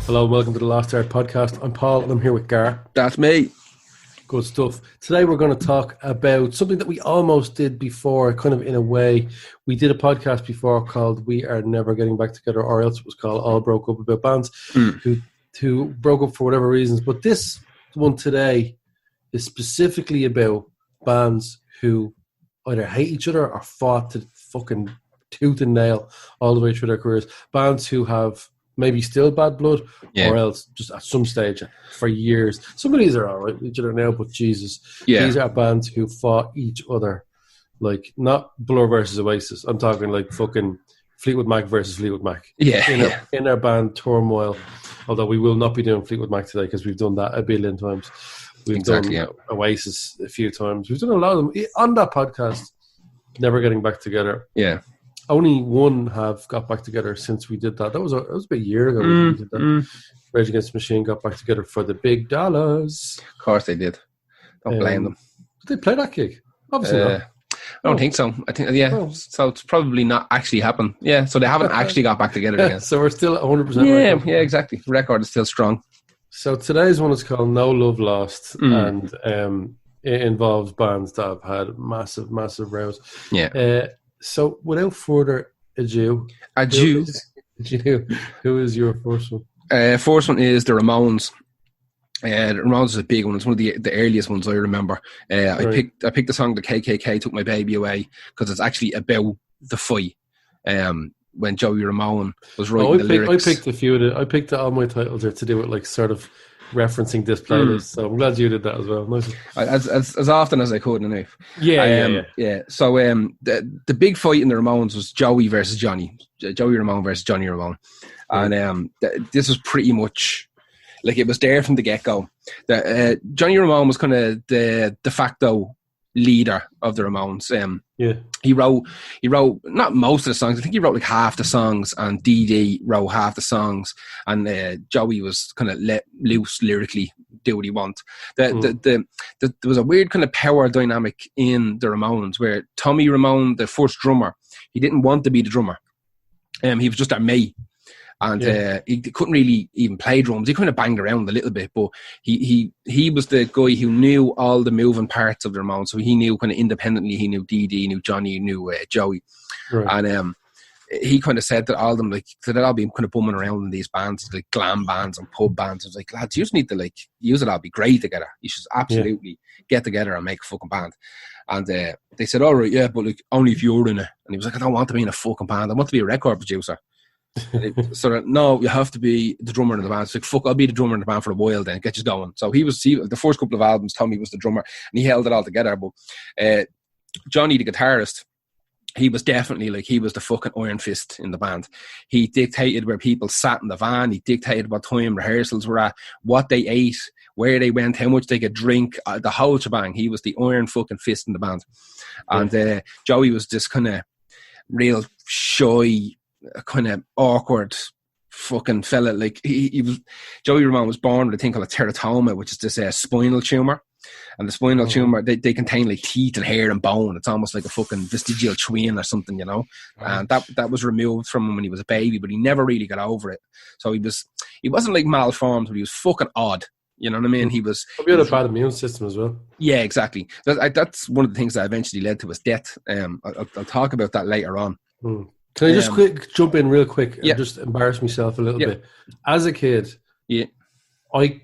Hello, welcome to the Lost Art Podcast. I'm Paul and I'm here with Gar. That's me. Good stuff. Today we're going to talk about something that we almost did before, kind of in a way. We did a podcast before called We Are Never Getting Back Together, or else it was called All Broke Up, about bands who broke up for whatever reasons. But this one today is specifically about bands who either hate each other or fought to fucking tooth and nail all the way through their careers. Bands who have maybe still bad blood, or else just at some stage for years. Some of these are all right with each other now, but Jesus, these are bands who fought each other. Like, not Blur versus Oasis. I'm talking like fucking Fleetwood Mac versus Fleetwood Mac. In our band Turmoil. Although we will not be doing Fleetwood Mac today because we've done that a billion times. We've done Oasis a few times. We've done a lot of them on that podcast. Never Getting Back Together. Yeah. Only one have got back together since we did that. That was about a year ago. We did that. Rage Against the Machine got back together for the big dollars. Of course they did. Don't blame them. Did they play that gig? Obviously not. I don't think so. I think so it's probably not actually happened. Yeah, so they haven't actually got back together again. So we're still 100%. Yeah, exactly. The record is still strong. So today's one is called No Love Lost, and it involves bands that have had massive rows. Yeah. So without further ado, who is your first one? First one is the Ramones. The Ramones is a big one. It's one of the earliest ones I remember. I picked the song "The KKK Took My Baby Away" because it's actually about the fight when Joey Ramone was writing the lyrics. I picked a few of it. I picked all my titles are to do with like sort of referencing this playlist. So I'm glad you did that as well. Nice. As often as I could, enough. Yeah. So the big fight in the Ramones was Joey versus Johnny. Joey Ramone versus Johnny Ramone, and this was pretty much like it was there from the get go. Johnny Ramone was kind of the de facto leader of the Ramones. He wrote not most of the songs. I think he wrote like half the songs, and DD wrote half the songs, and Joey was kind of let loose lyrically, do what he wants. There was a weird kind of power dynamic in the Ramones where Tommy Ramone, the first drummer, he didn't want to be the drummer. He was just their mate. And he couldn't really even play drums. He kind of banged around a little bit, but he was the guy who knew all the moving parts of the Ramones. So he knew kind of independently. He knew Dee Dee, he knew Johnny, he knew Joey, and he kind of said that all of them, like, so they'd all be kind of bumming around in these bands, like glam bands and pub bands. I was like, lads, you just need to like use it all. Be great together. You should absolutely get together and make a fucking band. And they said, all right, yeah, but like only if you're in it. And he was like, I don't want to be in a fucking band. I want to be a record producer. So no, you have to be the drummer in the band. It's like, fuck, I'll be the drummer in the band for a while then, get you going. So he the first couple of albums, Tommy was the drummer and he held it all together. But Johnny, the guitarist, he was definitely like, he was the fucking iron fist in the band. He dictated where people sat in the van. He dictated what time rehearsals were at, what they ate, where they went, how much they could drink, the whole shebang. He was the iron fucking fist in the band. And Joey was this kind of real shy, kind of awkward fucking fella. Like he was, Joey Ramone was born with a thing called a teratoma, which is this spinal tumor. And the spinal tumor, they contain like teeth and hair and bone. It's almost like a fucking vestigial twin or something, you know. And that was removed from him when he was a baby, but he never really got over it. So he wasn't like malformed, but he was fucking odd. You know what I mean? He had a bad immune system as well. Yeah, exactly. That's one of the things that eventually led to his death. I'll talk about that later on. Can I just jump in real quick and just embarrass myself a little bit? As a kid, I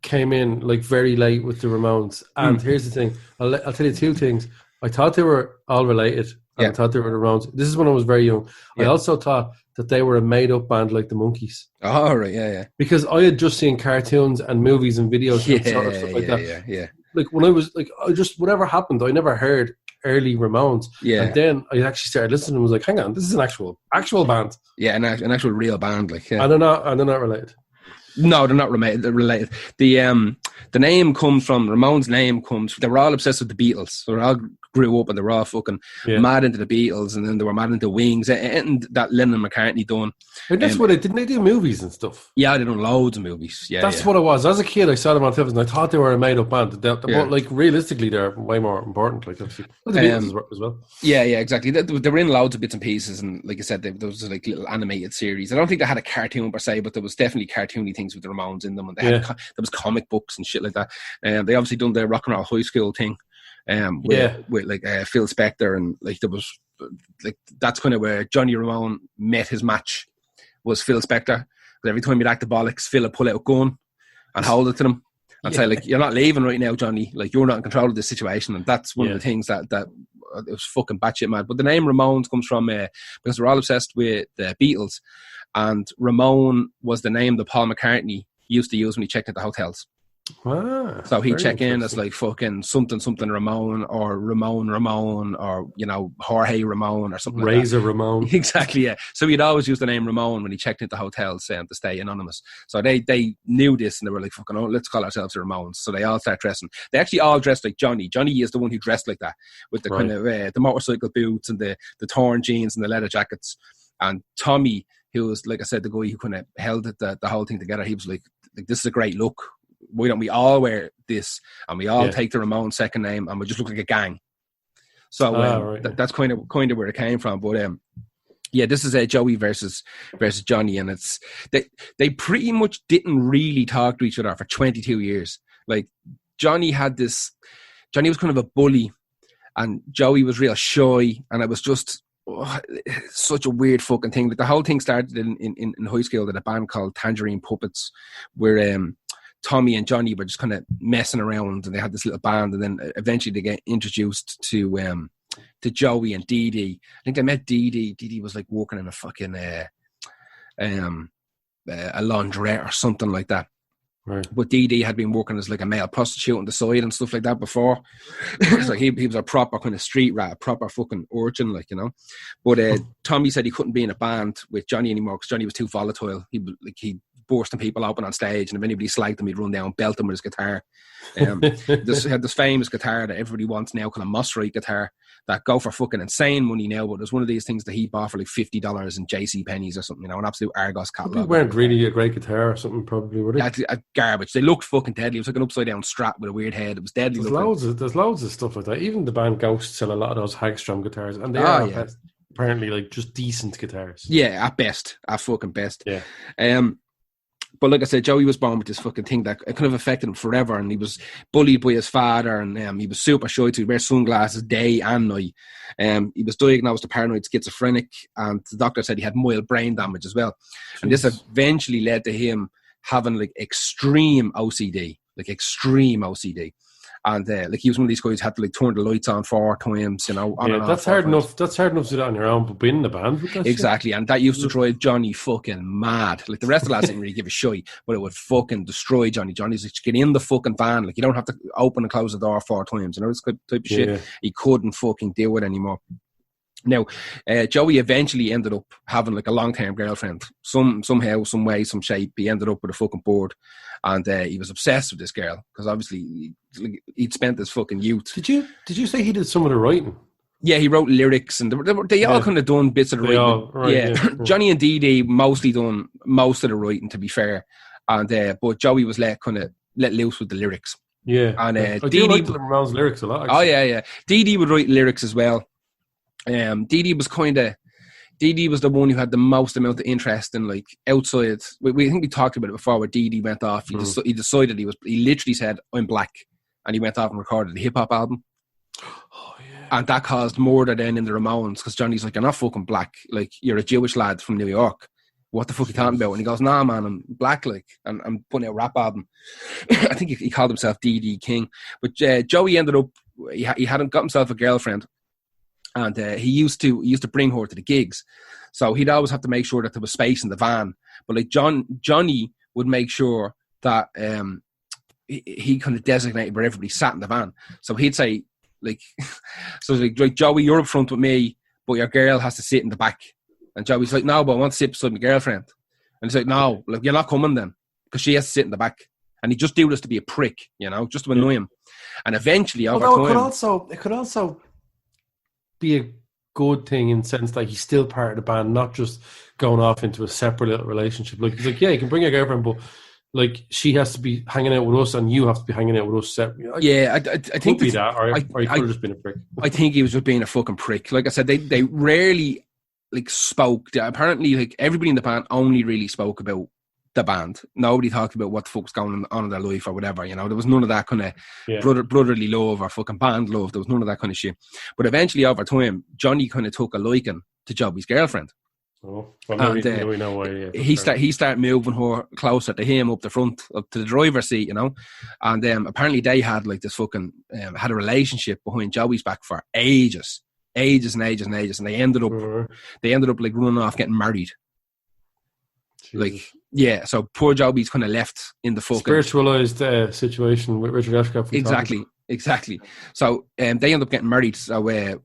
came in like very late with the Ramones, and here's the thing: I'll tell you two things. I thought they were all related. And I thought they were the Ramones. This is when I was very young. I also thought that they were a made-up band like the Monkees. Oh, right, yeah. Because I had just seen cartoons and movies and videos and sort of stuff like that. Yeah. Like when I was like, whatever happened, I never heard early Ramones. Yeah. And then I actually started listening and was like, hang on, this is an actual band. Yeah, an actual real band. Like, yeah. And they're not related. No, they're not related. The name comes from, Ramones' name comes, they were all obsessed with the Beatles. They were all grew up and they were all fucking mad into the Beatles, and then they were mad into Wings, and that Lennon and McCartney done. And that's what didn't they do movies and stuff? Yeah, they done loads of movies. Yeah, that's what it was. As a kid, I saw them on television. I thought they were a made-up band. But like realistically, they're way more important. Like obviously, the Beatles as well. Yeah, exactly. They were in loads of bits and pieces, and like I said, there was like little animated series. I don't think they had a cartoon per se, but there was definitely cartoony things with the Ramones in them, and they had there was comic books and shit like that. They obviously done the Rock and Roll High School thing. With like Phil Spector, and like there was like that's kind of where Johnny Ramone met his match, was Phil Spector. But every time he'd act the bollocks, Phil would pull out a gun and hold it to them and say like, "You're not leaving right now, Johnny. Like you're not in control of this situation." And that's one of the things that it was fucking batshit mad. But the name Ramones comes from because we're all obsessed with the Beatles, and Ramone was the name that Paul McCartney used to use when he checked into hotels. So he'd check in as like fucking something Ramone, or Ramone, or Jorge Ramone or something Razor like that. Ramone. Exactly, yeah. So he'd always use the name Ramone when he checked into hotels to stay anonymous. So they knew this, and they were like, fucking, let's call ourselves the Ramones. So they all start dressing. They actually all dressed like Johnny. Johnny is the one who dressed like that, with the kind of the motorcycle boots and the torn jeans and the leather jackets. And Tommy, who was, like I said, the guy who kind of held the whole thing together, he was like, this is a great look. Why don't we all wear this, and we all take the Ramones second name, and we just look like a gang? So that's kind of where it came from. But this is Joey versus Johnny, and it's they pretty much didn't really talk to each other for 22 years. Like Johnny was kind of a bully, and Joey was real shy, and it was just such a weird fucking thing. Like the whole thing started in high school at a band called Tangerine Puppets, where Tommy and Johnny were just kind of messing around, and they had this little band, and then eventually they get introduced to Joey and Dee Dee. I think they met Dee Dee. Dee Dee was like working in a fucking a laundrette or something like that. Right. But Dee Dee had been working as like a male prostitute on the side and stuff like that before. So he was a proper kind of street rat, a proper fucking urchin, like, But Tommy said he couldn't be in a band with Johnny anymore because Johnny was too volatile. He bursting people open on stage, and if anybody slagged him, he'd run down and belt them with his guitar. He had this famous guitar that everybody wants now, called a Mossrite guitar, that go for fucking insane money now, but there's one of these things that he bought for like $50 in JC Penney's or something, an absolute Argos catalog. They weren't really a great guitar or something, probably, were they? Yeah, garbage. They looked fucking deadly. It was like an upside down Strat with a weird head. It was deadly. There's loads of stuff like that. Even the band Ghost sell a lot of those Hagstrom guitars, and they are apparently like just decent guitars. Yeah, at best. At fucking best. Yeah. But like I said, Joey was born with this fucking thing that it kind of affected him forever, and he was bullied by his father, and he was super shy, so he wears sunglasses day and night. He was diagnosed with paranoid schizophrenic, and the doctor said he had mild brain damage as well. Jeez. And this eventually led to him having like extreme OCD. And like he was one of these guys who had to like turn the lights on 4 times, that's hard enough. That's hard enough to do that on your own, but being in the band with that exactly, shit. And that used to drive Johnny fucking mad. Like the rest of the lads didn't really give a shit, but it would fucking destroy Johnny. Johnny's like, get in the fucking van, like you don't have to open and close the door 4 times. This type of shit. He couldn't fucking deal with it anymore. Now, Joey eventually ended up having like a long-term girlfriend. Somehow, some way, some shape, he ended up with a fucking board, and he was obsessed with this girl because obviously he'd spent his fucking youth. Did you say he did some of the writing? Yeah, he wrote lyrics, and they all kind of done bits of the writing. Johnny and Dee Dee mostly done most of the writing, to be fair, and but Joey was let loose with the lyrics. Yeah, and I do like the Ramones lyrics a lot. Actually. Oh yeah. Dee Dee would write lyrics as well. Dee Dee was the one who had the most amount of interest in like outside. We think we talked about it before, where Dee Dee went off. He decided he literally said, "I'm black," and he went off and recorded a hip hop album. Oh yeah, and that caused murder then in the Ramones, because Johnny's like, "You're not fucking black. Like you're a Jewish lad from New York. What the fuck are you talking about?" And he goes, "Nah, man, I'm black. Like, and I'm putting out a rap album." I think he called himself D.D. King. But Joey ended up he hadn't got himself a girlfriend. And he used to bring her to the gigs, so he'd always have to make sure that there was space in the van. But like Johnny would make sure that he kind of designated where everybody sat in the van. So he'd say like Joey, you're up front with me, but your girl has to sit in the back. And Joey's like, "No, but I want to sit beside my girlfriend." And he's like, "No, like you're not coming then, because she has to sit in the back." And he'd just do this to be a prick, just to annoy him. And eventually, over time, it could also be a good thing in the sense that he's still part of the band, not just going off into a separate little relationship. Like he's like, yeah, you can bring your girlfriend, but like she has to be hanging out with us, and you have to be hanging out with us separately. Like, yeah, I think be that, or he could I have just been a prick. I think he was just being a fucking prick. Like I said, they rarely like spoke. Apparently, like everybody in the band only really spoke about the band. Nobody talked about what the fuck's going on in their life or whatever. You know, there was none of that kind of brotherly love or fucking band love. There was none of that kind of shit. But eventually, over time, Johnny kind of took a liking to Joey's girlfriend. Oh, well, we know why. He started moving her closer to him, up the front, up to the driver's seat, you know. And apparently they had like this fucking had a relationship behind Joey's back for ages, and they ended up like running off getting married. Jesus. Like, yeah, so poor Joey's kind of left in the fucking spiritualized situation with Richard Ashcroft. Exactly. So they end up getting married. So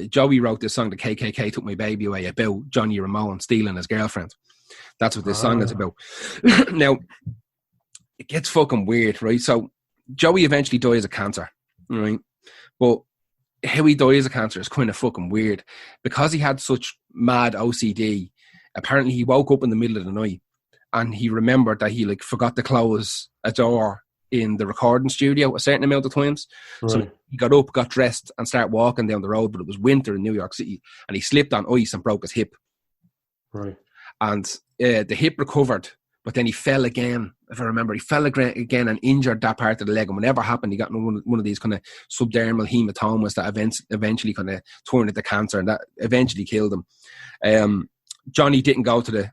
Joey wrote this song, "The KKK Took My Baby Away," about Johnny Ramone stealing his girlfriend. That's what this song is about. Now, it gets fucking weird, right? So Joey eventually dies of cancer, right? But how he dies of cancer is kind of fucking weird because he had such mad OCD. Apparently, he woke up in the middle of the night and he remembered that he like forgot to close a door in the recording studio a certain amount of times. Right. So he got up, got dressed, and started walking down the road, but it was winter in New York City, and he slipped on ice and broke his hip. Right. And the hip recovered, but then he fell again. If I remember, he fell again and injured that part of the leg. And whenever it happened, he got one of these kind of subdermal hematomas that eventually kind of turned into cancer, and that eventually killed him. Johnny didn't go to the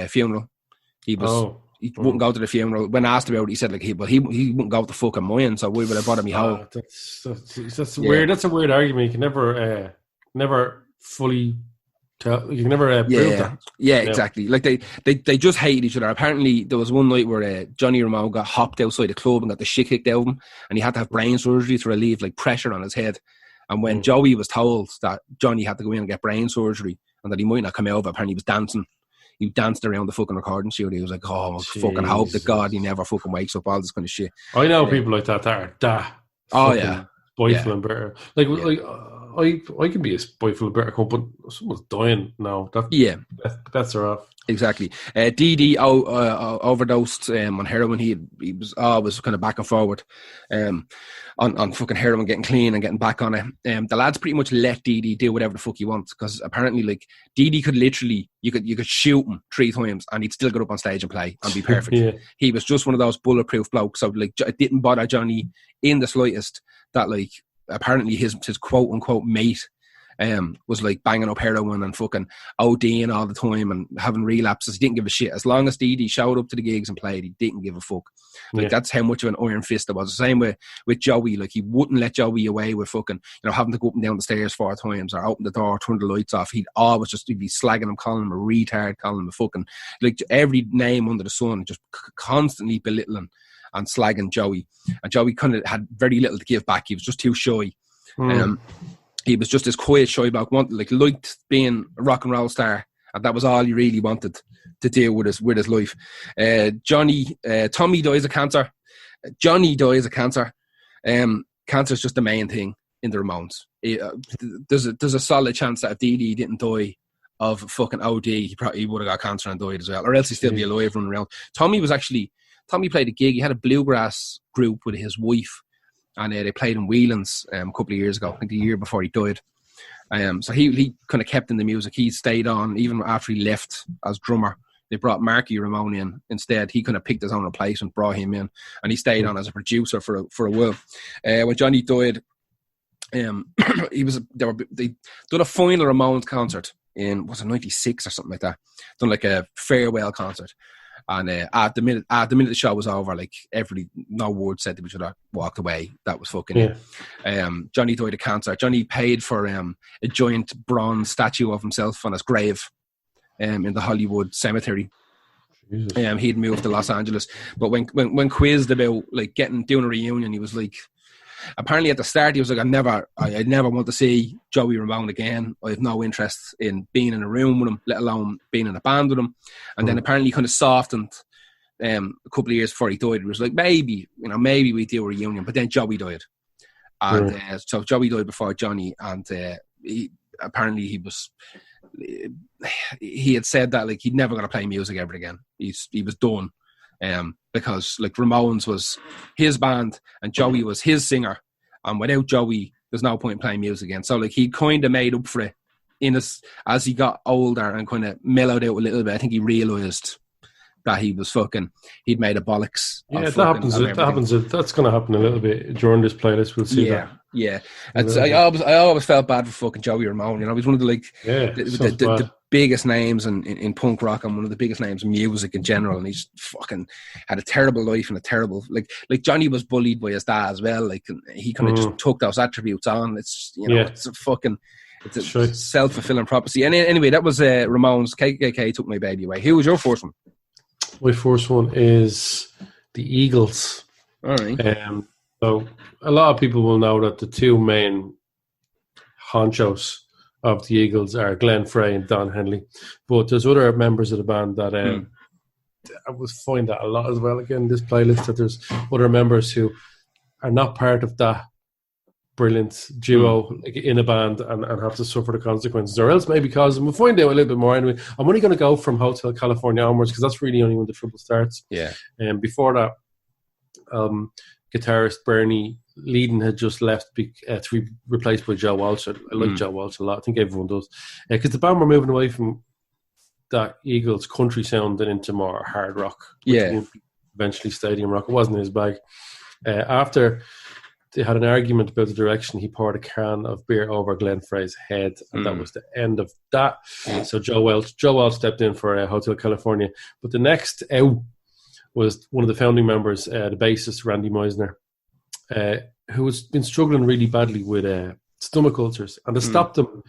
funeral. He wouldn't go to the funeral. When asked about it, he said like he wouldn't go to fucking mine, so we would have bought him home. That's weird. That's a weird argument. You can never fully tell. You can never prove that. Yeah, exactly. Like they just hated each other. Apparently, there was one night where Johnny Ramone got hopped outside the club and got the shit kicked out of him, and he had to have brain surgery to relieve like pressure on his head. And when Joey was told that Johnny had to go in and get brain surgery and that he might not come out of it, apparently he was dancing. He danced around the fucking recording studio. He was like, "Oh, I fucking hope to God he never fucking wakes up." All this kind of shit. I know people like that are spiteful and bitter. Like I can be a spiteful and bitter cunt, but someone's dying now. That's her off. Exactly. Dee Dee overdosed on heroin. He was always kind of back and forward on fucking heroin, getting clean and getting back on it. The lads pretty much let Dee Dee do whatever the fuck he wants, because apparently like Dee Dee could literally you could shoot him 3 times and he'd still get up on stage and play and be perfect. Yeah. He was just one of those bulletproof blokes. So like it didn't bother Johnny in the slightest that like apparently his quote unquote mate was like banging up heroin and fucking ODing all the time and having relapses. He didn't give a shit. As long as Dee Dee showed up to the gigs and played, he didn't give a fuck. Like that's how much of an iron fist there was. The same way with Joey, like he wouldn't let Joey away with fucking, having to go up and down the stairs 4 times or open the door, turn the lights off. He'd be slagging him, calling him a retard, calling him a fucking, like every name under the sun, just constantly belittling and slagging Joey. And Joey kind of had very little to give back. He was just too shy. He was just this quiet, shy bloke, liked being a rock and roll star, and that was all he really wanted to deal with his life. Tommy dies of cancer. Johnny dies of cancer. Cancer is just the main thing in the Ramones. There's a solid chance that if Dee Dee didn't die of fucking OD, he probably would have got cancer and died as well, or else he'd still be alive running around. Tommy played a gig. He had a bluegrass group with his wife, and they played in Whelan's a couple of years ago, I think the year before he died. So he kind of kept in the music. He stayed on even after he left as drummer. They brought Marky Ramone in instead. He kind of picked his own replacement, brought him in, and he stayed on as a producer for a while. When Johnny died, they did a final Ramones concert in, was it 96 or something like that? Done like a farewell concert. And at the minute the show was over, like no word said that we should have walked away. That was fucking it. Johnny died of cancer. Johnny paid for a giant bronze statue of himself on his grave in the Hollywood cemetery. He'd moved to Los Angeles, but when quizzed about like doing a reunion, he was like, apparently at the start he was like, I never want to see Joey Ramone again. I have no interest in being in a room with him, let alone being in a band with him. And then apparently he kind of softened a couple of years before he died. It was like, maybe we do a reunion. But then Joey died. And so Joey died before Johnny, and apparently he had said that like he'd never going to play music ever again. He was done, because like Ramones was his band and Joey was his singer, and without Joey, there's no point in playing music again. So like he kind of made up for it as he got older and kind of mellowed out a little bit. I think he realised that he'd made a bollocks. Yeah, that happens. That's going to happen a little bit during this playlist. We'll see that. Yeah. I always felt bad for fucking Joey Ramone. You know, he's one of the biggest names in punk rock and one of the biggest names in music in general. And he's fucking had a terrible life and a terrible like Johnny was bullied by his dad as well. Like he kind of just took those attributes on. It's it's a self-fulfilling prophecy. And anyway, that was Ramones. KKK Took My Baby Away. Who was your first one? My first one is the Eagles. All right. So a lot of people will know that the two main honchos of the Eagles are Glenn Frey and Don Henley, but there's other members of the band that I will find that a lot as well. Again, this playlist that there's other members who are not part of that brilliant duo in a band and have to suffer the consequences, or else maybe cause them. We'll find out a little bit more anyway. I'm only going to go from Hotel California onwards because that's really only when the trouble starts. Yeah. And before that, guitarist Bernie Leadon had just left to be replaced by Joe Walsh. I like Joe Walsh a lot. I think everyone does, because the band were moving away from that Eagles country sound and into more hard rock. Eventually stadium rock. It wasn't his bag. After they had an argument about the direction, he poured a can of beer over Glenn Frey's head, and that was the end of that. So Joe Welch stepped in for Hotel California. But the next out was one of the founding members, the bassist Randy Meisner, who has been struggling really badly with stomach ulcers, and to stop them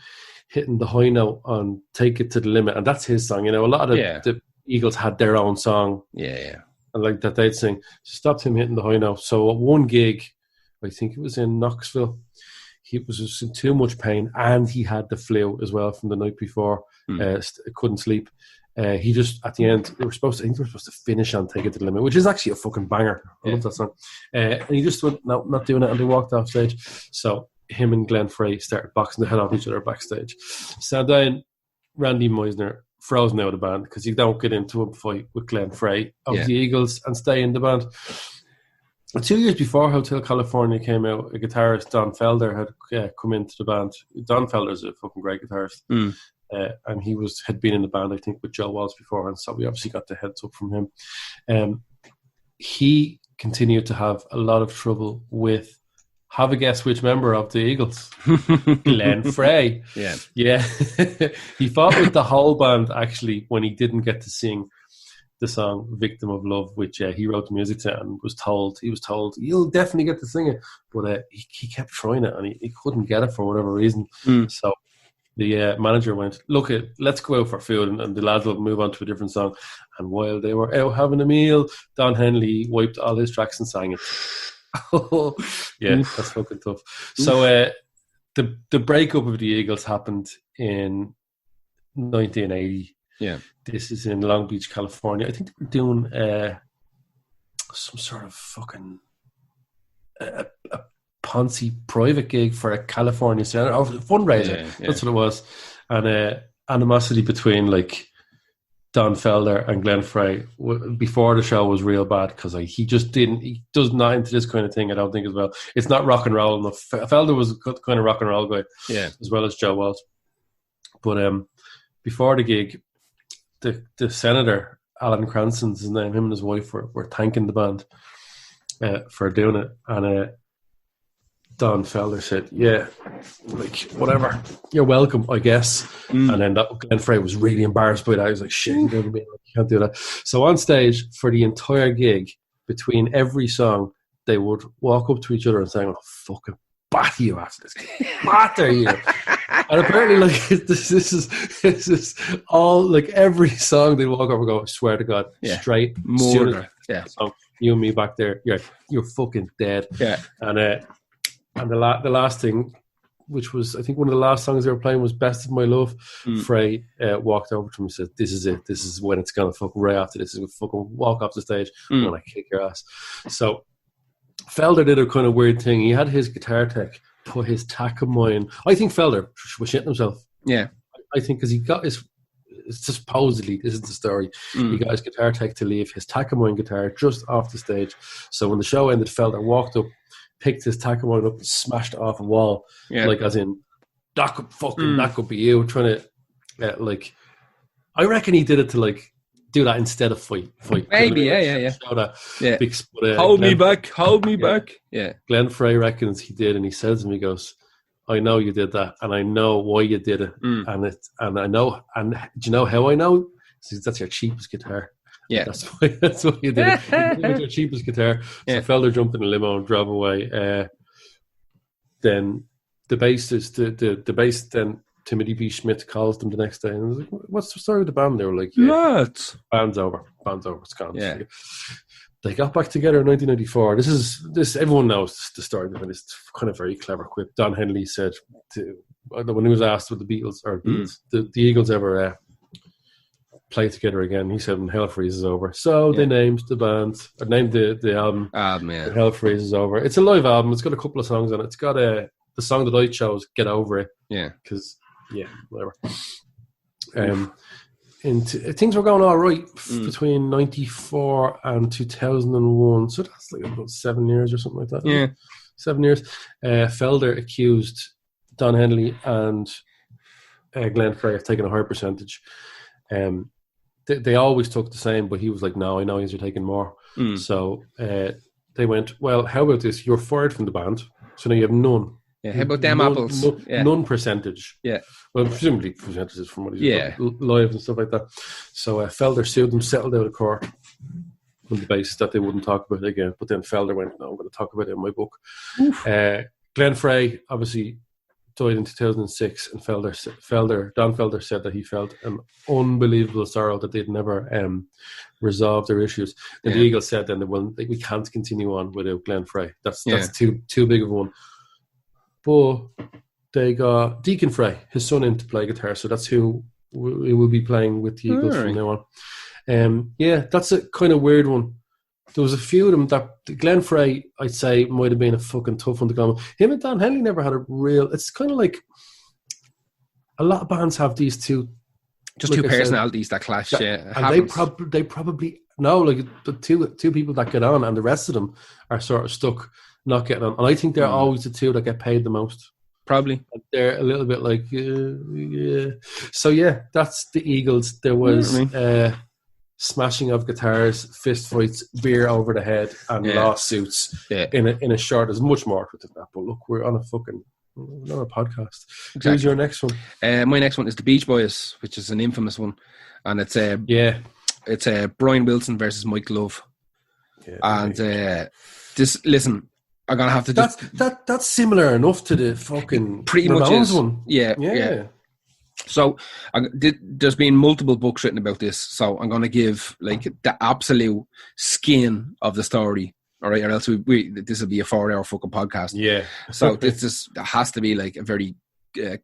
hitting the high note on "Take It to the Limit," and that's his song. You know, a lot of the Eagles had their own song, and like that they'd sing. Stopped him hitting the high note. So at one gig, I think it was in Knoxville, he was just in too much pain, and he had the flu as well from the night before. Couldn't sleep. He just, at the end, they were supposed to finish on "Take It to the Limit," which is actually a fucking banger. I love that song. And he just went, no, not doing it, and they walked off stage. So him and Glenn Frey started boxing the head off each other backstage. So then Randy Meisner frozen out of the band because you don't get into a fight with Glenn Frey of the Eagles and stay in the band. 2 years before Hotel California came out, a guitarist, Don Felder, had come into the band. Don Felder's a fucking great guitarist. And he had been in the band, I think, with Joe Walsh before, and so we obviously got the heads up from him. He continued to have a lot of trouble with, have a guess which member of the Eagles? Glenn Frey. Yeah. He fought with the whole band, actually, when he didn't get to sing the song "Victim of Love," which he wrote the music to, and he was told you'll definitely get to sing it, but he kept trying it, and he couldn't get it for whatever reason. So the manager went, look, let's go out for food, and the lads will move on to a different song. And while they were out having a meal, Don Henley wiped all his tracks and sang it. That's fucking tough. So the breakup of the Eagles happened in 1980. Yeah, this is in Long Beach, California. I think they were doing some sort of fucking a Ponzi private gig for a California senator, or fundraiser. That's what it was. And animosity between like Don Felder and Glenn Frey before the show was real bad because he does not into this kind of thing, I don't think, as well. It's not rock and roll enough. Felder was a kind of rock and roll guy, as well as Joe Walsh. But before the gig, the senator, Alan Cranston's his name, him and his wife were thanking the band for doing it. And Don Felder said, whatever, you're welcome, I guess. And then Glenn Frey was really embarrassed by that. He was like, shit, you can't do that. So on stage, for the entire gig, between every song, they would walk up to each other and say, "I'll fucking batter you after this. Batter you." And apparently, like, this is all, like, every song they walk over and go, "I swear to God, straight murder." So you and me back there, you're fucking dead. Yeah. And the last thing, which was, I think one of the last songs they were playing was "Best of My Love." Frey walked over to him and said, "This is it. This is when it's gonna fucking, right after this, is gonna fucking walk off the stage and I kick your ass." So Felder did a kind of weird thing. He had his guitar tech put his Takamine. I think Felder was shitting himself. Yeah. I think because he got his. Supposedly, this is the story. He got his guitar tech to leave his Takamine guitar just off the stage. So when the show ended, Felder walked up, picked his Takamine up, and smashed it off a wall. Like as in, that could be you trying to I reckon he did it to like do that instead of fight. Maybe, yeah. Show that. Yeah. But, hold me back. Yeah. Glenn Frey reckons he did, and he says to me, he goes, I know you did that, and I know why you did it, and I know, and do you know how I know? Says, that's your cheapest guitar. Yeah, that's why you did it. It's your cheapest guitar. So Felder jumped in a limo and drove away. Then the bassist, the bass, then Timothy B. Schmidt calls them the next day, and I was like, "What's the story of the band?" They were like, band's over, it's gone." Yeah. They got back together in 1994. This everyone knows the story, but it's kind of very clever quip. Don Henley said when he was asked with the Beatles the Eagles ever play together again, he said when Hell Freezes Over. So they named the band, or named the album. Man, Hell Freezes Over. It's a live album. It's got a couple of songs on it. It's got the song that I chose, Get Over It. Yeah, because whatever. Things were going all right between 94 and 2001, so that's like about 7 years or something like that. Yeah, 7 years. Felder accused Don Henley and Glenn Frey of taking a higher percentage. They always took the same, but he was like, "No, I know you're taking more." So they went, "Well, how about this? You're fired from the band, so now you have none." Yeah, how about them apples? None percentage. Yeah. Well, presumably percentages from what he's live and stuff like that. So Felder sued them, settled out of court on the basis that they wouldn't talk about it again. But then Felder went, "No, I'm going to talk about it in my book." Glenn Frey obviously died in 2006, and Don Felder said that he felt an unbelievable sorrow that they'd never resolved their issues. And the Eagles said then that we can't continue on without Glenn Frey. That's too big of one. But they got Deacon Frey, his son, in to play guitar, so that's who we will be playing with the Eagles from now on. That's a kind of weird one. There was a few of them that Glenn Frey, I'd say, might have been a fucking tough one to come. Him and Don Henley never had a real. It's kind of like a lot of bands have these two, just two personalities that clash. And they probably know like the two people that get on, and the rest of them are sort of stuck not getting on. And I think they're always the two that get paid the most. Probably. They're a little bit like, So, that's the Eagles. There was smashing of guitars, fist fights, beer over the head, and lawsuits in a short. There's much more to that. But look, we're on a podcast. Exactly. Who's your next one? My next one is the Beach Boys, which is an infamous one. And it's Brian Wilson versus Mike Love. Yeah, and listen, I'm gonna have to that's similar enough to the fucking pretty Ramones much is. one. Yeah. So there's been multiple books written about this. So I'm gonna give like the absolute skin of the story. All right, or else this will be a 4-hour fucking podcast. Yeah. So this has to be like a very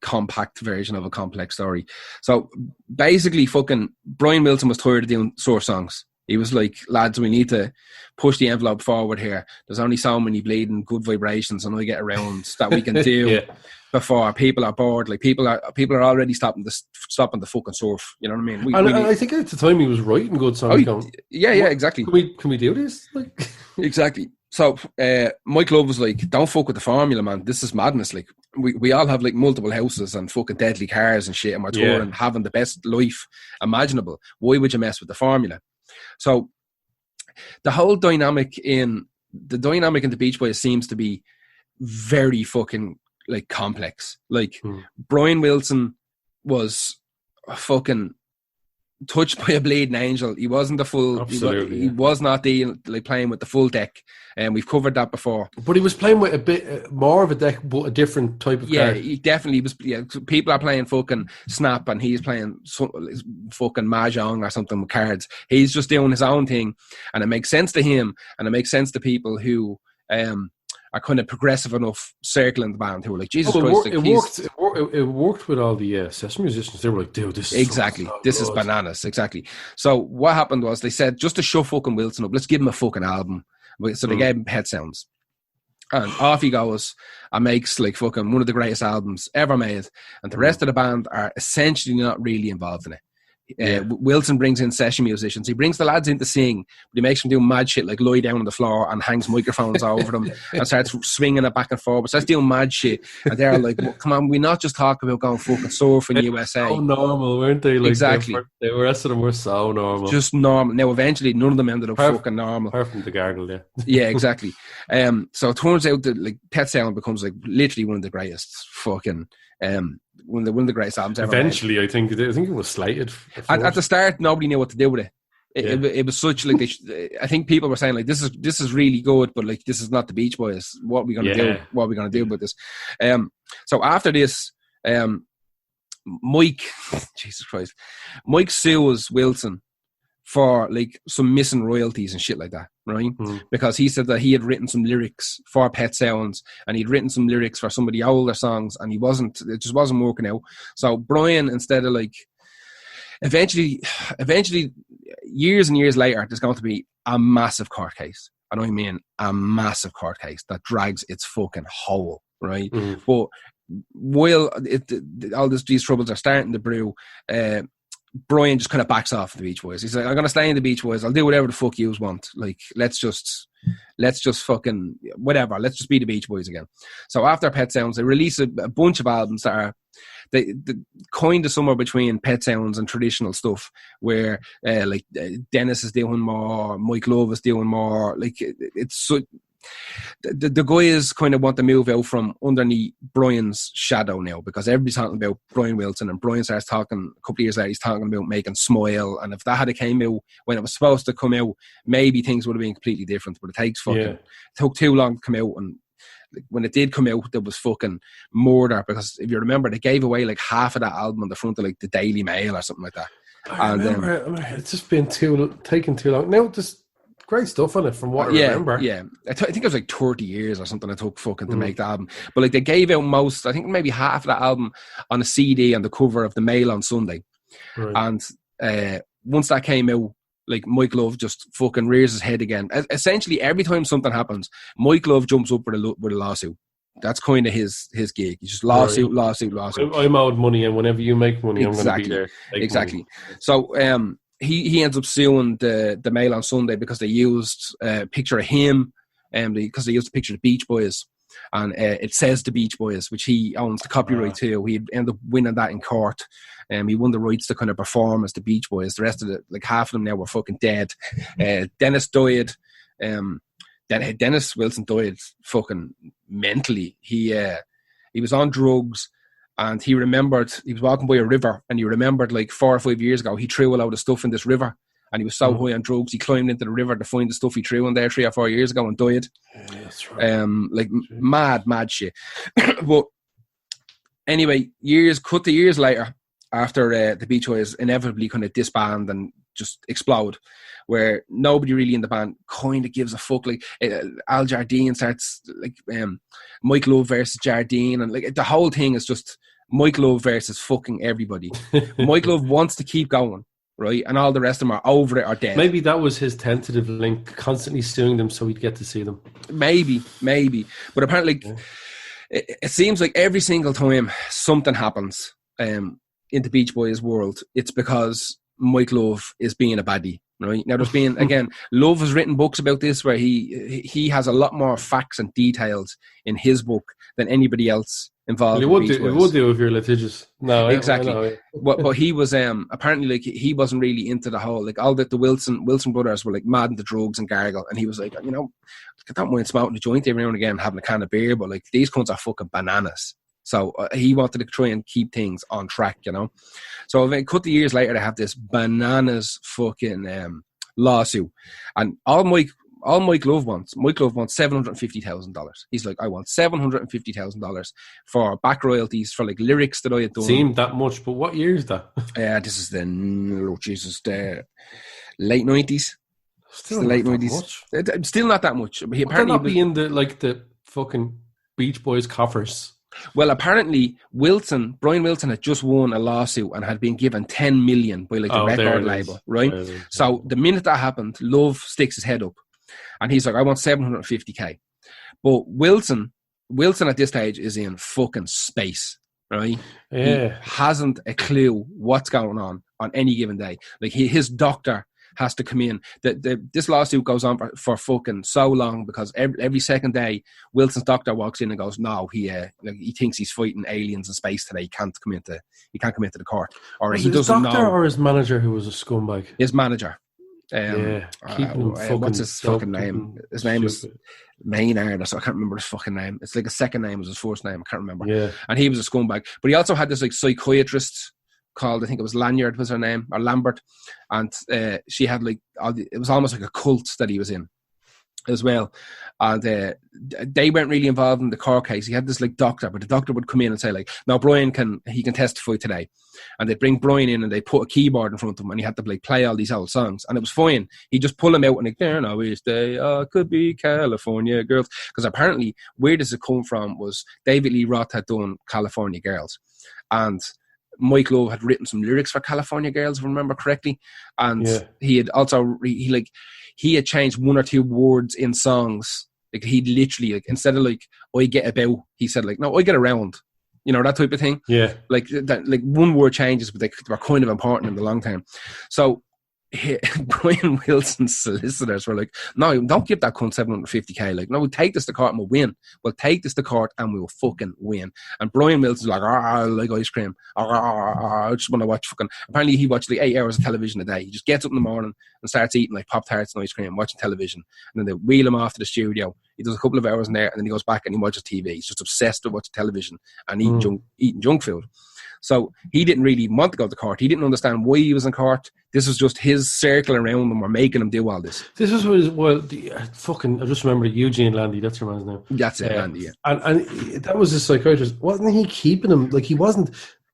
compact version of a complex story. So basically, fucking Brian Wilson was tired of doing sore songs. He was like, "Lads, we need to push the envelope forward here. There's only so many bleeding good vibrations and I get around that we can do before people are bored. Like people are already stopping the fucking surf. You know what I mean? I think at the time he was writing good songs. Exactly. Can we do this? Like exactly. So Mike Love was like, "Don't fuck with the formula, man. This is madness. Like we all have like multiple houses and fucking deadly cars and shit, and we're touring, having the best life imaginable. Why would you mess with the formula?" So the whole dynamic in the Beach Boys seems to be very fucking like complex. Like Brian Wilson was fucking touched by a bleeding angel. He wasn't the full. Absolutely, he was not playing with the full deck, and we've covered that before. But he was playing with a bit more of a deck, but a different type of card. He definitely was. Yeah, people are playing fucking Snap, and he's playing fucking Mahjong or something with cards. He's just doing his own thing, and it makes sense to him, and it makes sense to people who are kind of progressive enough circling the band who are like, Jesus Christ. It worked with all the session musicians. They were like, dude, this is exactly. This is bananas. Exactly. So what happened was they said, just to show fucking Wilson up, let's give him a fucking album. So they gave him Pet Sounds. And off he goes and makes like fucking one of the greatest albums ever made. And the rest of the band are essentially not really involved in it. Wilson brings in session musicians. He brings the lads in to sing, but he makes them do mad shit like lie down on the floor and hangs microphones over them and starts swinging it back and forward. Starts doing mad shit, and they're like, well, "Come on, we not just talk about going fucking surf in USA." So normal, weren't they? Like, exactly. The rest of them were so normal, just normal. Now, eventually, none of them ended up fucking normal. Apart from the gargle, yeah. Yeah, exactly. So it turns out that like Pet Sound becomes like literally one of the greatest fucking. One of the greatest albums ever. Eventually, made. I think it was slated. At the start, nobody knew what to do with it. It was such like I think people were saying like this is really good, but like this is not the Beach Boys. What are we gonna do? What are we gonna do with this? So after this, Mike, Jesus Christ, Mike sues Wilson for like some missing royalties and shit like that, right? Because he said that he had written some lyrics for Pet Sounds and he'd written some lyrics for some of the older songs and it just wasn't working out. So Brian, instead of like eventually years and years later, there's going to be a massive court case. I know what I mean, a massive court case that drags its fucking hole, right? But while all these troubles are starting to brew, Brian just kind of backs off the Beach Boys. He's like, I'm going to stay in the Beach Boys. I'll do whatever the fuck you want. Like, let's just fucking whatever. Let's just be the Beach Boys again. So after Pet Sounds, they release a bunch of albums that are they kind of somewhere between Pet Sounds and traditional stuff, where Dennis is doing more, Mike Love is doing more. Like it's so. The guys kind of want to move out from underneath Brian's shadow now, because everybody's talking about Brian Wilson, and Brian starts talking a couple of years later, he's talking about making Smile, and if that had came out when it was supposed to come out, maybe things would have been completely different, but it took too long to come out, and when it did come out, there was fucking murder, because if you remember, they gave away like half of that album on the front of like the Daily Mail or something like that. I remember, it's just been taking too long. Now, just great stuff on it from what I remember. Yeah, I think it was like 30 years or something it took fucking to make the album. But like they gave out most, I think maybe half of that album on a CD on the cover of the Mail on Sunday. Right. And once that came out, like Mike Love just fucking rears his head again. Essentially, every time something happens, Mike Love jumps up with a lawsuit. That's kind of his gig. He's just lawsuit. I'm owed money, and whenever you make money, I'm going to be there. Exactly. Money. So he ends up suing the Mail on Sunday because they used a picture of him, because they used a picture of the Beach Boys, and it says the Beach Boys, which he owns the copyright to. He ended up winning that in court. He won the rights to kind of perform as the Beach Boys. The rest of like half of them now were fucking dead. Dennis died. Dennis Wilson died fucking mentally. He was on drugs, and he remembered he was walking by a river, and he remembered like 4 or 5 years ago he threw a load of stuff in this river, and he was so high on drugs he climbed into the river to find the stuff he threw in there 3 or 4 years ago and died. Yeah, that's right. Mad shit. But anyway, years later, after the Beach Boys inevitably kind of disband and just explode, where nobody really in the band kind of gives a fuck. Like Al Jardine starts like Mike Love versus Jardine, and like the whole thing is just Mike Love versus fucking everybody. Mike Love wants to keep going, right, and all the rest of them are over it or dead. Maybe that was his tentative link, constantly suing them so he'd get to see them. Maybe, but apparently it seems like every single time something happens in the Beach Boys world, it's because Mike Love is being a baddie. Right now, there's been again, Love has written books about this where he has a lot more facts and details in his book than anybody else involved. Well, it would do if you're litigious. No, exactly. But he was apparently like he wasn't really into the whole like all that the Wilson brothers were like mad into drugs and gargle, and he was like, I don't mind smoking a joint every now and again, having a can of beer, but like these cunts are fucking bananas. So he wanted to try and keep things on track, So a couple of years later, they have this bananas fucking lawsuit, and all Mike Love wants $750,000. He's like, I want $750,000 for back royalties for like lyrics that I had done. Seemed that much, but what year is that? This is the late 90s. Still the late 90s. Still not that much. But he apparently not be in the fucking Beach Boys coffers. Well, apparently Brian Wilson had just won a lawsuit and had been given $10 million by like the record label, right? So the minute that happened, Love sticks his head up and he's like, I want $750K. But Wilson at this stage is in fucking space, right? Yeah. He hasn't a clue what's going on any given day. Like his doctor has to come in. This lawsuit goes on for fucking so long because every second day, Wilson's doctor walks in and goes, "No, he thinks he's fighting aliens in space today. He can't come into the court." Or Was he it his doesn't doctor know. or his manager who was a scumbag? His manager. Keeping him fucking. What's his fucking name? His name is Maynard, or so I can't remember his fucking name. It's like a second name was his first name. I can't remember. Yeah. And he was a scumbag. But he also had this like psychiatrist called, I think it was Lanyard was her name, or Lambert, and she had like it was almost like a cult that he was in as well, and they weren't really involved in the court case. He had this like doctor, but the doctor would come in and say like, "No, Brian can testify today," and they'd bring Brian in and they put a keyboard in front of him and he had to like play all these old songs, and it was fine. He just pull them out and like, "There now is day, could be California Girls," because apparently where does it come from was David Lee Roth had done California Girls, and Mike Love had written some lyrics for California Girls, if I remember correctly, and he had also he had changed one or two words in songs. Like he'd literally like, instead of like "I get about," he said like, "No, I get around," that type of thing. Yeah, like that, like one word changes, but they were kind of important in the long term. So Brian Wilson's solicitors were like, "No, don't give that cunt 750k. Like, no, we'll take this to court and we'll win. We'll take this to court and we'll fucking win." And Brian Wilson's like, I like ice cream. I just want to watch fucking. Apparently, he watched like 8 hours of television a day. He just gets up in the morning and starts eating like Pop-Tarts and ice cream, watching television. And then they wheel him off to the studio. He does a couple of hours in there, and then he goes back and he watches TV. He's just obsessed with watching television and eating junk food. So he didn't really want to go to court. He didn't understand why he was in court. This was just his circle around him were making him do all this. This was I just remember Eugene Landy. That's your man's name. That's it, Landy. Yeah. And that was his psychiatrist. Wasn't he keeping him? Like he wasn't.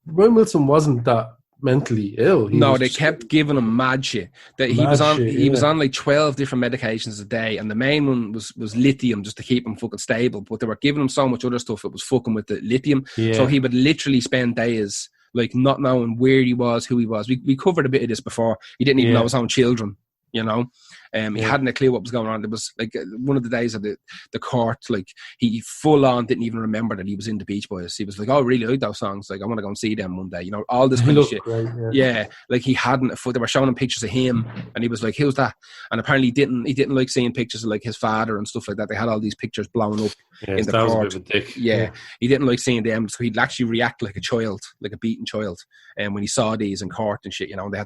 Brian Wilson wasn't that mentally ill. They kept giving him mad shit. That he was on. He was on like 12 different medications a day, and the main one was lithium, just to keep him fucking stable. But they were giving him so much other stuff, it was fucking with the lithium. Yeah. So he would literally spend days like not knowing where he was, who he was. We covered a bit of this before. He didn't even know his own children. He hadn't a clue what was going on. There was like one of the days of the court, like he full on didn't even remember that he was in the Beach Boys. He was like, "Oh, really like those songs? Like I want to go and see them one day." All this kind of shit. Great, like he hadn't. They were showing him pictures of him, and he was like, "Who's that?" And apparently he didn't like seeing pictures of like his father and stuff like that. They had all these pictures blown up in the court. Was a bit of a dick. Yeah, he didn't like seeing them, so he'd actually react like a child, like a beaten child. And when he saw these in court and shit, they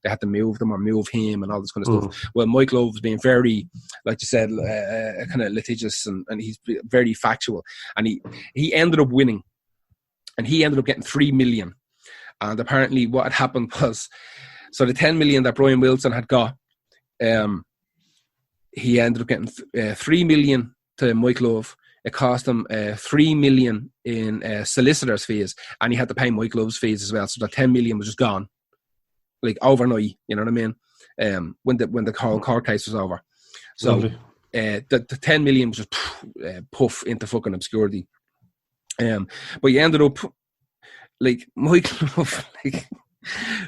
had to move them or move him and all this kind of stuff. Well, Mike Love was being very, like you said, kind of litigious and he's very factual. And he ended up winning, and he ended up getting 3 million. And apparently, what had happened was, so the 10 million that Brian Wilson had got, he ended up getting 3 million to Mike Love. It cost him 3 million in solicitors' fees, and he had to pay Mike Love's fees as well. So the 10 million was just gone, like overnight. You know what I mean? When the whole court case was over. So the 10 million was just puff into fucking obscurity. But you ended up like Mike Love, like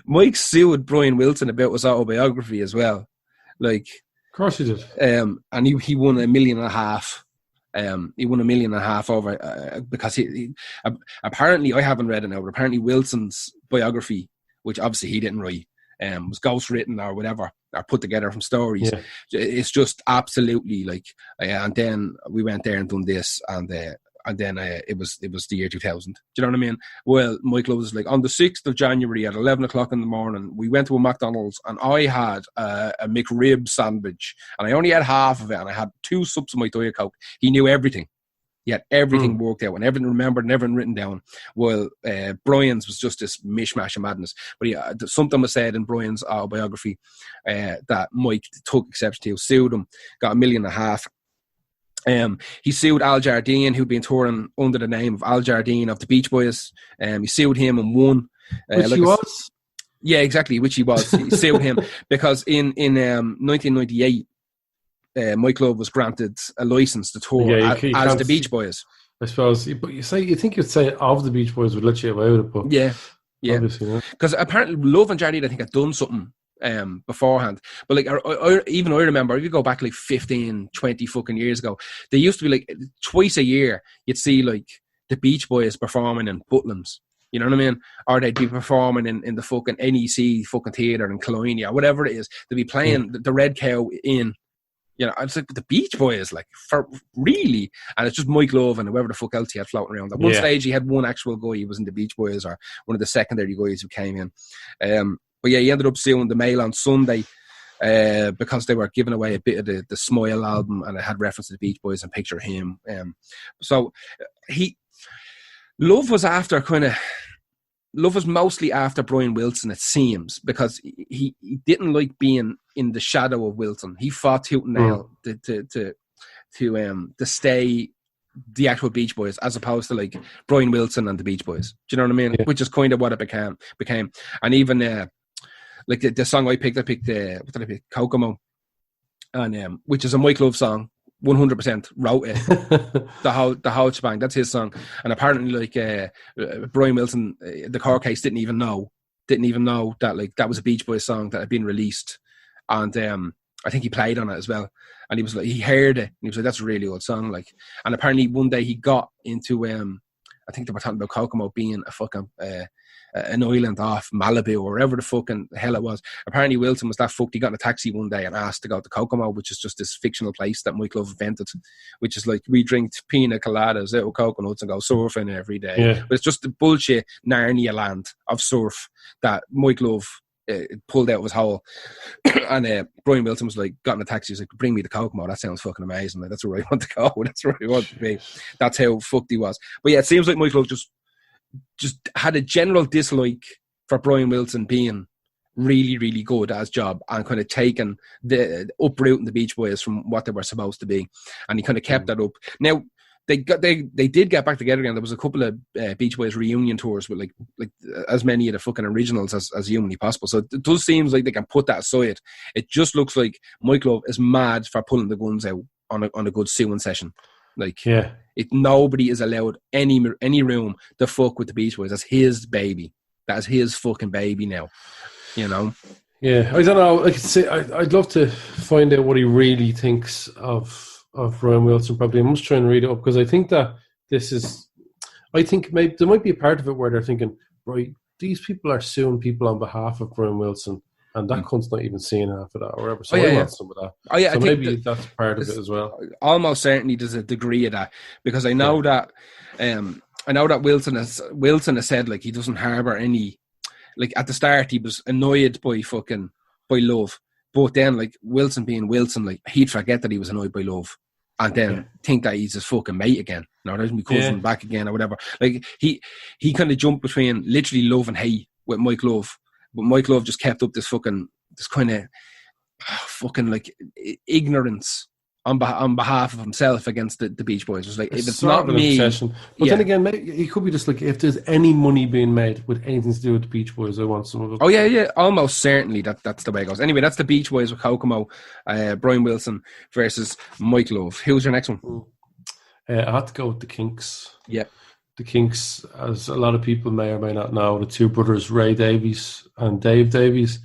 Mike sued Brian Wilson about his autobiography as well. Like, of course he did. And he won $1.5 million. He won $1.5 million over because he apparently, I haven't read it now, but apparently Wilson's biography, which obviously he didn't write, was ghostwritten or whatever, or put together from stories. Yeah. It's just absolutely like, and then we went there and done this, and then it was the year 2000. Do you know what I mean? Well, Michael was like, on the 6th of January at 11 o'clock in the morning, we went to a McDonald's and I had a McRib sandwich and I only had half of it and I had 2 sips of my Diet Coke. He knew everything. He had everything worked out and everything remembered and everything written down. Well, Brian's was just this mishmash of madness. But something was said in Brian's autobiography that Mike took exception to, sued him, got $1.5 million. He sued Al Jardine, who'd been touring under the name of Al Jardine of the Beach Boys. He sued him and won. Which he was? Yeah, exactly, which he was. He sued him because in 1998, Mike Love was granted a license to tour as the Beach Boys. I suppose, but you think you'd say of the Beach Boys would let you away with it, but yeah, because apparently Love and Jardine, I think, had done something beforehand. But like, even I remember, if you go back like 15, 20 fucking years ago, they used to be like twice a year you'd see like the Beach Boys performing in Butlins. You know what I mean? Or they'd be performing in the fucking NEC fucking theatre in Colonia, whatever it is. They'd be playing the Red Cow in, you know, it's like the Beach Boys, like, for really? And it's just Mike Love and whoever the fuck else he had floating around. At one stage, he had one actual guy who was in the Beach Boys, or one of the secondary guys who came in. But yeah, he ended up suing the Mail on Sunday because they were giving away a bit of the Smile album, and it had reference to the Beach Boys and picture of him. So Love was mostly after Brian Wilson, it seems, because he didn't like being in the shadow of Wilson. He fought tooth and nail to stay the actual Beach Boys, as opposed to like Brian Wilson and the Beach Boys. Do you know what I mean? Yeah. Which is kind of what it became. And even like the song I picked, what did I pick? Kokomo, and which is a Mike Love song. 100% wrote it. the whole shebang. That's his song. And apparently, like Brian Wilson, the court case didn't even know that like that was a Beach Boys song that had been released, and I think he played on it as well. And he was like, he heard it, and he was like, "That's a really old song." Like, and apparently one day he got into I think they were talking about Kokomo being a fucking an island off Malibu or wherever the fucking hell it was. Apparently Wilson was that fucked. He got in a taxi one day and asked to go to Kokomo, which is just this fictional place that Mike Love invented, which is like, we drink pina coladas out of coconuts and go surfing every day. Yeah. But it's just the bullshit Narnia land of surf that Mike Love pulled out of his hole. And Brian Wilson was like, got in a taxi, he was like, "Bring me to Kokomo, that sounds fucking amazing, like, that's where I want to go, that's where I want to be." That's how fucked he was. But yeah, it seems like Mike Love just had a general dislike for Brian Wilson being really, really good at his job and kind of taking the uprooting the Beach Boys from what they were supposed to be, and he kind of kept that up. Now they did get back together again. There was a couple of Beach Boys reunion tours with like as many of the fucking originals as humanly possible. So it does seem like they can put that aside. It just looks like Mike Love is mad for pulling the guns out on a good suing session. Like, yeah, nobody is allowed any room to fuck with the Beach Boys. That's his baby. That's his fucking baby now. You know. Yeah, I don't know. I'd love to find out what he really thinks of Brian Wilson. Probably, I must try and read it up, because I think that I think maybe there might be a part of it where they're thinking, right, these people are suing people on behalf of Brian Wilson, and that cunt's not even seeing half of that or whatever. So I want some of that. Oh yeah, so maybe that's part of it as well. Almost certainly there's a degree of that, because I know that Wilson has said like he doesn't harbour any, like at the start he was annoyed by Love, but then like Wilson being Wilson, like he'd forget that he was annoyed by Love, and then think that he's his fucking mate again. No, there's my cousin back again or whatever. Like he kind of jumped between literally love and hate with Mike Love. But Mike Love just kept up this kind of fucking like ignorance on behalf of himself against the Beach Boys. It was like, if it's not me, obsession. But then again, maybe it could be just like, if there's any money being made with anything to do with the Beach Boys, I want some of it. Oh yeah, almost certainly that's the way it goes. Anyway, that's the Beach Boys with Kokomo, Brian Wilson versus Mike Love. Who's your next one? I had to go with the Kinks. Yeah. The Kinks, as a lot of people may or may not know, the two brothers, Ray Davies and Dave Davies,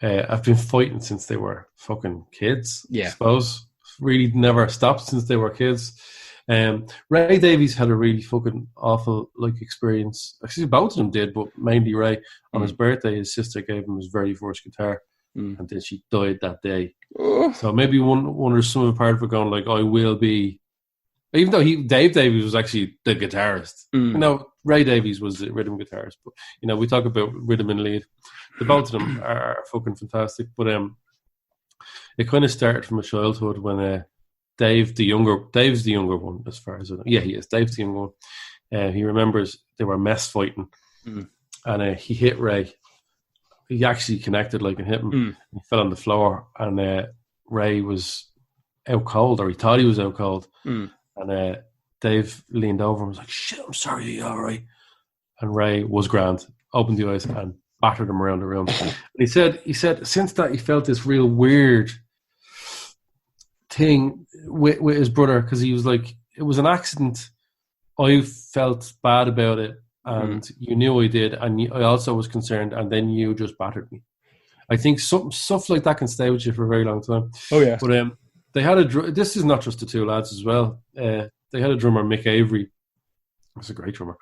have been fighting since they were fucking kids, I suppose. Really never stopped since they were kids. Ray Davies had a really fucking awful experience. Actually, both of them did, but mainly Ray. On his birthday, his sister gave him his very first guitar, and then she died that day. So maybe one or some part of it going like, I will be. Even though Dave Davies was actually the guitarist. You know, Ray Davies was the rhythm guitarist. But, you know, we talk about rhythm and lead. The both of them are fucking fantastic. But it kind of started from a childhood when Dave's the younger one, as far as I know. Yeah, he is. Dave's the younger one. He remembers they were mess fighting. And he hit Ray. He actually connected and hit him. He fell on the floor. And Ray was out cold, or he thought he was out cold. And Dave leaned over and was like, "Shit, I'm sorry, are you all right?" And Ray was grand, opened the eyes and battered him around the room. And he said since that he felt this real weird thing with his brother, because he was like, it was an accident. I felt bad about it, and you knew I did, and I also was concerned, and then you just battered me. I think stuff like that can stay with you for a very long time. Oh yeah. But they had this is not just the two lads as well. They had a drummer, Mick Avery. That's a great drummer.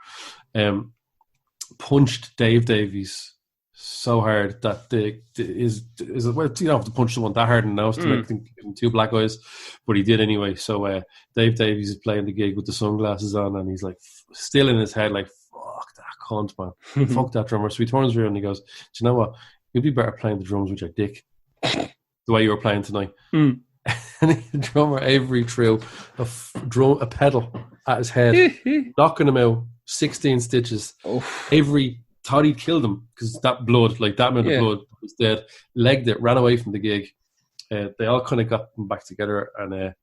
Punched Dave Davies so hard that well, you don't have to punch someone that hard in the nose to make them give him two black eyes, but he did anyway. So Dave Davies is playing the gig with the sunglasses on, and he's like still in his head like, fuck that cunt, man. Fuck that drummer. So he turns around and he goes, do you know what, you'd be better playing the drums with your dick the way you were playing tonight. And the drummer Avery threw a pedal at his head, knocking him out 16 stitches. Avery thought he'd killed him because that blood, like that amount of blood, was dead. Legged it, ran away from the gig. They all kind of got them back together, and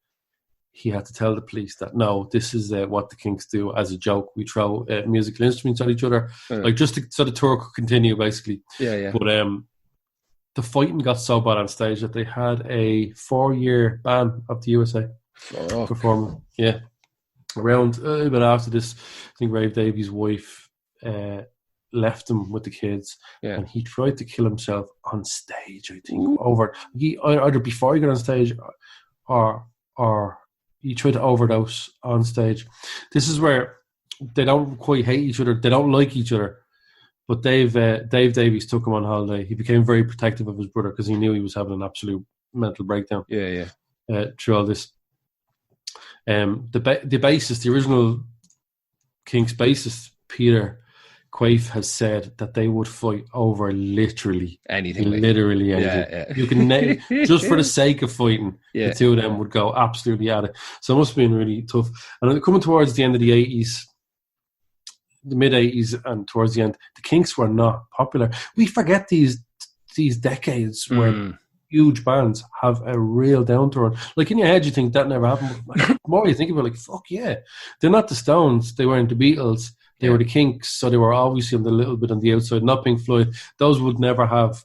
he had to tell the police that no, this is what the Kinks do as a joke. We throw musical instruments at each other, like just so the tour could continue, basically. But the fighting got so bad on stage that they had a 4-year ban of the USA performing. Yeah, around a bit after this, I think Ray Davies' wife left him with the kids, and he tried to kill himself on stage. I think either before he got on stage, or he tried to overdose on stage. This is where they don't quite hate each other. They don't like each other. But Dave Davies took him on holiday. He became very protective of his brother because he knew he was having an absolute mental breakdown. Through all this. The bassist, the original Kinks bassist, Peter Quaife, has said that they would fight over literally anything. Literally anything. You can just for the sake of fighting, the two of them would go absolutely at it. So it must have been really tough. And coming towards the end of the 80s, the mid 80s and towards the end, the Kinks were not popular. We forget these decades where huge bands have a real downturn. Like in your head, you think that never happened. The more you think about it, like, fuck yeah. They're not the Stones. They weren't the Beatles. They were the Kinks. So they were obviously a little bit on the outside, not Pink Floyd. Those would never have,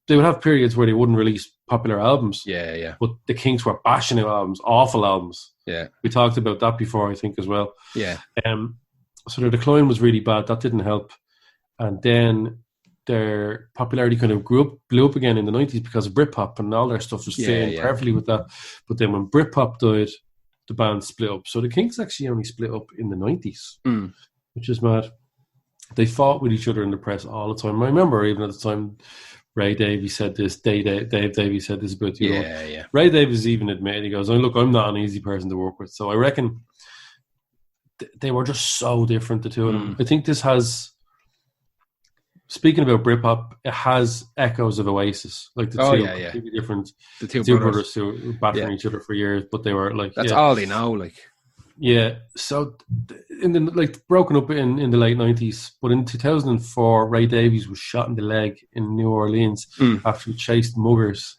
they would have periods where they wouldn't release popular albums. But the Kinks were bashing out albums, awful albums. We talked about that before, I think, as well. So their decline was really bad. That didn't help. And then their popularity kind of blew up again in the 90s because of Britpop, and all their stuff was fitting perfectly with that. But then when Britpop died, the band split up. So the Kinks actually only split up in the 90s, which is mad. They fought with each other in the press all the time. I remember even at the time, Ray Davies said this, Dave Davies said this about you. Ray Davies even admitted, he goes, oh, look, I'm not an easy person to work with. So I reckon they were just so different, the two of them. I think this has, speaking about Britpop, it has echoes of Oasis. Like the two completely different, the two brothers who were battling each other for years, but they were like, that's all they know, like. So broken up in the late 90s, but in 2004, Ray Davies was shot in the leg in New Orleans after he chased muggers.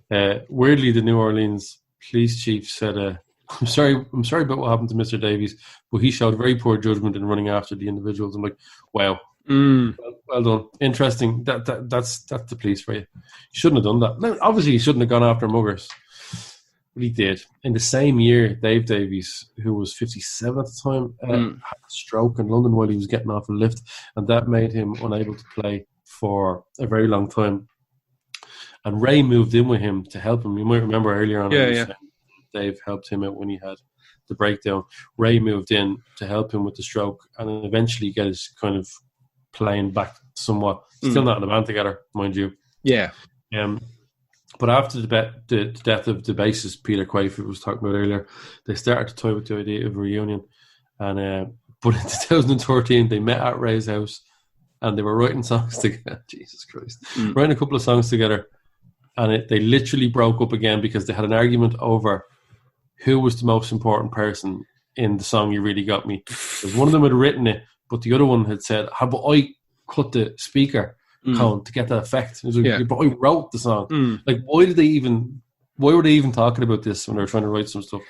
Weirdly, the New Orleans police chief said, I'm sorry about what happened to Mr. Davies, but he showed very poor judgment in running after the individuals. I'm like, wow. Well done. Interesting. That's the police for you. You shouldn't have done that. No, obviously, you shouldn't have gone after muggers. But he did. In the same year, Dave Davies, who was 57 at the time, had a stroke in London while he was getting off a lift, and that made him unable to play for a very long time. And Ray moved in with him to help him. You might remember earlier on, Dave helped him out when he had the breakdown. Ray moved in to help him with the stroke and eventually get his kind of playing back somewhat. Still not in the band together, mind you. But after the death of the bassist Peter Quaife, who was talking about earlier, they started to toy with the idea of a reunion. And but in 2013, they met at Ray's house and they were writing songs together. Jesus Christ. Writing a couple of songs together. And they literally broke up again because they had an argument over who was the most important person in the song You Really Got Me. Because one of them had written it, but the other one had said, how about I cut the speaker cone to get that effect? It was like, but I wrote the song. Like, why were they even talking about this when they were trying to write some stuff?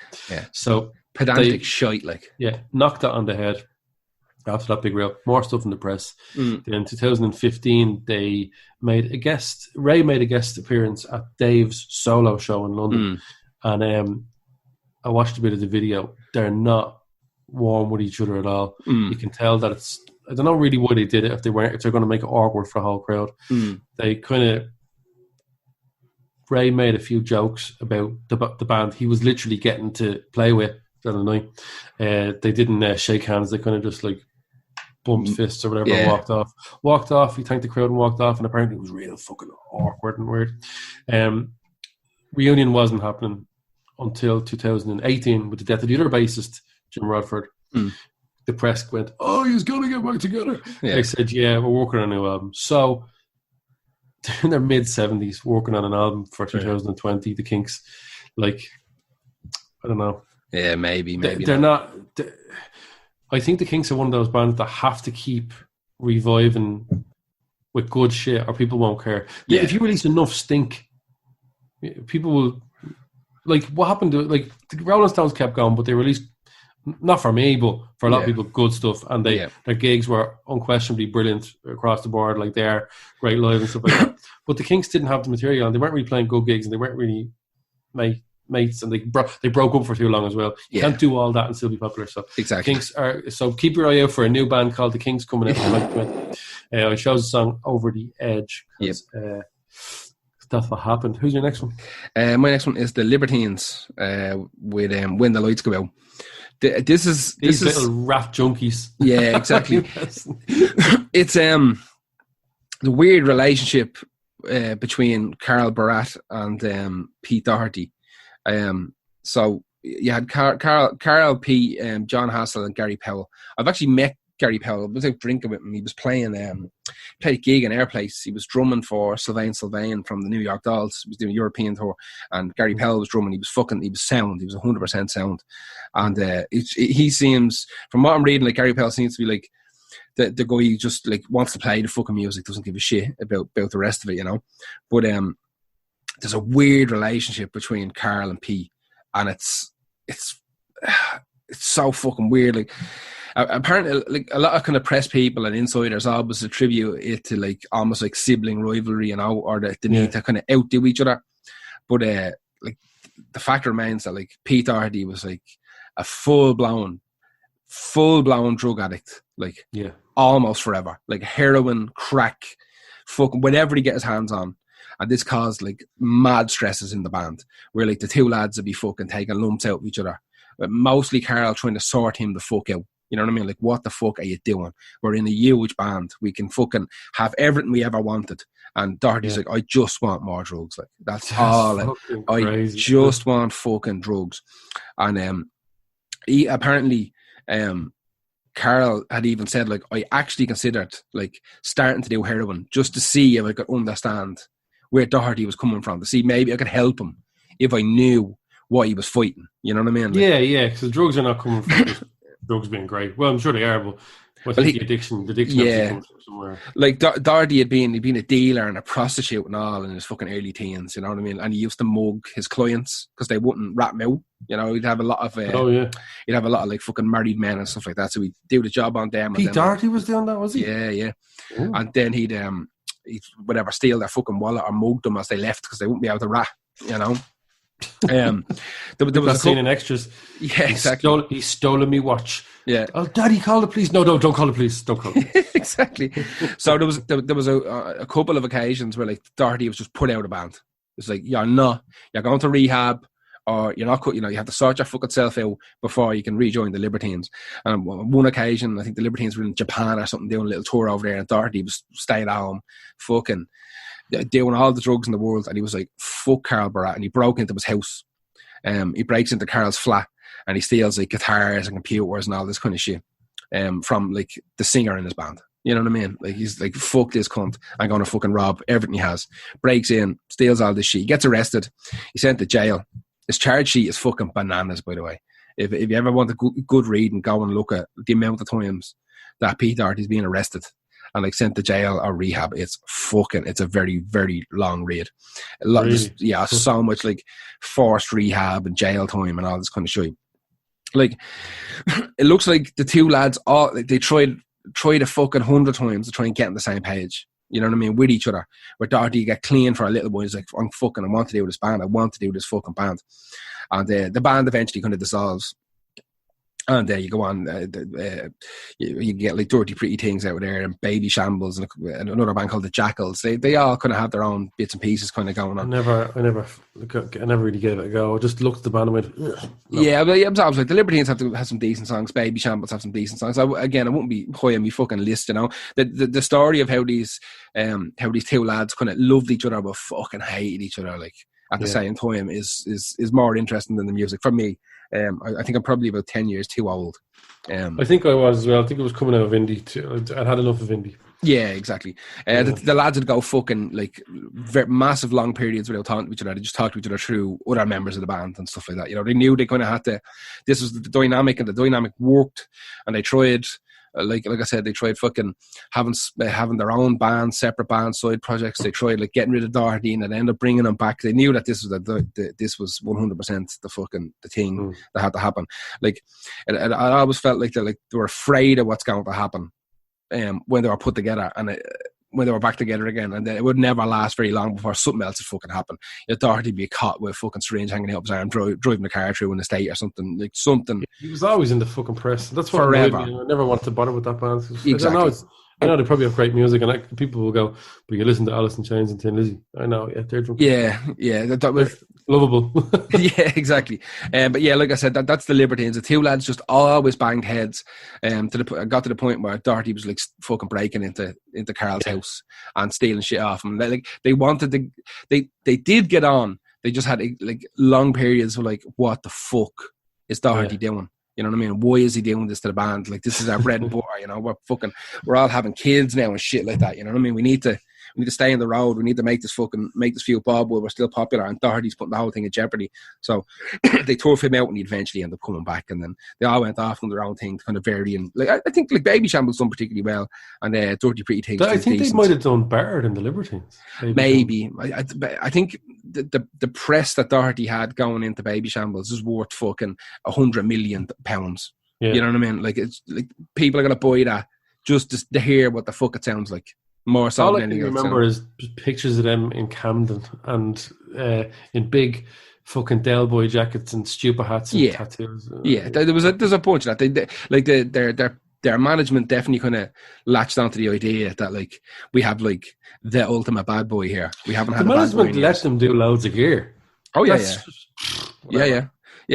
So pedantic shite, like. Knocked that on the head after that big row. More stuff in the press. Then in 2015, Ray made a guest appearance at Dave's solo show in London. And I watched a bit of the video. They're not warm with each other at all. You can tell that it's, I don't know really why they did it, if they're going to make it awkward for the whole crowd. They kind of Ray made a few jokes about the band he was literally getting to play with the other night. They didn't shake hands. They kind of just like bumped fists or whatever and walked off. He thanked the crowd and walked off, and apparently it was real fucking awkward and weird. Reunion wasn't happening until 2018 with the death of the other bassist, Jim Rodford. The press went, "Oh, he's going to get back together." They said, "Yeah, we're working on a new album." So they're in their mid-70s working on an album for 2020. The Kinks, like, I don't know. Yeah, maybe they're not. I think the Kinks are one of those bands that have to keep reviving with good shit, or people won't care. Yeah. If you release enough stink, people will. Like, what happened to, like, the Rolling Stones kept going, but they released, not for me, but for a lot of people, good stuff, and their gigs were unquestionably brilliant across the board. Like, they're great live and stuff like that. But the Kinks didn't have the material, and they weren't really playing good gigs, and they weren't really mates, and they broke up for too long as well. You can't do all that and still be popular. So exactly. Kinks are, so keep your eye out for a new band called the Kinks coming out. I chose the song "Over the Edge." That's what happened. Who's your next one? My next one is the Libertines with "When the Lights Go Out." These little rap junkies. Yeah, exactly. It's the weird relationship between Carl Barat and Pete Doherty. So you had Carl, Pete, John Hassel, and Gary Powell. I've actually met Gary Powell. I was out drinking with him. He was playing played a gig in our place. He was drumming for Sylvain from the New York Dolls. He was doing a European tour, and Gary Powell was drumming. He was sound. He was 100% sound. And he seems, from what I'm reading, like, Gary Powell seems to be like the guy who just like wants to play the fucking music, doesn't give a shit about the rest of it, you know. But there's a weird relationship between Carl and Pete, and it's so fucking weird. Like, apparently, like, a lot of kind of press people and insiders always attribute it to like almost like sibling rivalry, you know, or the need to kind of outdo each other. But like, the fact remains that like Pete Doherty was like a full blown drug addict, like almost forever, like heroin, crack, fucking whatever he get his hands on. And this caused like mad stresses in the band, where like the two lads would be fucking taking lumps out of each other. But mostly Carl trying to sort him the fuck out. You know what I mean? Like, what the fuck are you doing? We're in a huge band. We can fucking have everything we ever wanted. And Doherty's like, I just want more drugs. Like, that's all. I just want fucking drugs. And he apparently, Carl had even said, like, I actually considered like starting to do heroin just to see if I could understand where Doherty was coming from, to see maybe I could help him if I knew what he was fighting. You know what I mean? Like, because drugs are not coming from drugs being great. Well, I'm sure they are, but I think the addiction comes from somewhere. Like, Doherty he'd been a dealer and a prostitute and all in his fucking early teens, you know what I mean? And he used to mug his clients because they wouldn't rat him out. You know, he'd have a lot of he'd have a lot of like fucking married men and stuff like that. So he'd do the job on them. Pete Doherty was doing that, was he? Yeah. Ooh. And then he'd whatever, steal their fucking wallet or mug them as they left because they wouldn't be able to rat, you know. There was a scene in extras. Yeah, exactly. He stole me watch. Yeah. Oh, Daddy, call the police. No, don't call the police. Don't call. Exactly. So there was a couple of occasions where like Doherty was just put out of band. It's like, you're going to rehab, or you're not. You know, you have to sort your fucking self out before you can rejoin the Libertines. And on one occasion, I think the Libertines were in Japan or something, doing a little tour over there, and Doherty was staying at home, fucking doing all the drugs in the world, and he was like, fuck Carl Barat, and he broke into his house. He breaks into Carl's flat and he steals like guitars and computers and all this kind of shit from like the singer in his band. You know what I mean? Like, he's like, fuck this cunt, I'm gonna fucking rob everything he has. Breaks in, steals all this shit, he gets arrested, he's sent to jail. His charge sheet is fucking bananas, by the way. If you ever want a good read and go and look at the amount of times that Pete Doherty's being arrested and like sent to jail or rehab, it's a very, very long read. So much like forced rehab and jail time and all this kind of shit. Like, it looks like the two lads they tried a fucking 100 times to try and get on the same page. You know what I mean? With each other. Where Doherty get clean for a little while. He's like, I want to do this band. I want to do this fucking band. And the band eventually kind of dissolves. And there you go on. You get like Dirty Pretty Things out there, and Baby Shambles, and another band called the Jackals. They all kind of have their own bits and pieces kind of going on. I never really gave it a go. I just looked at the band and went, no. Yeah, but I was like, the Libertines have some decent songs. Baby Shambles have some decent songs. I wouldn't be high on my fucking list, you know. The story of how these two lads kind of loved each other but fucking hated each other, like, at the same time is more interesting than the music for me. I think I'm probably about 10 years too old. I think I was as well. I think it was coming out of indie too. I'd had enough of indie. Yeah, exactly. The lads would go fucking like massive long periods without talking to each other. They just talked to each other through other members of the band and stuff like that. You know, they knew they kind of had to. This was the dynamic, and the dynamic worked. And they tried, like I said, they tried fucking having their own band, separate band, side projects. They tried like getting rid of Doherty and ended up bringing them back. They knew that this was this was 100% the thing that had to happen. Like, and I always felt like they were afraid of what's going to happen when they were put together, and when they were back together again, and it would never last very long before something else would fucking happen. You know, Doherty would be caught with a fucking syringe hanging out of his arm, driving the car through in the state or something. Like something. He was always in the fucking press. That's what forever. I never wanted to bother with that band. Exactly. I know they probably have great music, and people will go, but you listen to Alice in Chains and Tin Lizzy. I know, yeah, they're drunk. Yeah, that was lovable. Yeah, exactly. But yeah, like I said, that's the Libertines. The two lads just always banged heads. Got to the point where Doherty was like fucking breaking into Carl's house and stealing shit off him. They wanted to. They did get on. They just had like long periods of like, what the fuck is Doherty doing? You know what I mean? Why is he doing this to the band? Like, this is our bread and butter, you know? We're all having kids now and shit like that, you know what I mean? We need to stay on the road. We need to make this few bob while we're still popular, and Doherty's putting the whole thing in jeopardy. So they tore him out, and he eventually ended up coming back, and then they all went off on their own thing, kind of varying. Like, I think like Baby Shambles done particularly well, and Dirty Pretty Things. I think they might have done better than the Libertines. Maybe. I think the press that Doherty had going into Baby Shambles is worth fucking £100 million. You know what I mean? Like, it's like people are gonna buy that just to hear what the fuck it sounds like. More so all than I can anything else. remember is pictures of them in Camden and in big fucking Del Boy jackets and stupid hats and tattoos. There's a bunch of that. Their management definitely kind of latched onto the idea that like we have like the ultimate bad boy here. We haven't had the a bad boy. Management let them do loads of gear. Oh yeah, yeah.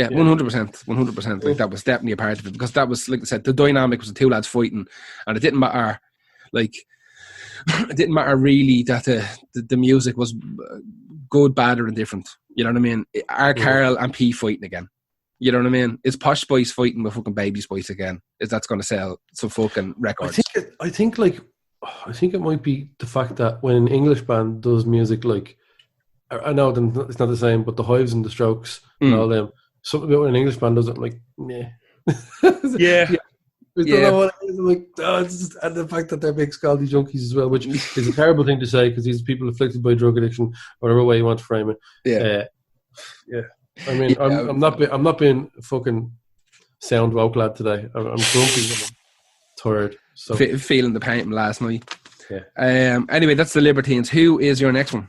100%. Like, that was definitely a part of it, because that was, like I said, the dynamic was the two lads fighting, and it didn't matter. Like, it didn't matter really that the music was good, bad, or indifferent. You know what I mean? Are Carl and P fighting again? You know what I mean? Is Posh Spice fighting with fucking Baby Spice again? Is that's going to sell some fucking records? I think it might be the fact that when an English band does music, like, I know it's not the same, but the Hives and the Strokes and all them, something about when an English band does it, like, yeah. I don't know what it is. Like, it's just, and the fact that they're big scaldy junkies as well, which is a terrible thing to say, because these people afflicted by drug addiction, whatever way you want to frame it. I mean, I'm not being fucking sound woke lad today. I'm grumpy and I'm tired. So feeling the pain from last night. Yeah. Anyway, that's the Libertines. Who is your next one?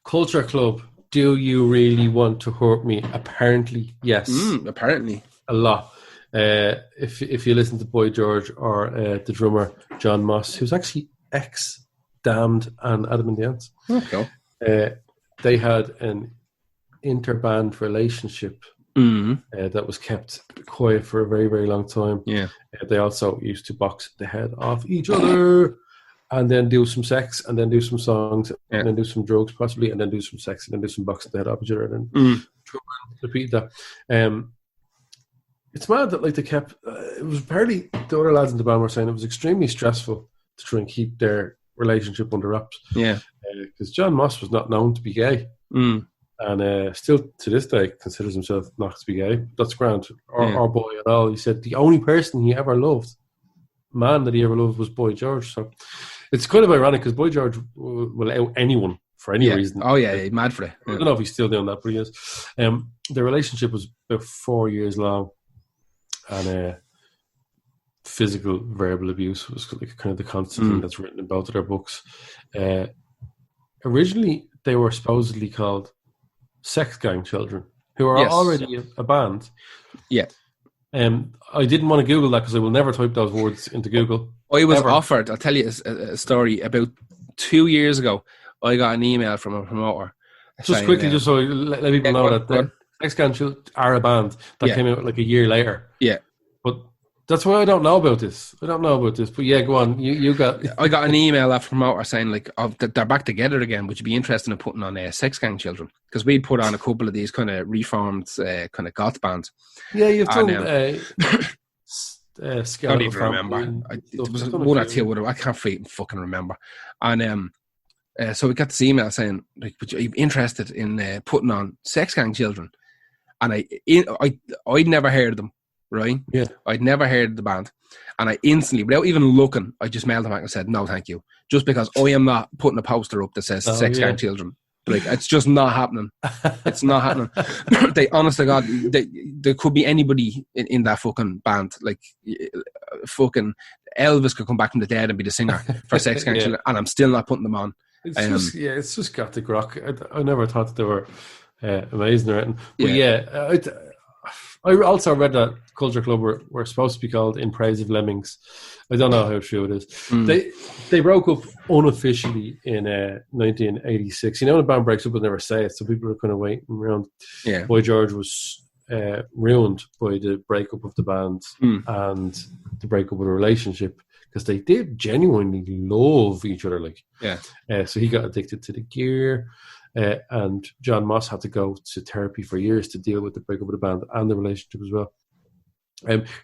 Culture Club. Do you really want to hurt me? Apparently, yes. Apparently, a lot. If you listen to Boy George or the drummer John Moss, who's actually ex-Damned and Adam and the Ants. Okay. They had an interband relationship that was kept quiet for a very, very long time. Yeah. They also used to box the head off each other, and then do some sex, and then do some songs, and then do some drugs possibly, and then do some sex, and then do some boxing the head off each other, and then repeat that. It's mad that, like, they kept. It was apparently the other lads in the band were saying it was extremely stressful to try and keep their relationship under wraps. Yeah, because John Moss was not known to be gay, and still to this day considers himself not to be gay. That's grand, or boy at all. He said the only person he ever loved, man that he ever loved, was Boy George. So it's kind of ironic, because Boy George will out anyone for any reason. Oh yeah, he's mad for it. I don't know if he's still doing that, but he is. The relationship was about 4 years long. And physical, verbal abuse was like kind of the constant thing that's written in both of their books. Originally, they were supposedly called Sex Gang Children, who are already a band. Yeah. I didn't want to Google that because I will never type those words into Google. I was ever. offered, I'll tell you a story. About 2 years ago, I got an email from a promoter. Just quickly, just so let people know that Sex Gang Children are a band that came out like a year later. Yeah. But that's why I don't know about this. But yeah, go on. You got... I got an email off a promoter saying, like, they're back together again. Would you be interested in putting on Sex Gang Children? Because we'd put on a couple of these kind of reformed kind of goth bands. Yeah, you've done... I don't even remember. It was one or two. I can't fucking remember. And so we got this email saying, like, would you be interested in putting on Sex Gang Children? And I'd never heard of them, right? Yeah. I'd never heard of the band. And I instantly, without even looking, I just mailed them back and said, no, thank you. Just because I am not putting a poster up that says Sex Gang Children. Like, it's just not happening. It's not happening. They, honest to God, there could be anybody in that fucking band. Like, fucking Elvis could come back from the dead and be the singer for Sex Gang Children, and I'm still not putting them on. It's just got the grok. I never thought that they were amazing or anything. But I also read that Culture Club were supposed to be called In Praise of Lemmings. I don't know how true it is. They broke up unofficially in 1986. You know, when a band breaks up, they'll never say it, so people are kind of waiting around. Yeah. Boy George was ruined by the breakup of the band and the breakup of the relationship, because they did genuinely love each other. Like, so he got addicted to the gear. And John Moss had to go to therapy for years to deal with the breakup of the band and the relationship as well.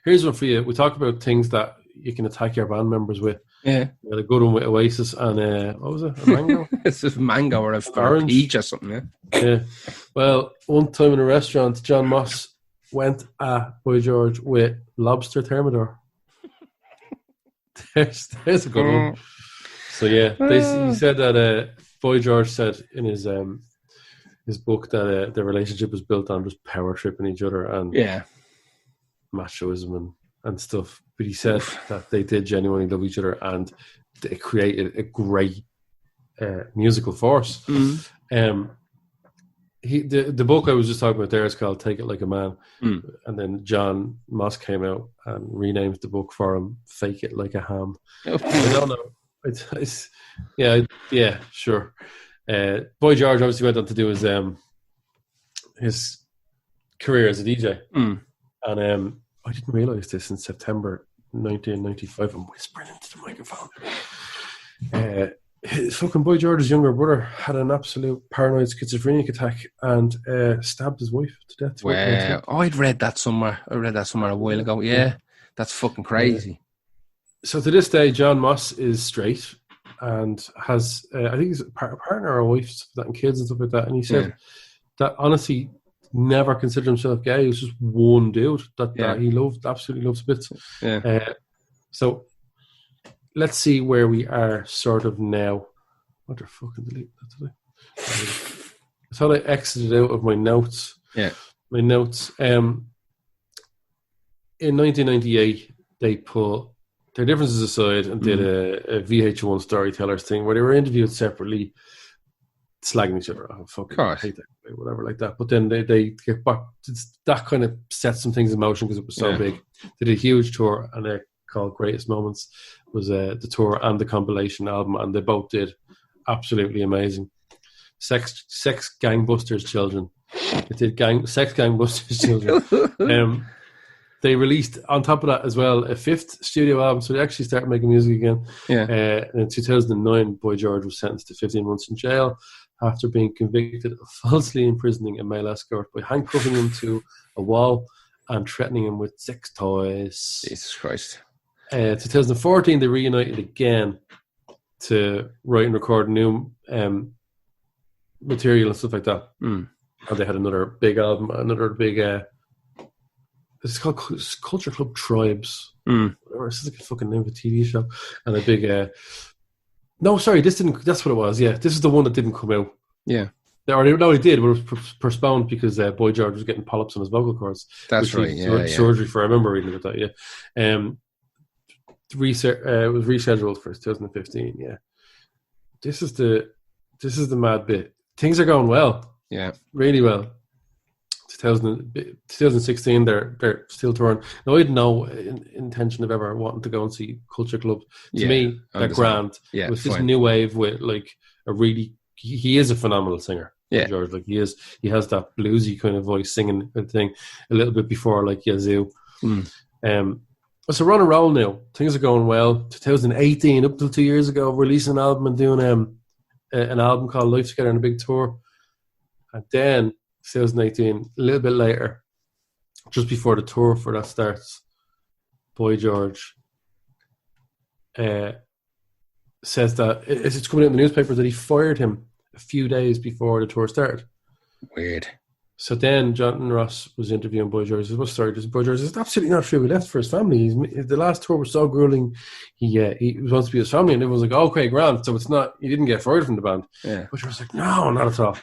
Here's one for you. We talk about things that you can attack your band members with. Yeah. We had a good one with Oasis and what was it? A mango? It's a mango or a peach or something. Yeah. Well, one time in a restaurant, John Moss went at Boy George with lobster thermidor. There's a good one. So yeah, he said that Boy George said in his book that the relationship was built on just power tripping each other and machoism and stuff. But he said that they did genuinely love each other and it created a great musical force. The book I was just talking about there is called Take It Like a Man. And then John Moss came out and renamed the book for him Fake It Like a Ham. I don't know. It's sure. Boy George obviously went on to do his career as a DJ, and I didn't realize this in September 1995. I'm whispering into the microphone. His fucking Boy George's younger brother had an absolute paranoid schizophrenic attack and stabbed his wife to death. Wow! I'd read that somewhere. I read that somewhere a while ago. Yeah, that's fucking crazy. So to this day, John Moss is straight and has, I think he's a partner or a wife and kids and stuff like that. And he said that honestly never considered himself gay. He was just one dude that he absolutely loves bits. Yeah. So let's see where we are sort of now. What the fucking delete that today? I thought I exited out of my notes. Yeah. My notes. In 1998, they put their differences aside and did a VH1 Storytellers thing where they were interviewed separately, slagging each other. Oh, fuck, I hate that, whatever, like that. But then they get back. That kind of set some things in motion because it was so big. They did a huge tour, and they called Greatest Moments was the tour and the compilation album, and they both did absolutely amazing. Sex Gangbusters Children. It did Sex Gangbusters Children. They released, on top of that as well, a fifth studio album, so they actually started making music again. Yeah. In 2009, Boy George was sentenced to 15 months in jail after being convicted of falsely imprisoning a male escort by handcuffing him to a wall and threatening him with sex toys. Jesus Christ. 2014, they reunited again to write and record new material and stuff like that. And they had another big album, another big... it's called Culture Club Tribes. Whatever. This is like a fucking name of a TV show. And a big... no, sorry, this didn't... That's what it was, yeah. This is the one that didn't come out. Yeah. It did, but it was postponed because Boy George was getting polyps on his vocal cords. That's right, surgery for... I remember reading about that, yeah. It was rescheduled for 2015, yeah. This is the mad bit. Things are going well. Yeah. Really well. 2016, they're still touring. Now, I had no intention of ever wanting to go and see Culture Club. To me, they're grand. Yeah, it was fine. this new wave with like a really. He is a phenomenal singer. Yeah, George. Like he is. He has that bluesy kind of voice, singing kind of thing. A little bit before like Yazoo. So we're on a roll now. Things are going well. 2018, up till 2 years ago, releasing an album and doing an album called Life Together on a big tour. And then 2018, a little bit later, just before the tour for that starts, Boy George says that it's coming out in the newspaper that he fired him a few days before the tour started. Weird. So then Jonathan Ross was interviewing Boy George. He says, "What's the story?" Boy George says, "It's absolutely not true. He left for his family. The last tour was so grueling. He wants to be with his family." And everyone's like, "Okay, grand." So it's not, he didn't get fired from the band. Yeah. Boy George was like, "No, not at all."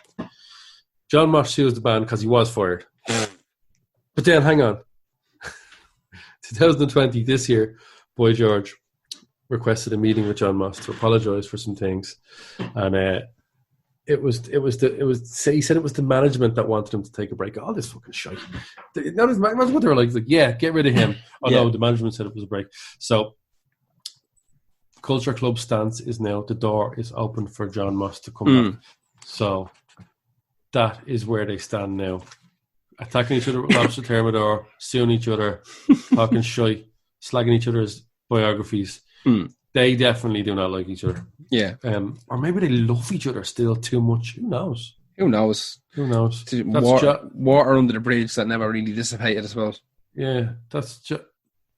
John Moss sues the band because he was fired. But then, hang on. 2020, this year, Boy George requested a meeting with John Moss to apologise for some things. And he said it was the management that wanted him to take a break. All this fucking shite. Imagine what they were like, yeah, get rid of him. No, the management said it was a break. So Culture Club stance is now, the door is open for John Moss to come back. So that is where they stand now. Attacking each other with lobster thermidor, suing each other, talking shite, slagging each other's biographies. They definitely do not like each other. Yeah. Or maybe they love each other still too much. Who knows? Water under the bridge that never really dissipated, I suppose. Yeah, that's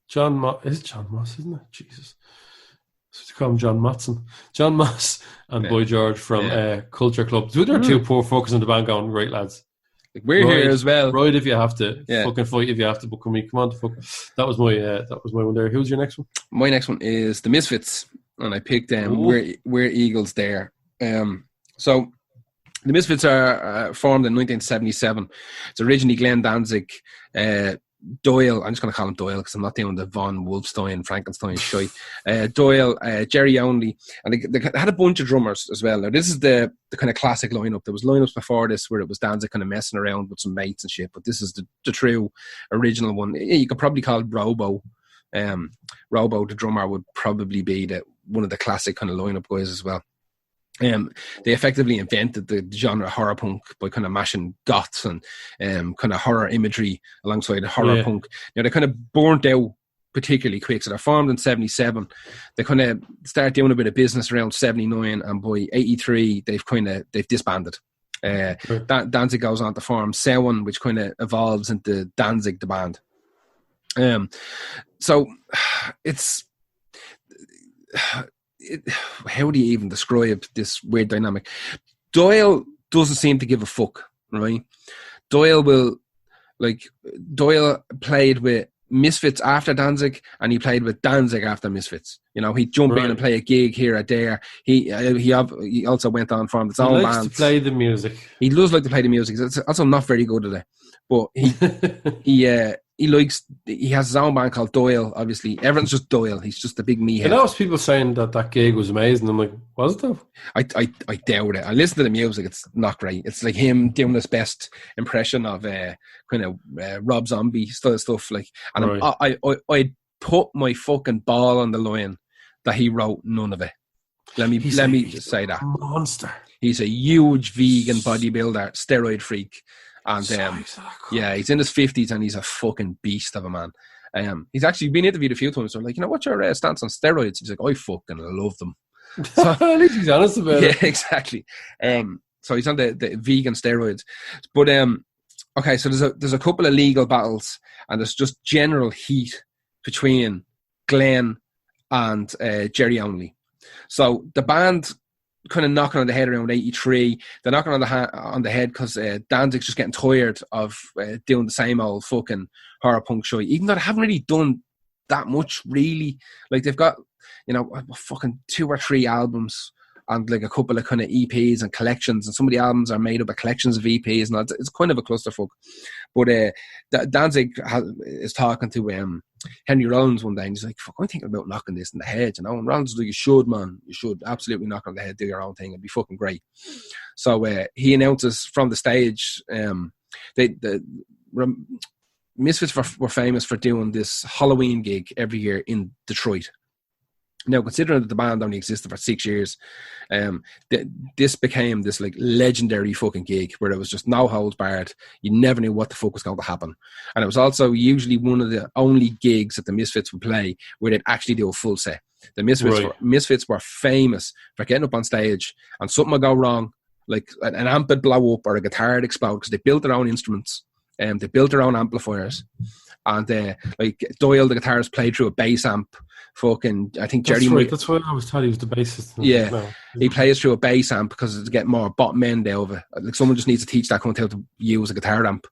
John Moss. Is it John Moss, isn't it? Jesus. To call him John Motson. John Moss and Boy George from Culture Club. They're two poor fuckers in the band going, right, lads. Like, we're here as well. Ride if you have to. Fucking fight if you have to. But come on, the fuck. That was my one there. Who's your next one? My next one is the Misfits, and I picked them. We're Eagles there. So the Misfits are formed in 1977. It's originally Glenn Danzig, Doyle. I'm just going to call him Doyle because I'm not doing the Von Wolfstein, Frankenstein shite. Doyle, Jerry Only, and they had a bunch of drummers as well. Now this is the kind of classic lineup. There was lineups before this where it was Danzig kind of messing around with some mates and shit, but this is the true original one. You could probably call it Robo. Robo, the drummer, would probably be one of the classic kind of lineup guys as well. They effectively invented the genre horror punk by kind of mashing goths and kind of horror imagery alongside horror punk. Now they kind of burnt out particularly quick, so they're formed in 77. They kind of start doing a bit of business around 79, and by 83 they've disbanded. Danzig goes on to form Sewan, which kind of evolves into Danzig the band. So it's how do you even describe this weird dynamic? Doyle doesn't seem to give a fuck, right? Doyle played with Misfits after Danzig, and he played with Danzig after Misfits. You know, he'd jump in and play a gig here or there. He also went on formed his own band. He likes to play the music. He does like to play the music. It's also not very good at it, but he has his own band called Doyle, obviously. Everyone's just Doyle. He's just a big meathead. And there was people saying that gig was amazing. I'm like, was it though? I doubt it. I listen to the music. It's not great. It's like him doing his best impression of kind of Rob Zombie style stuff. Like, and I'd put my fucking ball on the line that he wrote none of it. Let me just say that. Monster. He's a huge vegan bodybuilder, steroid freak. And he's in his 50s and he's a fucking beast of a man. He's actually been interviewed a few times. So like, what's your stance on steroids? He's like, I fucking love them. So, at least he's honest about it. Yeah, exactly. So he's on the vegan steroids. But okay, so there's a couple of legal battles, and there's just general heat between Glenn and Jerry Only. So the band kind of knocking on the head around 83. They're knocking on the head because Danzig's just getting tired of doing the same old fucking horror punk show, even though they haven't really done that much, really. Like, they've got, fucking 2 or 3 albums and like a couple of kind of EPs and collections, and some of the albums are made up of collections of EPs, and it's kind of a clusterfuck. But Danzig is talking to Henry Rollins one day, and he's like, fuck, I'm thinking about knocking this in the head, and Rollins is like, you should, man, you should absolutely knock on the head, do your own thing, it'd be fucking great. So he announces from the stage the Misfits were famous for doing this Halloween gig every year in Detroit. Now, considering that the band only existed for 6 years, this became this like legendary fucking gig where there was just no holds barred. You never knew what the fuck was going to happen. And it was also usually one of the only gigs that the Misfits would play where they'd actually do a full set. The Misfits were famous for getting up on stage and something would go wrong, like an amp would blow up or a guitar would explode, because they built their own instruments. They built their own amplifiers, and like Doyle, the guitarist, played through a bass amp. Fucking, I think Jerry. That's why I always thought he was the bassist. Yeah, he plays through a bass amp because to get more bottom end out of it. Like someone just needs to teach that cunt how to use a guitar amp,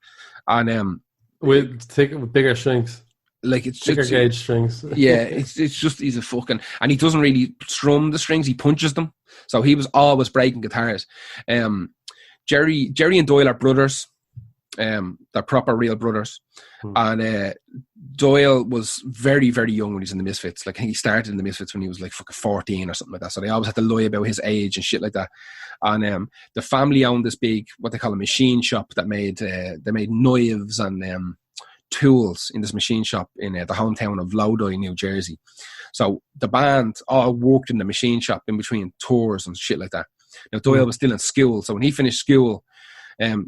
and with bigger strings. Like it's bigger gauge strings. Yeah, it's just he's a fucking, and he doesn't really strum the strings; he punches them. So he was always breaking guitars. Jerry and Doyle are brothers. They're proper real brothers. And Doyle was very, very young when he was in the Misfits. Like he started in the Misfits when he was like fucking 14 or something like that. So they always had to lie about his age and shit like that. And the family owned this big, what they call a machine shop that made knives and tools in this machine shop in the hometown of Lodi, New Jersey. So the band all worked in the machine shop in between tours and shit like that. Now Doyle was still in school, so when he finished school,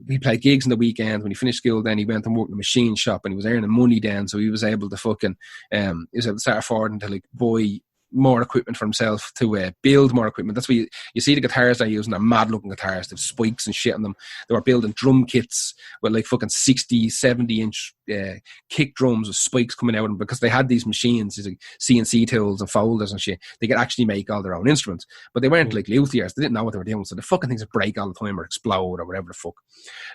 he played gigs in the weekend. When he finished school, then he went and worked in the machine shop, and he was earning money then, so he was able to start affording to like buy more equipment for himself, to build more equipment. That's why you see the guitars they're using are mad looking guitars. They have spikes and shit on them. They were building drum kits with like fucking 60, 70 inch kick drums with spikes coming out of them, because they had these machines, these like CNC tools and folders and shit. They could actually make all their own instruments, but they weren't like luthiers. They didn't know what they were doing, so the fucking things would break all the time or explode or whatever the fuck.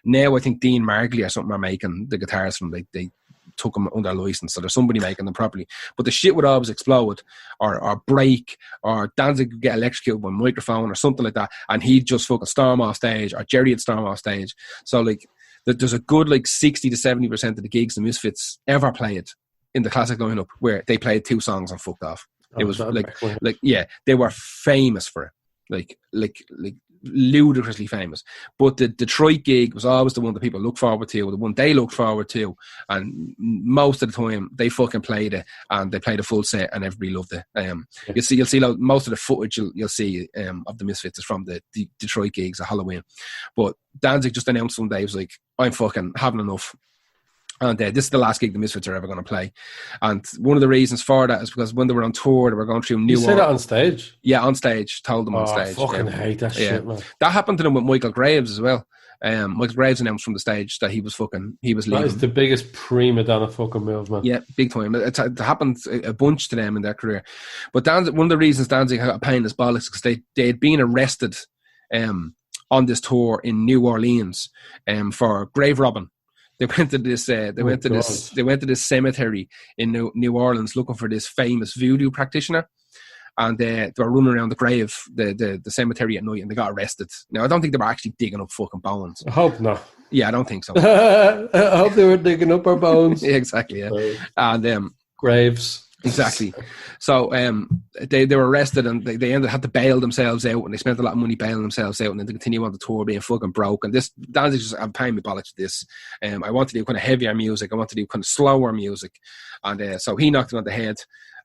Now I think Dean Margley or something are making the guitars from they took them under license, so there's somebody making them properly. But the shit would always explode or break, or Danzig would get electrocuted by a microphone or something like that, and he'd just fucking storm off stage, or Jerry would storm off stage. So like there's a good like 60 to 70% of the gigs the Misfits ever played in the classic lineup where they played 2 songs and fucked off. It was they were famous for it, like ludicrously famous. But the Detroit gig was always the one that people look forward to, the one they looked forward to, and most of the time they fucking played it, and they played a full set, and everybody loved it. You'll see most of the footage you'll see of the Misfits is from the Detroit gigs at Halloween. But Danzig just announced one day, he was like, I'm fucking having enough. And this is the last gig the Misfits are ever going to play. And one of the reasons for that is because when they were on tour, they were going through New Orleans. You said that on stage? Yeah, on stage. Told them on stage. I fucking hate that shit, man. That happened to them with Michael Graves as well. Michael Graves announced from the stage that he was leaving. That is the biggest prima donna fucking move, man. Yeah, big time. It happened a bunch to them in their career. But Danzig, one of the reasons Danzig got a pain in his bollocks is because they had been arrested on this tour in New Orleans for grave robbing. They went to this. They went to this cemetery in New Orleans looking for this famous voodoo practitioner, and they were running around the grave, the cemetery at night, and they got arrested. Now I don't think they were actually digging up fucking bones. I hope not. Yeah, I don't think so. I hope they were digging up our bones. Yeah, exactly. Yeah, and graves. Exactly. So they were arrested, and they had to bail themselves out, and they spent a lot of money bailing themselves out, and then to continue on the tour being fucking broke. And this Danzig just, I'm paying me bollocks with this. I want to do kind of heavier music. I want to do kind of slower music, and so he knocked it on the head,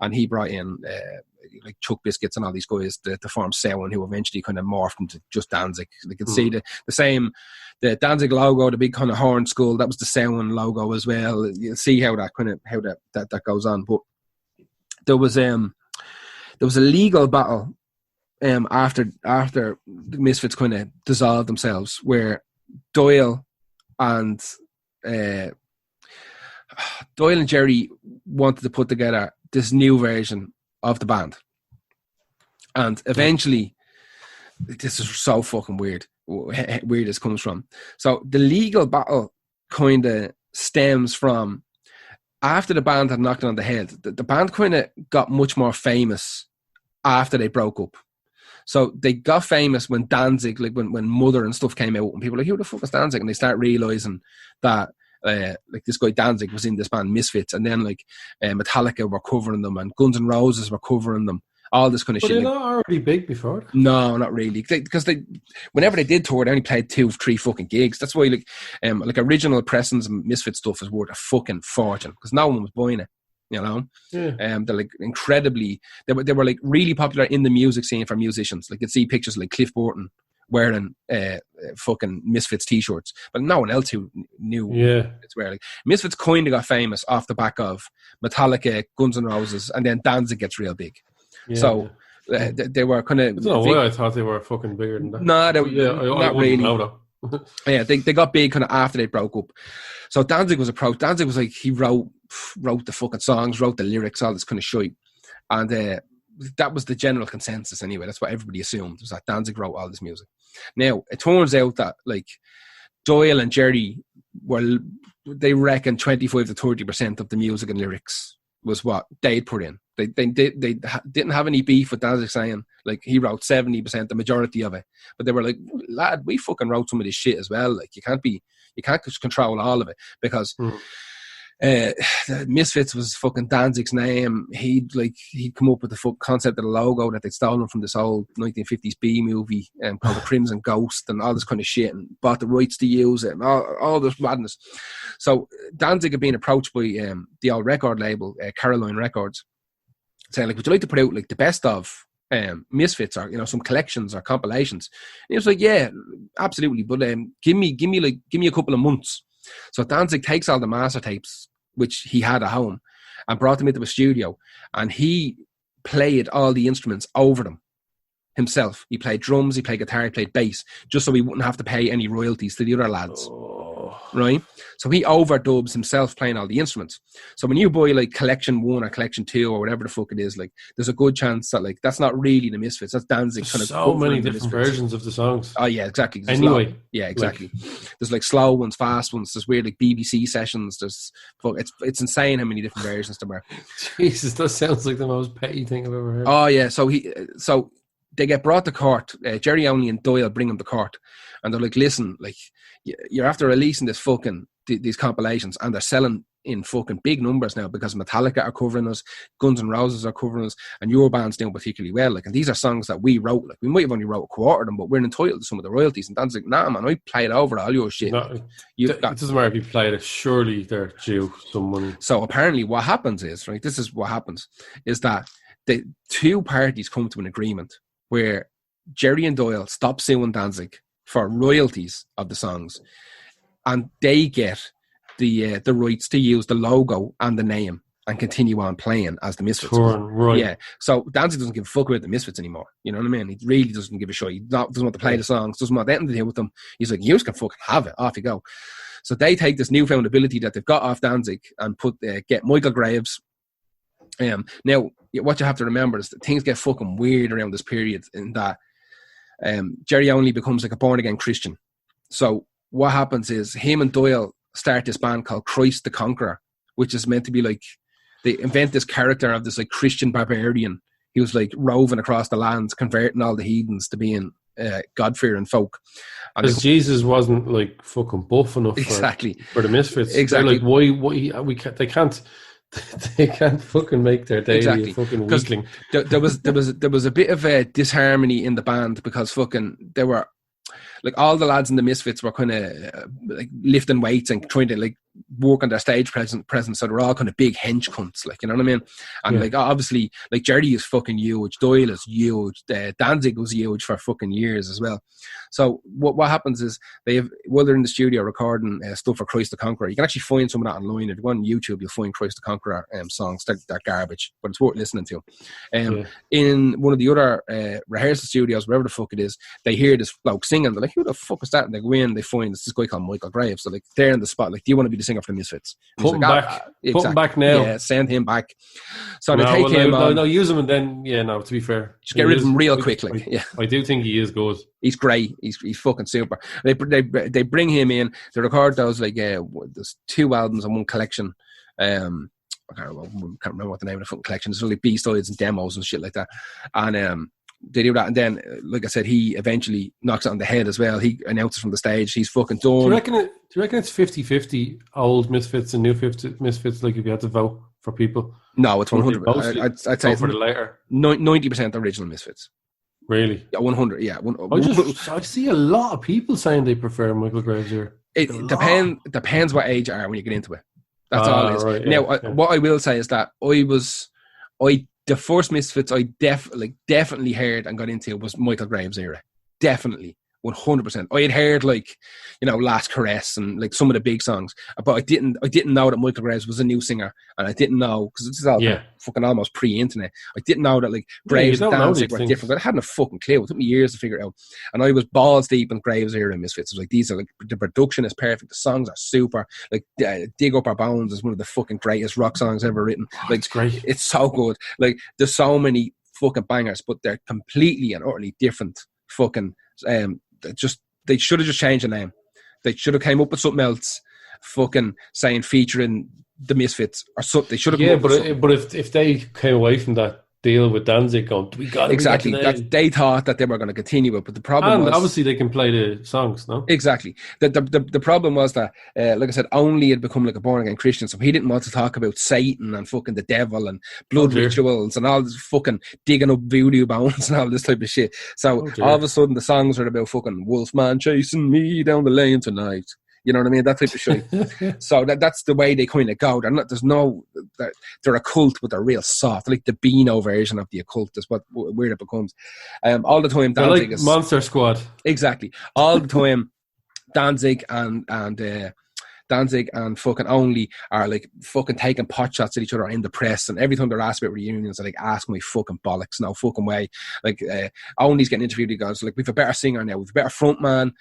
and he brought in like Chuck Biscuits and all these guys to form Sound, who eventually kind of morphed into just Danzig. You can see the Danzig logo, the big kind of horn skull. That was the Sound logo as well. You'll see how that goes on, but. There was a legal battle after the Misfits kind of dissolved themselves, where Doyle and Jerry wanted to put together this new version of the band, and eventually, this is so fucking weird. Where this comes from? So the legal battle kind of stems from. After the band had knocked it on the head, the band kind of got much more famous after they broke up. So they got famous when Danzig, like when Mother and stuff came out, and people were like, who the fuck is Danzig? And they start realising that like this guy Danzig was in this band Misfits, and then like Metallica were covering them, and Guns N' Roses were covering them, all this kind of But shit. they're not already big before that. No, not really. Because whenever they did tour, they only played 2-3 fucking gigs. That's why like original pressings and Misfit stuff is worth a fucking fortune because no one was buying it. You know, they're like incredibly. They were like really popular in the music scene for musicians. Like you'd see pictures of, like Cliff Burton wearing fucking Misfits t-shirts, but no one else who knew it's wearing. Like, Misfits kind of got famous off the back of Metallica, Guns N' Roses, and then Danzig gets real big. So. They were kind of. I don't know why I thought they were fucking bigger than that. No, not really. Know, yeah, they got big kind of after they broke up. So Danzig was approached. Danzig was like, he wrote the fucking songs, wrote the lyrics, all this kind of shit. And that was the general consensus anyway. That's what everybody assumed, was that Danzig wrote all this music. Now, it turns out that like Doyle and Jerry they reckon 25 to 30% of the music and lyrics was what they'd put in. They didn't have any beef with Danzig saying like he wrote 70%, the majority of it, but they were like, lad, we fucking wrote some of this shit as well. Like you can't just control all of it because Misfits was fucking Danzig's name. He'd come up with the full concept of the logo that they'd stolen from this old 1950s B movie called The Crimson Ghost and all this kind of shit, and bought the rights to use it and all this madness. So Danzig had been approached by the old record label, Caroline Records, saying like, would you like to put out like the best of Misfits or some collections or compilations? And he was like, yeah, absolutely, but give me a couple of months. So Danzig takes all the master tapes which he had at home and brought them into a studio, and he played all the instruments over them himself. He played drums, he played guitar, he played bass, just so he wouldn't have to pay any royalties to the other lads. Right? So he overdubs himself playing all the instruments. So when you buy like Collection 1 or Collection 2 or whatever the fuck it is, like there's a good chance that like that's not really the Misfits. That's Danzig kind of so many different versions of the songs. Oh yeah, exactly. There's anyway, yeah, exactly. There's like slow ones, fast ones. There's weird like BBC sessions. It's insane how many different versions there are. Jesus, that sounds like the most petty thing I've ever heard. Oh yeah, so they get brought to court. Jerry Only and Doyle bring them to court, and they're like, "Listen, like you're after releasing this fucking these compilations, and they're selling in fucking big numbers now because Metallica are covering us, Guns N' Roses are covering us, and your band's doing particularly well. Like, and these are songs that we wrote. Like, we might have only wrote a quarter of them, but we're entitled to some of the royalties." And Dan's like, "Nah, man, I played over all your shit." It doesn't matter if you played it. Surely they're due some money. So apparently, what happens is this is what happens is that the two parties come to an agreement where Jerry and Doyle stop suing Danzig for royalties of the songs, and they get the rights to use the logo and the name and continue on playing as the Misfits. Right. Yeah. So Danzig doesn't give a fuck about the Misfits anymore. You know what I mean? He really doesn't give a shit. He doesn't want to play the songs, doesn't want anything to do with them. He's like, you can fucking have it. Off you go. So they take this newfound ability that they've got off Danzig and get Michael Graves. Now, what you have to remember is that things get fucking weird around this period in that Jerry Only becomes like a born-again Christian. So what happens is him and Doyle start this band called Christ the Conqueror, which is meant to be like, they invent this character of this like Christian barbarian. He was like roving across the lands, converting all the heathens to being God-fearing folk. Because Jesus wasn't like fucking buff enough for the Misfits. Exactly. They're like, they can't fucking make their daily a fucking weakling. There was a bit of a disharmony in the band because fucking they were like, all the lads in the Misfits were kind of like lifting weights and trying to like work on their stage presence, so they're all kind of big hench cunts, like, you know what I mean? And like, obviously, like, Jerry is fucking huge, Doyle is huge, Danzig was huge for fucking years as well. So what happens is while they're in the studio recording stuff for Christ the Conqueror, you can actually find some of that online. If you go on YouTube, you'll find Christ the Conqueror songs. They're garbage, but it's worth listening to. In one of the other rehearsal studios, wherever the fuck it is, they hear this bloke singing. They're like, who the fuck is that? And they go in, they find this guy called Michael Graves. So like, they're in the spot, like, do you want to be the singer for the Misfits? Put him back. Put him back now. Yeah, send him back. So they take him on. No, use him, and then to be fair, just get rid of him real quickly. Yeah, I do think he is good. He's great. He's fucking super. They bring him in. They record those like there's 2 albums and 1 collection. I can't remember what the name of the fucking collection is. It's only B-sides and demos and shit like that. And they do that, and then, like I said, he eventually knocks it on the head as well. He announces from the stage he's fucking done. Do you reckon it's 50-50 old Misfits and new Misfits? Like, if you had to vote for people? No, it's Or 100. mostly I'd say go it's for the later. 90% original Misfits. Really? Yeah, 100. Yeah, I see a lot of people saying they prefer Michael Graves here. it depends what age you are when you get into it. That's all it is. Right, Now, what I will say is that the first Misfits I definitely heard and got into was Michael Graves era. Definitely. 100%. I had heard Last Caress and like some of the big songs, but I didn't know that Michael Graves was a new singer, and I didn't know because this is all kind of fucking almost pre-internet. I didn't know that like Graves and Danzig were different. But I hadn't a fucking clue. It took me years to figure it out, and I was balls deep in Graves era Misfits. It was like these are like the production is perfect, the songs are super. Like Dig Up Our Bones is one of the fucking greatest rock songs ever written. Like it's great. It's so good. Like there's so many fucking bangers, but they're completely and utterly different. Fucking they should have just changed the name. They should have came up with something else, fucking saying featuring the Misfits or something. They should have. Yeah, but if they came away from that deal with Danzig, we got it exactly. They thought that they were going to continue it, but the problem was obviously they can play the songs, no? Exactly. The problem was that, like I said, only had become like a born again Christian, so he didn't want to talk about Satan and fucking the devil and blood rituals and all this fucking digging up voodoo bones and all this type of shit. So all of a sudden the songs are about fucking Wolfman chasing me down the lane tonight. You know what I mean? That type of shit. So that's the way they kind of go. They're a cult, but they're real soft. Like the Beano version of the occult is what weird it becomes. All the time, Danzig like Monster Squad. Exactly. All the time, Danzig and fucking Only are like fucking taking pot shots at each other in the press, and every time they're asked about reunions, they're like, ask my fucking bollocks, no fucking way. Like Only's getting interviewed, he goes like, we've a better singer now, we've a better front man,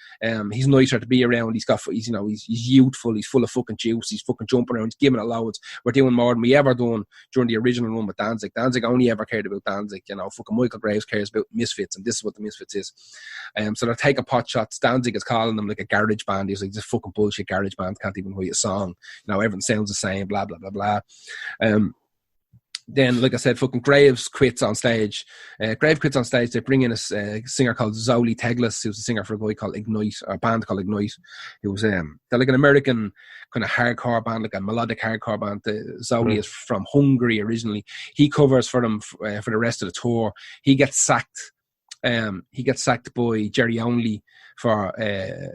he's nicer to be around, he's youthful, he's full of fucking juice, he's fucking jumping around, he's giving it loads, we're doing more than we ever done during the original run with Danzig only ever cared about Danzig, fucking Michael Graves cares about Misfits, and this is what the Misfits is. So they're taking pot shots. Danzig is calling them like a garage band. He's like, this fucking bullshit garage band can't even write a song. Everything sounds the same, blah, blah, blah, blah. Then, like I said, fucking Graves quits on stage. They bring in a singer called Zoli Teglis, who's a singer for a guy called Ignite, or a band called Ignite. It was they're like an American kind of hardcore band, like a melodic hardcore band. Zoli is from Hungary originally. He covers for them for the rest of the tour. He gets sacked. He gets sacked by Jerry Only for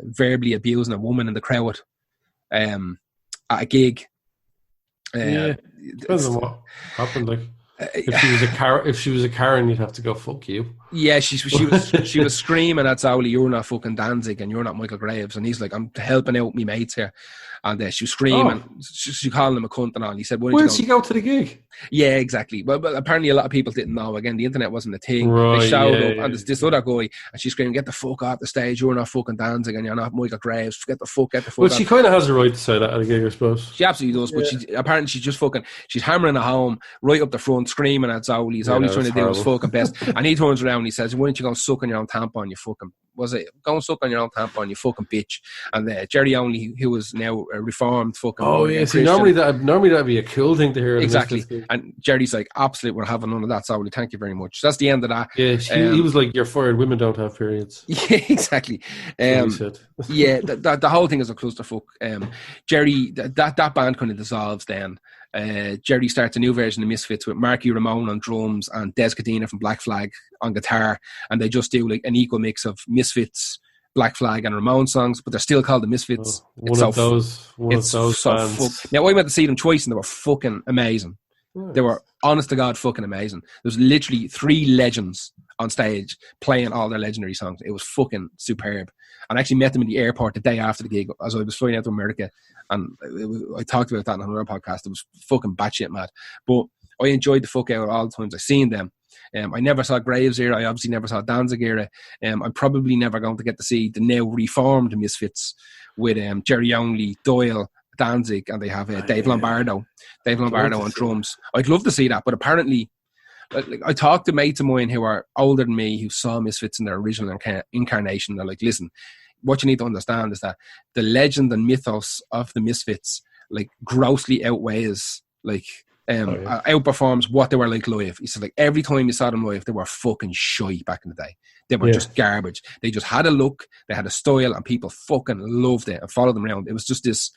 verbally abusing a woman in the crowd at a gig. Depends on what happened. Like if she was a Karen, you'd have to go fuck you. Yeah, she was screaming at Zoli, "You're not fucking Danzig, and you're not Michael Graves." And he's like, "I'm helping out me mates here." And she was screaming. She called him a cunt and all. And he said, "Where did she go to the gig?" Yeah, exactly. But apparently a lot of people didn't know. Again, the internet wasn't a thing. Right, they showed up, and there's this other guy, and she's screaming, "Get the fuck off the stage! You're not fucking Danzig, and you're not Michael Graves. Get the fuck off." Well, she kind of has a right to say that at a gig, I suppose. She absolutely does. But she's just fucking. She's hammering it home right up the front, screaming at Zoli. Zoli's trying to do his fucking best, and he turns around and he says, "Why don't you go and suck on your own tampon? You fucking." Was it go and suck on your own tampon, you fucking bitch? And Jerry Only, who was now a reformed fucking. Oh yeah, see, normally that'd be a cool thing to hear. Exactly, and Jerry's like, absolutely, we're having none of that. So thank you very much. That's the end of that. Yeah, he was like, "You're fired. Women don't have periods." Yeah, exactly. Yeah, the whole thing is a clusterfuck. Jerry, that band kind of dissolves then. Jerry starts a new version of Misfits with Marky Ramone on drums and Des Cadena from Black Flag on guitar, and they just do like an equal mix of Misfits, Black Flag, and Ramone songs, but they're still called the Misfits. One of those bands. Now I went to see them twice, and they were fucking amazing. Nice. They were honest to God fucking amazing. There's literally 3 legends on stage playing all their legendary songs. It was fucking superb. And I actually met them in the airport the day after the gig as I was flying out to America. And I talked about that on another podcast. It was fucking batshit mad. But I enjoyed the fuck out of all the times I seen them. I never saw Graves era. I obviously never saw Danzig era. I'm probably never going to get to see the now reformed Misfits with Jerry Only, Doyle, Danzig, and they have Dave Lombardo. Dave Lombardo on drums. I'd love to see that, but apparently I talked to mates of mine who are older than me who saw Misfits in their original incarnation. They're like, listen, what you need to understand is that the legend and mythos of the Misfits like grossly outweighs outperforms what they were like live. He said like every time you saw them live, they were fucking shy back in the day. They were just garbage. They just had a look, they had a style, and people fucking loved it and followed them around. It was just this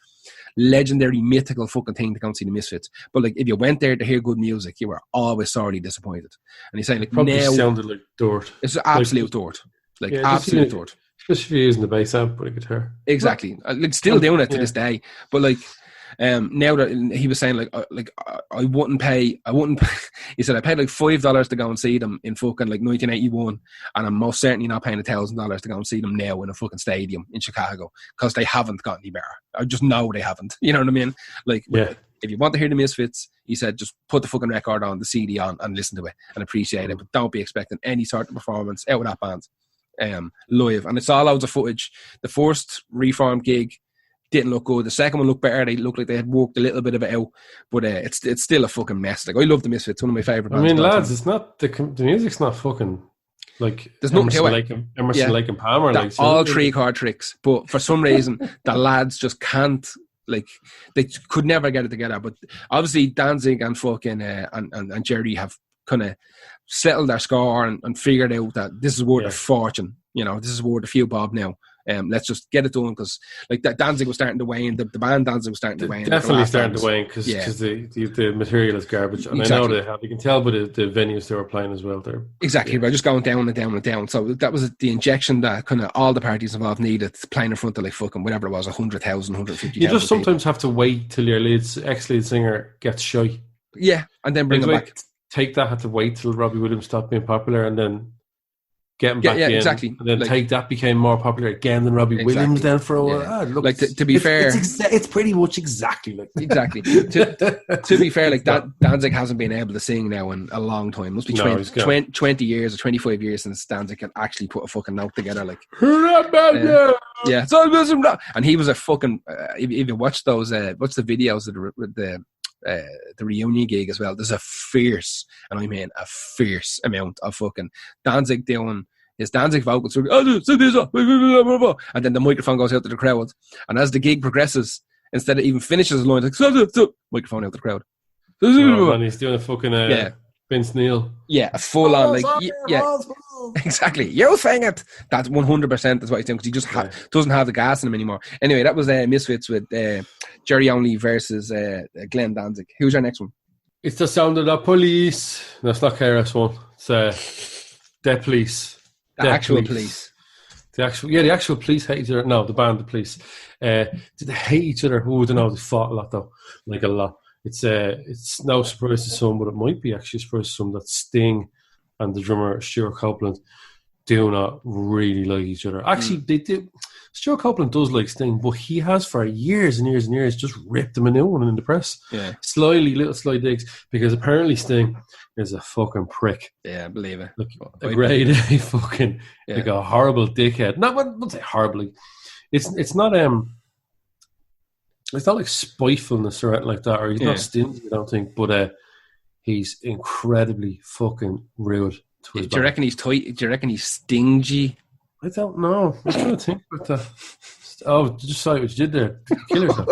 legendary, mythical fucking thing to go and see the Misfits. But like, if you went there to hear good music, you were always sorely disappointed. And he's saying like, Probably now sounded like dirt. it's absolute Like, dirt, like yeah, absolute dirt. Especially if you're using the bass amp with a guitar. Exactly, like still doing it to this day. But like, now that he was saying like I wouldn't pay. He said I paid like $5 to go and see them in fucking like 1981, and I'm most certainly not paying $1,000 to go and see them now in a fucking stadium in Chicago, because they haven't got any better. I just know they haven't. You know what I mean? Like, yeah. If you want to hear the Misfits, he said just put the fucking record on, the CD on, and listen to it and appreciate it. But don't be expecting any sort of performance out of that band live. And it's all loads of footage. The first reformed gig didn't look good. The second one looked better. They looked like they had worked a little bit of it out, but it's still a fucking mess. Like, I love the Misfits, one of my favourite bands. I mean, lads, it's not the music's not fucking like there's nothing to it. Emerson, Lake and Palmer. Like, all 3 chord tricks, but for some reason the lads just can't. Like, they could never get it together. But obviously Danzig and fucking and Jerry have kind of settled their score and figured out that this is worth a fortune. You know, this is worth a few bob now. Let's just get it done, because like that Danzig was starting to wane. The band Danzig was starting to wane. Definitely starting to wane because the material is garbage. And exactly. I know they have. You can tell by the venues they were playing as well. There exactly, but just going down and down and down. So that was the injection that kind of all the parties involved needed, playing in front of like fucking whatever it was, 100,000, 150,000. You just sometimes have to wait till your ex-lead singer gets shy. Yeah, and then bring him back. Take that, had to wait till Robbie Williams stopped being popular, and then get him back in. Exactly. And then like, Take That became more popular again than Robbie Williams then for a while. Yeah. Look, like to be fair, it's pretty much exactly like that. Exactly. to be fair, like that Danzig hasn't been able to sing now in a long time. It must be 20 years or 25 years since Danzig can actually put a fucking note together. Like, yeah. And he was a fucking. If you watch those, what's the videos of the reunion gig as well, there's a fierce, and I mean a fierce amount of fucking Danzig doing his Danzig vocals, and then the microphone goes out to the crowd, and as the gig progresses, instead of even finishes the line, like microphone out to the crowd. And he's doing a fucking Vince Neil. Yeah, a full on like exactly. You sang it. That's 100% is what he's doing, because he just doesn't have the gas in him anymore. Anyway, that was Misfits with Jerry Only versus Glenn Danzig. Who's our next one? It's the Sound of the Police. No, it's not KRS-One. It's the Police. The actual police. The actual police hate each other. No, the band, the Police. Did they hate each other? Oh, I don't know. They fought a lot though, like a lot. It's no surprise to some, but it might be actually a surprise to some that Sting and the drummer Stuart Copeland do not really like each other. Actually, they do. Stuart Copeland does like Sting, but he has for years and years and years just ripped him a new one in the press. Yeah, little sly digs, because apparently Sting is a fucking prick. Yeah, I believe it. Like a grade A fucking like a horrible dickhead. Not, I wouldn't say horribly. It's not it's not like spitefulness or anything like that, or he's not stingy, I don't think, but he's incredibly fucking rude to his Do you reckon he's tight? Do you reckon he's stingy? I don't know. I'm trying to think about that. Oh, just saw what you did there. Kill yourself.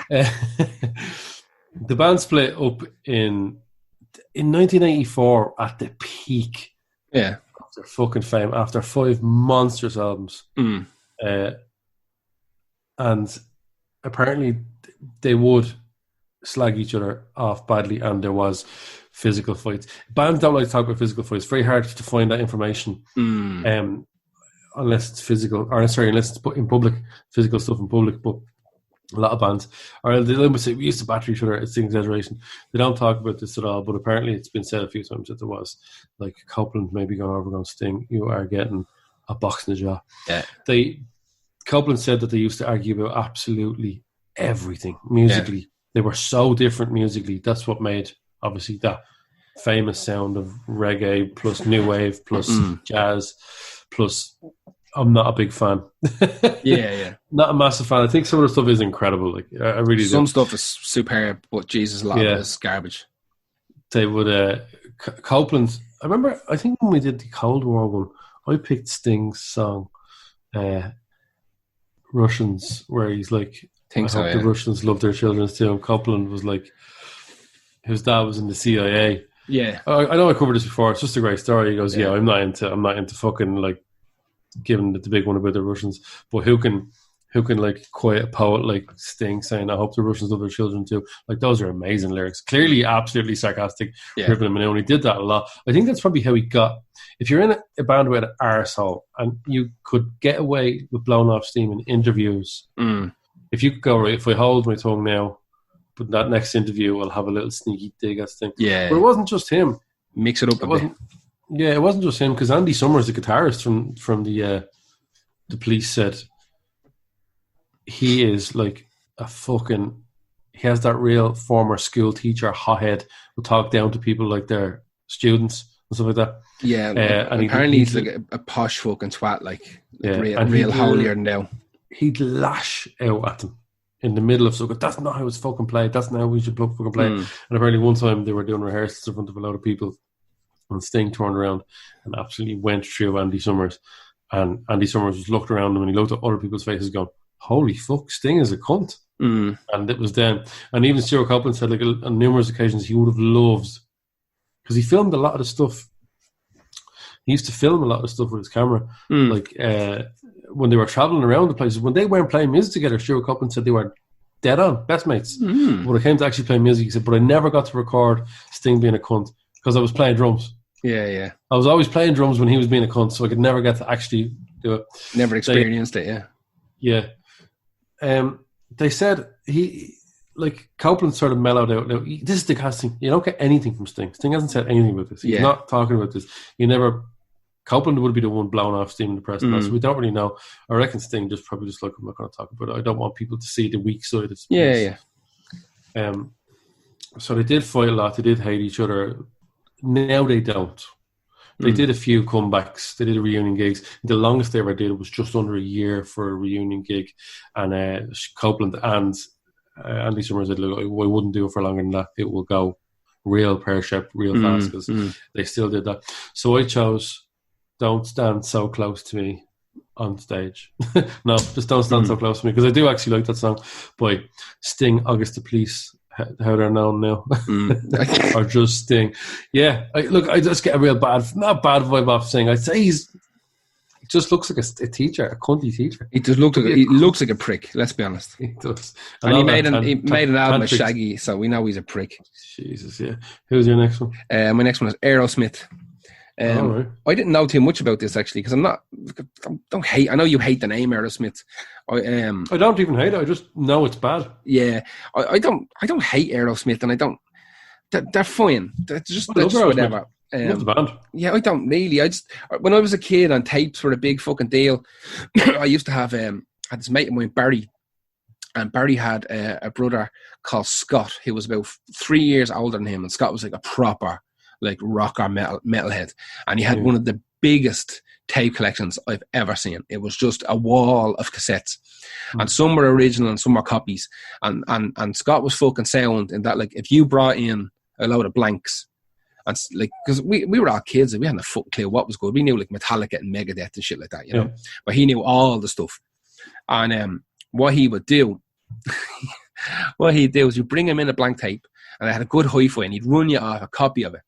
The band split up in 1984 at the peak. Yeah. Of their fucking fame, after 5 monstrous albums. And apparently they would slag each other off badly, and there was physical fights. Bands don't like to talk about physical fights. It's very hard to find that information unless it's physical, or unless it's put in public, physical stuff in public. But a lot of bands, or they would say, we used to batter each other. It's an exaggeration. They don't talk about this at all, but apparently it's been said a few times that there was, like, Copeland maybe going over on Sting, you are getting a box in the jaw. Yeah. Copeland said that they used to argue about absolutely everything musically. Yeah. They were so different musically. That's what made, obviously, that famous sound of reggae plus new wave plus jazz plus I'm not a big fan. Yeah. Not a massive fan. I think some of the stuff is incredible. Like, I really do. Some stuff is superb, but Jesus, a lot of it is garbage. They would, Copeland, I think when we did the Cold War one, I picked Sting's song, Russians, where he's like, the Russians love their children too. And Copeland was like, his dad was in the CIA. Yeah. I know I covered this before. It's just a great story. He goes, I'm not into fucking like giving the big one about the Russians, but who can who can like quiet a poet like Sting saying, "I hope the Russians love their children too." Like those are amazing lyrics. Clearly, absolutely sarcastic, driven him, and he did that a lot. I think that's probably how he got. If you're in a band with an arsehole and you could get away with blowing off steam in interviews, if you could go, right, if I hold my tongue now, but that next interview I'll have a little sneaky dig at Sting. Yeah. But it wasn't just him. Mix it up a bit. Yeah, it wasn't just him, because Andy Summers, the guitarist from the Police, said he is like a fucking... He has that real former school teacher hothead who talk down to people like they're students and stuff like that. Yeah, and apparently he's like a posh fucking twat, like real holier than thou. He'd lash out at them in the middle of something. That's not how it's fucking played. That's not how we should fucking play. And apparently one time they were doing rehearsals in front of a lot of people, and Sting turned around and absolutely went through Andy Summers. And Andy Summers just looked around him and he looked at other people's faces going, "Holy fuck, Sting is a cunt." And it was then. And even Stuart Copeland said, like, on numerous occasions he would have loved, because he filmed a lot of the stuff. He used to film a lot of stuff with his camera. Like when they were traveling around the places, when they weren't playing music together, Stuart Copeland said they were dead on, best mates. When it came to actually playing music, he said, but I never got to record Sting being a cunt because I was playing drums. Yeah. I was always playing drums when he was being a cunt, so I could never get to actually do it. Never experienced it, yeah. They said Copeland sort of mellowed out. Now, this is the casting. You don't get anything from Sting. Sting hasn't said anything about this. He's not talking about this. Copeland would be the one blowing off steam in the press. So we don't really know. I reckon Sting just probably just like, I'm not going to talk about it. I don't want people to see the weak side of Sting. Yeah. So they did fight a lot. They did hate each other. Now they don't. They did a few comebacks. They did reunion gigs. The longest they ever did was just under a year for a reunion gig. And Copeland and Andy Summers said, "Look, I wouldn't do it for longer than that. It will go real pear-shaped, real fast," because they still did that. So I chose "Don't Stand So Close to Me" on stage. No, just "Don't Stand So Close to Me," because I do actually like that song by Sting, August the Police, how they're known now, or just Sting. Yeah, I just get a real not bad vibe off Sting. I'd say he just looks like a teacher, a cunty teacher. He just looks like a prick. Let's be honest. He does. And he made an album with Shaggy, so we know he's a prick. Jesus, yeah. Who's your next one? My next one is Aerosmith. Right. I didn't know too much about this actually, because don't hate. I know you hate the name Aerosmith. I don't even hate it. I just know it's bad. Yeah, I don't hate Aerosmith, and I don't. They're fine. They're just whatever. Love the band. Yeah, I don't really. I just, when I was a kid and tapes were a big fucking deal, I used to have had this mate of mine, Barry, and Barry had a brother called Scott who was about 3 years older than him, and Scott was like a proper like rocker metalhead, and he had one of the biggest tape collections I've ever seen. It was just a wall of cassettes, and some were original and some were copies, and Scott was fucking sound in that, like, if you brought in a load of blanks, and like, because we were all kids and we hadn't a fuck clue what was good. We knew like Metallica and Megadeth and shit like that, you know, but he knew all the stuff. And what he would do is you bring him in a blank tape, and I had a good hi-fi, and he'd run you off a copy of it.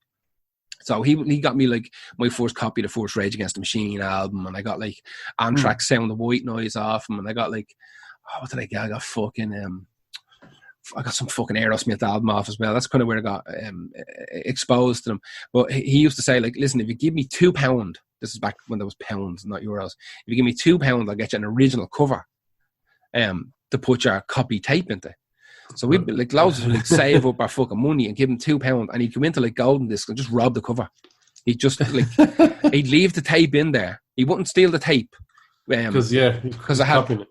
So he got me like my first copy of the first Rage Against the Machine album, and I got like Anthrax Sound the White Noise off him, and I got like, what did I get? I got some fucking Aerosmith album off as well. That's kind of where I got exposed to them. But he used to say, like, listen, if you give me £2, this is back when there was pounds, not euros. If you give me £2, I'll get you an original cover to put your copy tape into. So we'd like loads of like save up our fucking money and give him £2, and he'd come into like Golden Disc and just rob the cover. He'd just like he'd leave the tape in there. He wouldn't steal the tape because I had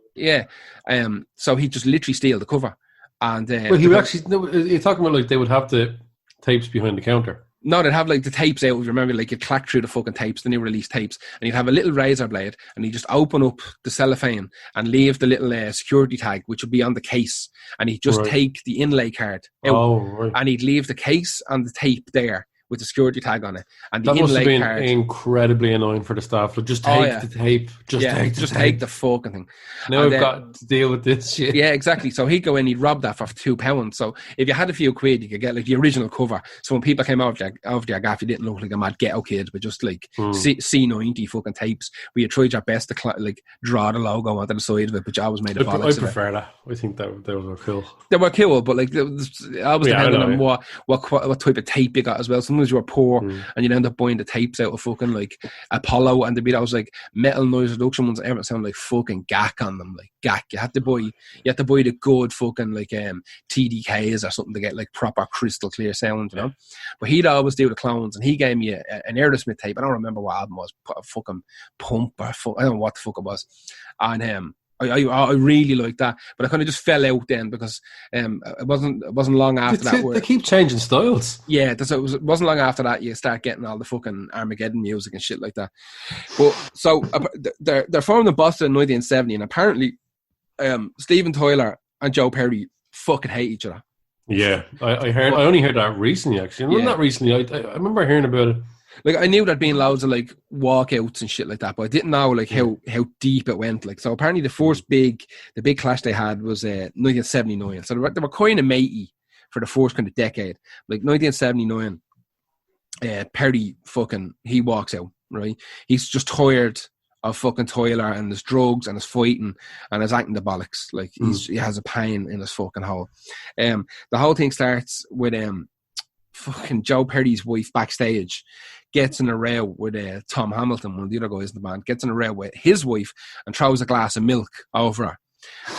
so he'd just literally steal the cover. And well, he would actually. No, you're talking about like they would have the tapes behind the counter. No, they'd have like the tapes out. If you remember, like you'd clack through the fucking tapes, the new release tapes, and you'd have a little razor blade, and he'd just open up the cellophane and leave the little security tag, which would be on the case, and he'd just take the inlay card out, and he'd leave the case and the tape there with the security tag on it. And the That must have inlay been card. incredibly annoying for the staff. Like, just take the tape. Just take the fucking thing. Now I've got to deal with this shit. Yeah, exactly. So he'd go in, he'd rob that for £2. So if you had a few quid, you could get like the original cover. So when people came out of your gaff, you didn't look like a mad ghetto kid, but just like C90 fucking tapes where you tried your best to like draw the logo onto the side of it, but you always made the bollocks. I prefer that. I think that those were cool. They were cool, but like it always depended on what type of tape you got as well. Sometimes you were poor and you'd end up buying the tapes out of fucking like Apollo, and there'd be those like metal noise reduction ones that ever sound like fucking gack on them, like gack. You had to buy the good fucking like TDKs or something to get like proper crystal clear sound, you know. But he'd always do the clones, and he gave me an Aerosmith tape. I don't remember what album it was, a fucking Pump or I don't know what the fuck it was, and I really liked that, but I kind of just fell out then because it wasn't long after that. They keep changing styles. Yeah, it wasn't long after that you start getting all the fucking Armageddon music and shit like that. But so they're formed in Boston in 1970, and apparently Steven Tyler and Joe Perry fucking hate each other. Yeah, I only heard that recently. Actually, not recently. I remember hearing about it. Like I knew there'd been loads of like walkouts and shit like that, but I didn't know like how deep it went. Like so, apparently the big clash they had was 1979. So they were kind of matey for the first kind of decade. Like 1979, Perry he walks out. Right, he's just tired of fucking Tyler and his drugs and his fighting and his acting the bollocks. Like he has a pain in his fucking hole. The whole thing starts with fucking Joe Perry's wife backstage gets in a row with Tom Hamilton, one of the other guys in the band, gets in a row with his wife and throws a glass of milk over her.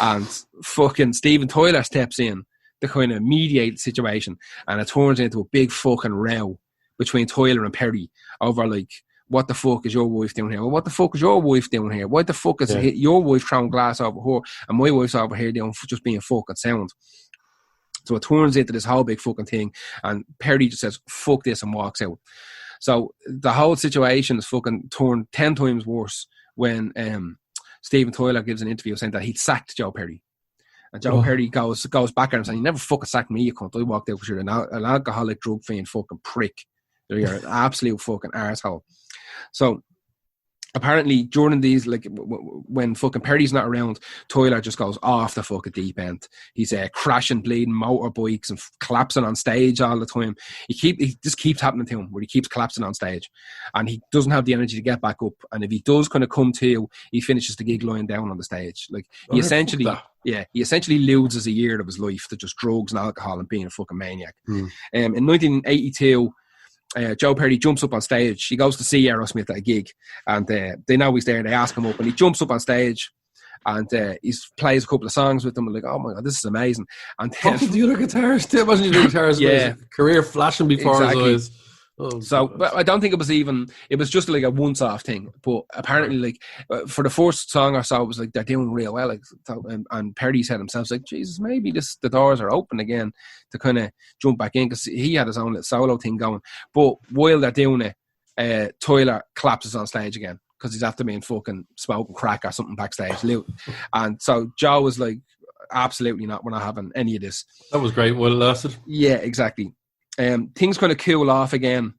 And fucking Steven Tyler steps in to kind of mediate the situation, and it turns into a big fucking row between Tyler and Perry over like, what the fuck is your wife doing here? Well, what the fuck is your wife doing here? What the fuck is your wife throwing glass over her and my wife's over here doing just being fucking sound? So it turns into this whole big fucking thing, and Perry just says, fuck this, and walks out. So the whole situation is fucking turned 10 times worse when Steven Tyler gives an interview saying that he'd sacked Joe Perry. And Joe Perry goes back at him saying, you never fucking sacked me, you cunt. I walked out because you're an alcoholic, drug fiend fucking prick. You're an absolute fucking arsehole. So apparently during these, like when fucking Perry's not around, Tyler just goes off the fucking deep end. He's crashing, bleeding motorbikes and collapsing on stage all the time. He just keeps happening to him where he keeps collapsing on stage, and he doesn't have the energy to get back up. And if he does kind of come to, he finishes the gig lying down on the stage. Like he essentially loses a year of his life to just drugs and alcohol and being a fucking maniac. In 1982. Joe Perry jumps up on stage. He goes to see Aerosmith at a gig, and they know he's there. They ask him up, and he jumps up on stage, and he plays a couple of songs with them. And like, oh my god, this is amazing! And then the other guitarist, it wasn't the guitarist. Career flashing before his eyes. Oh, so, but I don't think it was just like a once-off thing. But apparently, like for the first song or so, it was like they're doing real well. Like, and Perry said himself, like, Jesus, maybe the doors are open again to kind of jump back in, because he had his own little solo thing going. But while they're doing it, Tyler collapses on stage again because he's after being fucking smoking crack or something backstage. And so Joe was like, absolutely not. We're not having any of this. That was great. Well, it lasted. Yeah, exactly. Things kind of cool off again.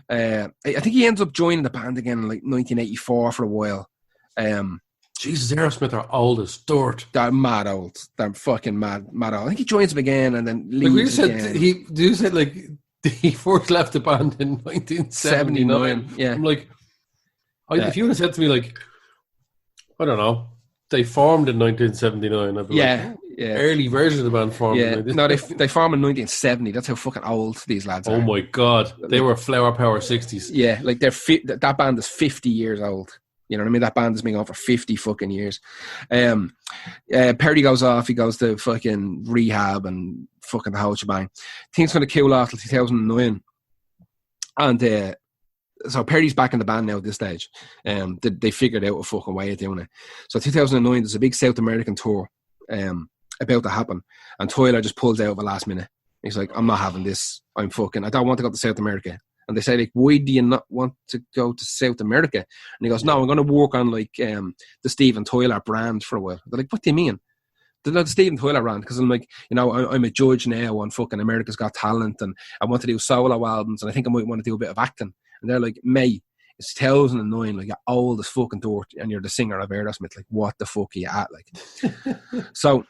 I think he ends up joining the band again in like 1984 for a while. Jesus, Aerosmith are old as dirt. They're mad old. They're fucking mad old. I think he joins them again and then leaves again. You said like he first left the band in 1979. Yeah. I'm like, if you would have said to me like, I don't know, they formed in 1979. I'd be like, early version of the band formed. Yeah, no, they formed in 1970. That's how fucking old these lads are. Oh my god, they were Flower Power 60s. Yeah, like that band is 50 years old. You know what I mean? That band has been on for 50 fucking years. Perry goes off. He goes to fucking rehab and fucking the whole shebang. Things going to cool off till 2009. And so Perry's back in the band now at this stage. They figured out a fucking way of doing it. So 2009, there's a big South American tour about to happen. And Tyler just pulls out at the last minute. He's like, I'm not having this. I don't want to go to South America. And they say, like, why do you not want to go to South America? And he goes, no, I'm going to work on, like, the Steven Tyler brand for a while. They're like, what do you mean? the Steven Tyler rant, because I'm like, you know, I'm a judge now on fucking America's Got Talent, and I want to do solo albums, and I think I might want to do a bit of acting. And they're like, mate, it's 2009, like, you're old as fucking dirt, and you're the singer of Aerosmith. Like, what the fuck are you at? Like, so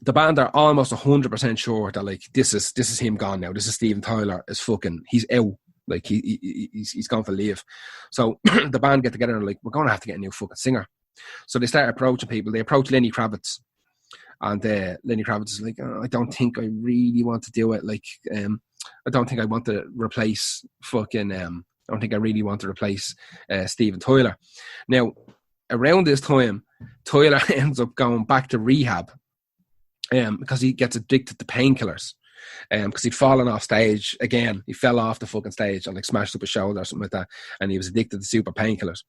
the band are almost 100% sure that, like, this is him gone now. This is Steven Tyler is fucking, he's out. Like, he's gone for leave. So the band get together and like, we're going to have to get a new fucking singer. So they start approaching people. They approach Lenny Kravitz. And Lenny Kravitz is like, I don't think I really want to do it. Like, I don't think I want to replace fucking, I don't think I really want to replace Steven Tyler. Now, around this time, Tyler ends up going back to rehab because he gets addicted to painkillers. Because he'd fallen off stage again. He fell off the fucking stage and like smashed up his shoulder or something like that. And he was addicted to super painkillers.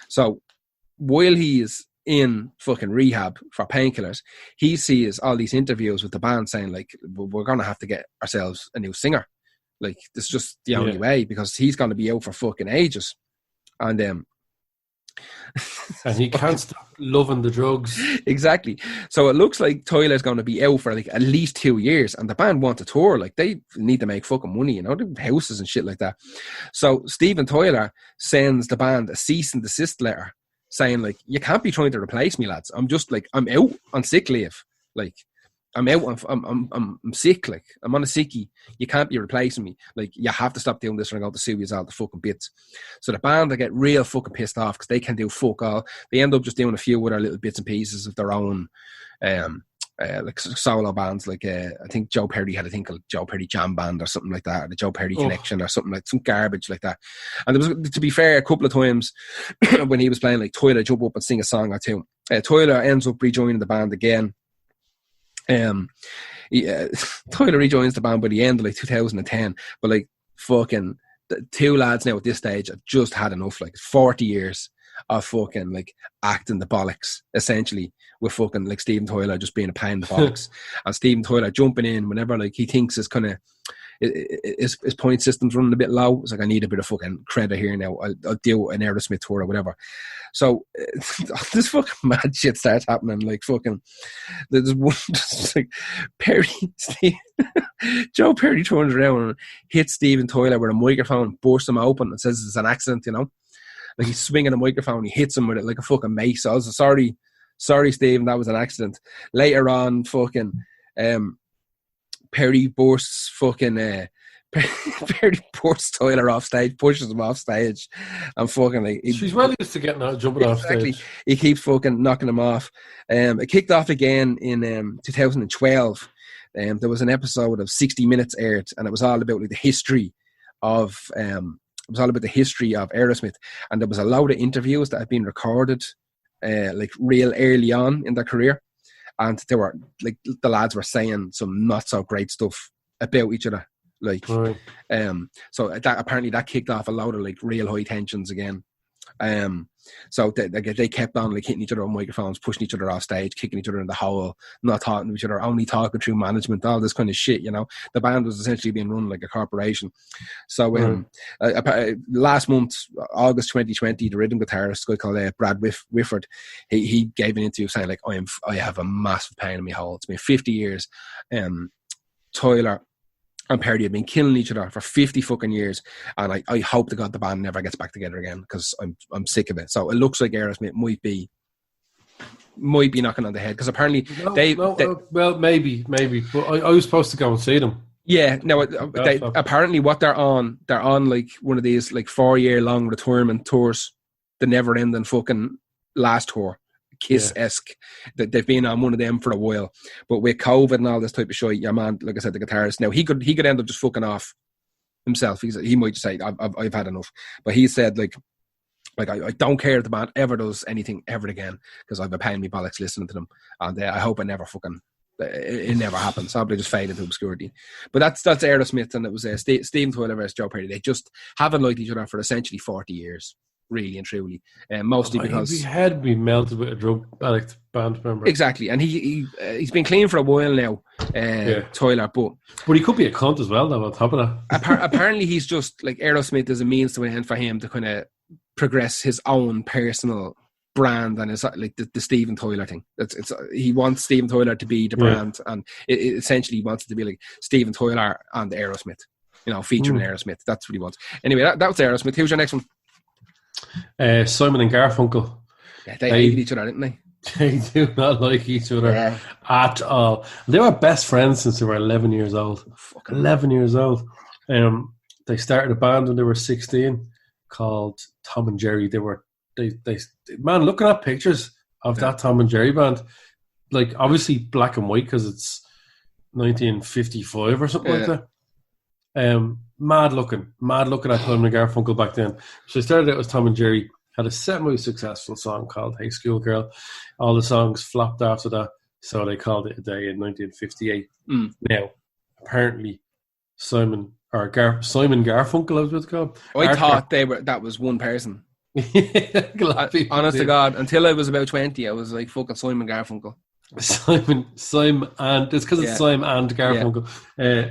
So while he is in fucking rehab for painkillers, he sees all these interviews with the band saying like, we're going to have to get ourselves a new singer. Like, this is just the only way, because he's going to be out for fucking ages. And and he can't stop loving the drugs. Exactly. So it looks like Tyler's going to be out for like at least 2 years, and the band want to tour. Like, they need to make fucking money, you know, the houses and shit like that. So Steven Tyler sends the band a cease and desist letter saying like, you can't be trying to replace me, lads. I'm just like, I'm out on sick leave. Like, I'm out. I'm sick. Like, I'm on a sickie. You can't be replacing me. Like, you have to stop doing this, or I'm going to sue you all the fucking bits. So the band, they get real fucking pissed off because they can do fuck all. They end up just doing a few other little bits and pieces of their own, like solo bands. Like, I think Joe Perry had a thing called Joe Perry Jam Band or something like that, or the Joe Perry Connection or something, like some garbage like that. And there was, to be fair, a couple of times when he was playing, like, Tyler jump up and sing a song or two. Tyler ends up rejoining the band again. Tyler rejoins the band by the end of like 2010, but like fucking the two lads now at this stage have just had enough, like 40 years of fucking like acting the bollocks, essentially, with fucking like Steven Tyler just being a pain in the bollocks. And Steven Tyler jumping in whenever like he thinks his kind of his point system's running a bit low. It's like, I need a bit of fucking credit here now. I'll do an Aerosmith tour or whatever. So this fucking mad shit starts happening. Like, fucking, there's one just like Joe Perry turns around and hits Steven Tyler with a microphone, bursts him open, and says it's an accident, you know. Like, he's swinging a microphone, he hits him with it like a fucking mace. So I was sorry, Steven, that was an accident. Later on, fucking Perry bursts fucking Perry bursts Tyler off stage, pushes him off stage, and fucking like, she's well used to getting out, jumping off stage. He keeps fucking knocking him off. It kicked off again in 2012. There was an episode of 60 Minutes aired, and it was all about like the history of Aerosmith, and there was a load of interviews that had been recorded like real early on in their career, and they were like, the lads were saying some not so great stuff about each other. Like, right. So that apparently that kicked off a load of like real high tensions again. So they kept on like hitting each other on microphones, pushing each other off stage, kicking each other in the hole, not talking to each other, only talking through management, all this kind of shit, you know. The band was essentially being run like a corporation. So last month, August 2020, the rhythm guitarist, a guy called Brad Whifford, he gave an interview saying like, I have a massive pain in my hole. It's been 50 years. Tyler and Perry have been killing each other for 50 fucking years, and I hope to God the band never gets back together again, because I'm sick of it. So it looks like Aerosmith might be knocking on the head, because apparently well, maybe, but I was supposed to go and see them. Yeah, no, apparently what they're on like one of these like 4-year long retirement tours, the never ending fucking last tour. Kiss-esque, that they've been on one of them for a while, but with COVID and all this type of shit, your man, like I said, the guitarist, now he could end up just fucking off himself. He might just say, I've had enough. But he said like I don't care if the band ever does anything ever again, because I've been paying me bollocks listening to them, and I hope it never happens. Probably just fade into obscurity. But that's Aerosmith, and it was Steven Tyler versus Joe Perry. They just haven't liked each other for essentially 40 years. Really and truly, mostly because he had been melted with a drug addict band member. Exactly, and he's been clean for a while now, Tyler. But he could be a cunt as well, though. On top of that, apparently he's just like, Aerosmith is a means to an end for him to kind of progress his own personal brand, and it's like the Steven Tyler thing. He wants Steven Tyler to be the brand, and essentially he wants it to be like Steven Tyler and Aerosmith, featuring Aerosmith. That's what he wants. Anyway, that was Aerosmith. Who's your next one? Simon and Garfunkel. Yeah, they hated each other, didn't they? They do not like each other at all. They were best friends since they were 11 years old. 11 years old. They started a band when they were 16 called Tom and Jerry. They man, looking at pictures of that Tom and Jerry band, like obviously black and white because it's 1955 or something like that. Mad looking at Simon and Garfunkel back then. So they started out as Tom and Jerry, had a semi-successful song called Hey Schoolgirl. All the songs flopped after that, so they called it a day in 1958. Now, apparently, Simon Garfunkel, I was about to call him. I thought that was one person. Honest to God, until I was about 20, I was like, fucking Simon Garfunkel. Simon, and it's because it's Simon and Garfunkel. Yeah.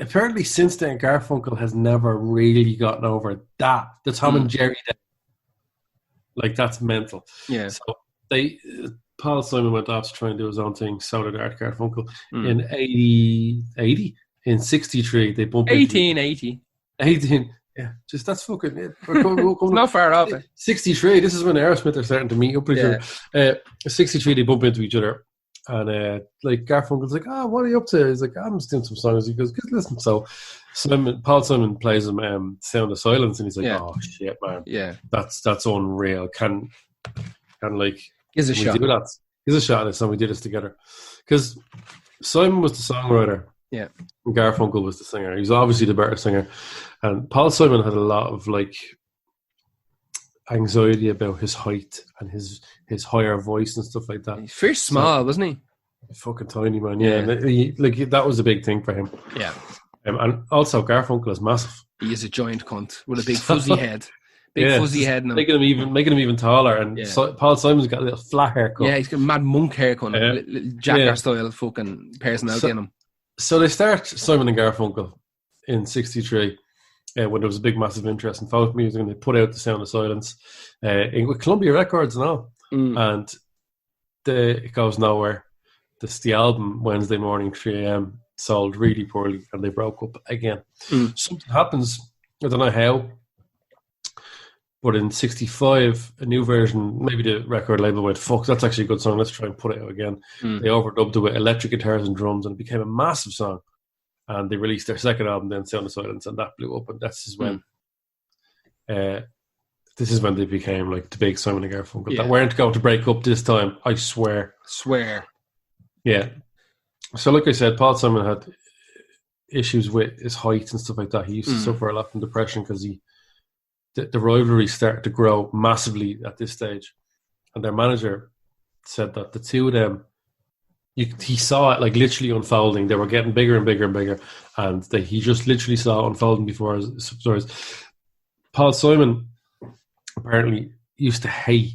Apparently, since then, Garfunkel has never really gotten over that. The Tom and Jerry day. Like, that's mental. Yeah. So Paul Simon went off to try and do his own thing. So did Art Garfunkel. In 80? In 63, they bumped 1880. 18. Yeah, just that's fucking it. It's not far off. 63, this is when Aerosmith are starting to meet up, pretty sure. 63, they bump into each other. And like Garfunkel's like, what are you up to? He's like, I'm just doing some songs. He goes, listen. So Paul Simon plays him Sound of Silence, and he's like, oh shit, man. Yeah. That's unreal. Can like Gives a shot. Do that? Gives a shot at this, and we did this together. Because Simon was the songwriter. Yeah. And Garfunkel was the singer. He was obviously the better singer. And Paul Simon had a lot of like anxiety about his height and his higher voice and stuff like that. He's very small, wasn't he? Fucking tiny, man. Yeah. And that was a big thing for him. Yeah. And also Garfunkel is massive. He is a giant cunt with a big fuzzy head. Fuzzy head. Making him even taller. And Paul Simon's got a little flat haircut. Yeah, he's got a mad monk haircut. Jackass style fucking personality in him. So they start Simon and Garfunkel in 63 when there was a big, massive interest in folk music, and they put out The Sound of Silence with Columbia Records and all. And it goes nowhere. The album, Wednesday Morning, 3 a.m., sold really poorly, and they broke up again. Something happens, I don't know how, but in 65, a new version, maybe the record label went, fuck, that's actually a good song, let's try and put it out again. They overdubbed it with electric guitars and drums, and it became a massive song. And they released their second album, then Sound of Silence, and that blew up. And this is when they became like the big Simon and Garfunkel. That weren't going to break up this time, I swear. Yeah. So like I said, Paul Simon had issues with his height and stuff like that. He used to suffer a lot from depression because the rivalry started to grow massively at this stage. And their manager said that the two of them, he saw it like literally unfolding. They were getting bigger and bigger and bigger, and he just literally saw it unfolding before his eyes. Paul Simon apparently used to hate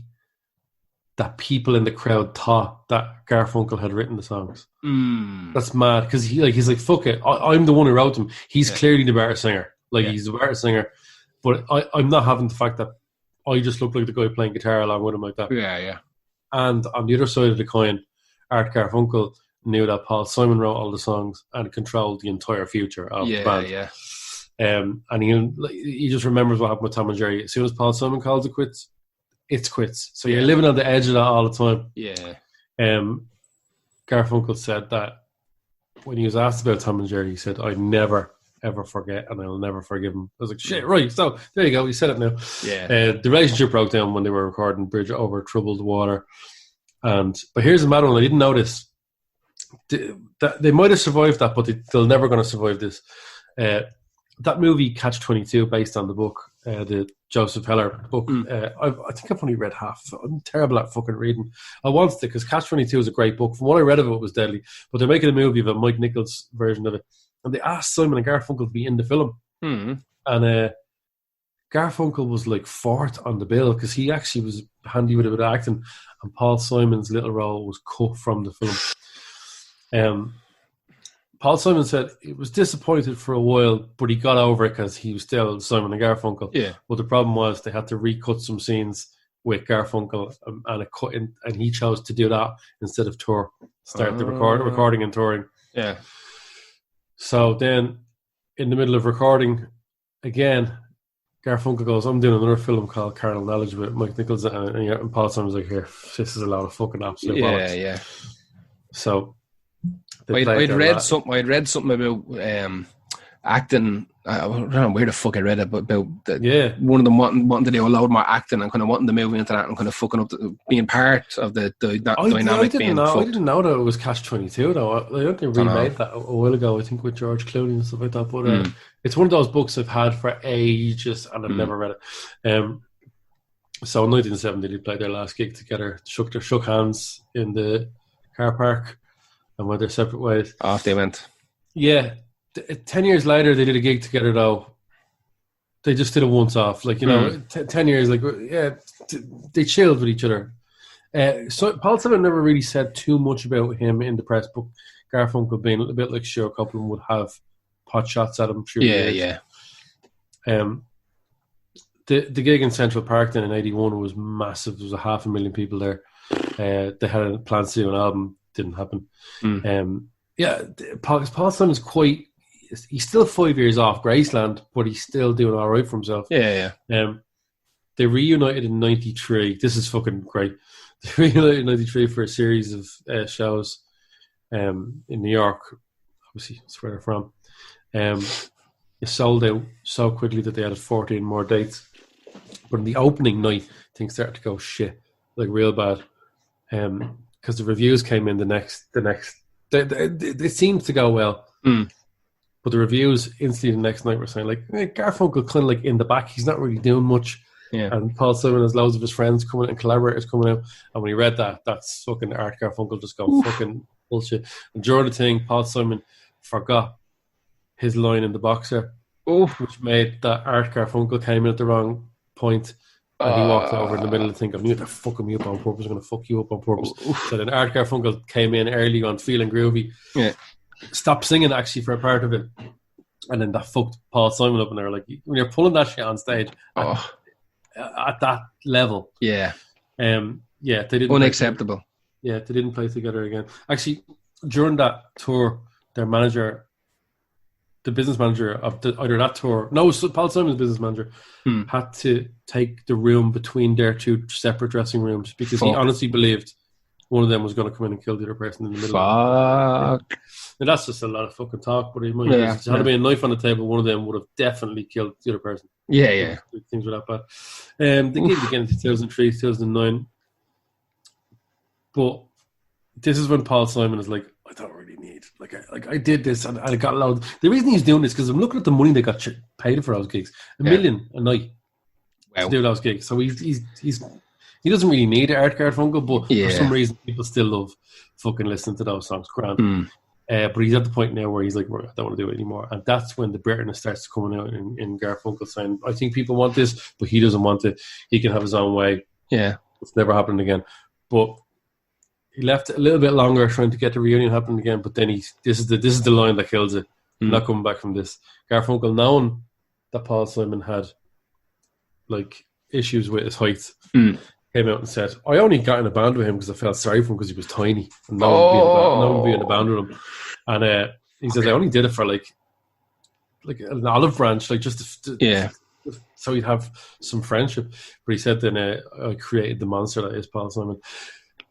that people in the crowd thought that Garfunkel had written the songs. That's mad, because he's like, fuck it, I'm the one who wrote them. He's clearly the better singer. He's the better singer, but I'm not having the fact that I just look like the guy playing guitar along with him like that. Yeah. And on the other side of the coin, Art Garfunkel knew that Paul Simon wrote all the songs and controlled the entire future of the band. Yeah. And he just remembers what happened with Tom and Jerry. As soon as Paul Simon calls it quits, it's quits. So you're living on the edge of that all the time. Yeah. Garfunkel said that when he was asked about Tom and Jerry, he said, "I never ever forget, and I'll never forgive him." I was like, shit, right. So there you go. He said it now. Yeah. The relationship broke down when they were recording Bridge Over Troubled Water. But here's the matter one. I didn't notice. They might have survived that, but they're never going to survive this. That movie Catch-22, based on the book, the Joseph Heller book, I think I've only read half. I'm terrible at fucking reading. I wanted to, because Catch-22 is a great book. From what I read of it, it was deadly. But they're making a movie of a Mike Nichols version of it. And they asked Simon and Garfunkel to be in the film. And Garfunkel was like fourth on the bill, because he actually was handy with a bit of acting. And Paul Simon's little role was cut from the film. Paul Simon said he was disappointed for a while, but he got over it because he was still Simon and Garfunkel. Yeah. But the problem was they had to recut some scenes with Garfunkel and a cut in, and he chose to do that instead of tour, start the recording and touring. Yeah. So then, in the middle of recording, again, Garfunkel goes, I'm doing another film called Carnal Knowledge with Mike Nichols, and Paul Simon's like, here, this is a lot of fucking absolute bollocks. Yeah. So I'd read something about acting. I don't know where the fuck I read it, but about one of them wanting to do a load more acting and kind of wanting to move into that and kind of fucking up, being part of the dynamic. I didn't know that it was Catch-22 though. I think they remade that a while ago, I think, with George Clooney and stuff like that. But it's one of those books I've had for ages and I've never read it. So in 1970 they played their last gig together, shook hands in the car park and went their separate ways. Off they went. Yeah. 10 years later, they did a gig together, though. They just did it once off. 10 years, they chilled with each other. So Paul Simon never really said too much about him in the press book. Garfunkel being a bit like Stuart Copeland would have pot shots at him through the years. The gig in Central Park then in 81 was massive. There was 500,000 people there. They had plans to do an album. Didn't happen. Paul Simon's he's still 5 years off Graceland, but he's still doing all right for himself. They reunited in 93. This is fucking great. They reunited in 93 for a series of shows in New York. Obviously, that's where they're from. It sold out so quickly that they added 14 more dates. But in the opening night, things started to go shit, like real bad. Because the reviews came in the next. It seemed to go well. But the reviews instantly the next night were saying, like, hey, Garfunkel kind of like in the back. He's not really doing much. Yeah. And Paul Simon has loads of his friends coming and collaborators coming out. And when he read that, that's fucking Art Garfunkel just going fucking bullshit. And during the thing, Paul Simon forgot his line in the boxer, which made that Art Garfunkel came in at the wrong point. And he walked over in the middle of the thing. I'm going to fuck me up on purpose. I'm going to fuck you up on purpose. So then Art Garfunkel came in early on feeling groovy. Yeah. Stopped singing actually for a part of it, and then that fucked Paul Simon up. And they're like, when you're pulling that shit on stage at that level, they didn't unacceptable. They didn't play together again. Actually, during that tour, their manager, the business manager of either that tour, Paul Simon's business manager, had to take the room between their two separate dressing rooms because he honestly believed one of them was going to come in and kill the other person in the middle. Fuck. Now, that's just a lot of fucking talk, but it had to be a knife on the table. One of them would have definitely killed the other person. Yeah. Things were that bad. They gave it again in 2003, 2009. But this is when Paul Simon is like, I don't really need. I did this and I got loads. The reason he's doing this is because I'm looking at the money they got paid for those gigs. $1 million a night to do those gigs. So he doesn't really need Art Garfunkel, but for some reason people still love fucking listening to those songs. Grand. But he's at the point now where he's like, I don't want to do it anymore. And that's when the bitterness starts coming out in Garfunkel saying, I think people want this, but he doesn't want it. He can have his own way. Yeah. It's never happened again. But he left a little bit longer trying to get the reunion happening again, but then this is the line that kills it. I'm not coming back from this. Garfunkel, knowing that Paul Simon had like issues with his height, came out and said, I only got in a band with him because I felt sorry for him because he was tiny and no one would be in a band with him. And he says, I only did it for like an olive branch, like just so he'd have some friendship. But he said then I created the monster that is Paul Simon.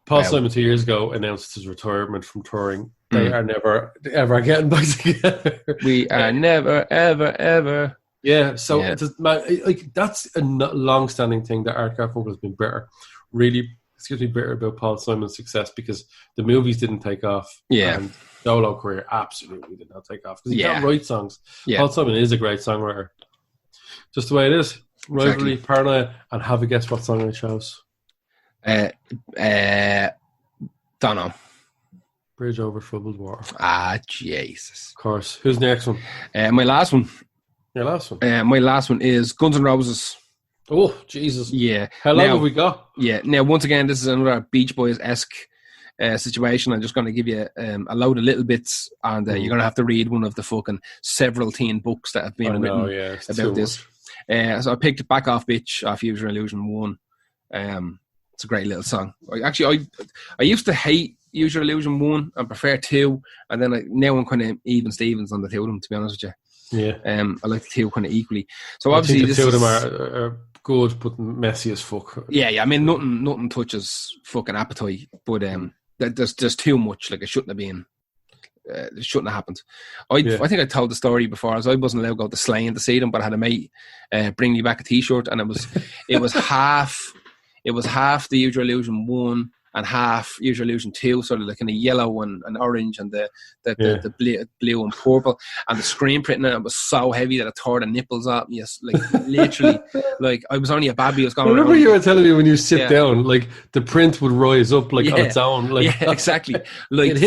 Paul Simon 2 years ago announced his retirement from touring. They are never ever getting back together. We are never ever. Yeah, so that's a long-standing thing that Art Garfunkel has been bitter about Paul Simon's success because the movies didn't take off. Yeah, and solo career absolutely did not take off because he can't write songs. Yeah. Paul Simon is a great songwriter, just the way it is. Rivalry, exactly. Paranoia, and have a guess what song I chose? Don't know. Bridge Over Troubled Water. Jesus. Of course. Who's the next one? My last one. Your last one? My last one is Guns N' Roses. Oh, Jesus. Yeah. How long have we got? Yeah. Now, once again, this is another Beach Boys-esque situation. I'm just going to give you a load of little bits, and you're going to have to read one of the fucking several teen books that have been written about this. So I picked Back Off Bitch off Use Your Illusion 1. It's a great little song. I used to hate Use Your Illusion 1 and prefer 2, and then now I'm kind of even Stevens on the two of them, to be honest with you. Yeah. I like the two kind of equally. So I obviously think the two of them are good, but messy as fuck. Yeah. I mean, nothing touches fucking Appetite, but there's too much. Like, it shouldn't have been. It shouldn't have happened. I think I told the story before, as I wasn't allowed to go to Slane to see them, but I had a mate bring me back a T-shirt, and it was half the Use Your Illusion 1 and half Use Your Illusion 2, sort of like in a yellow and orange and the blue and purple, and the screen printing it was so heavy that it tore the nipples off me. Yes, like literally, like I was only a baby. I was going. I remember you were telling me when you sit down, like the print would rise up like on its own. Like, exactly. Like it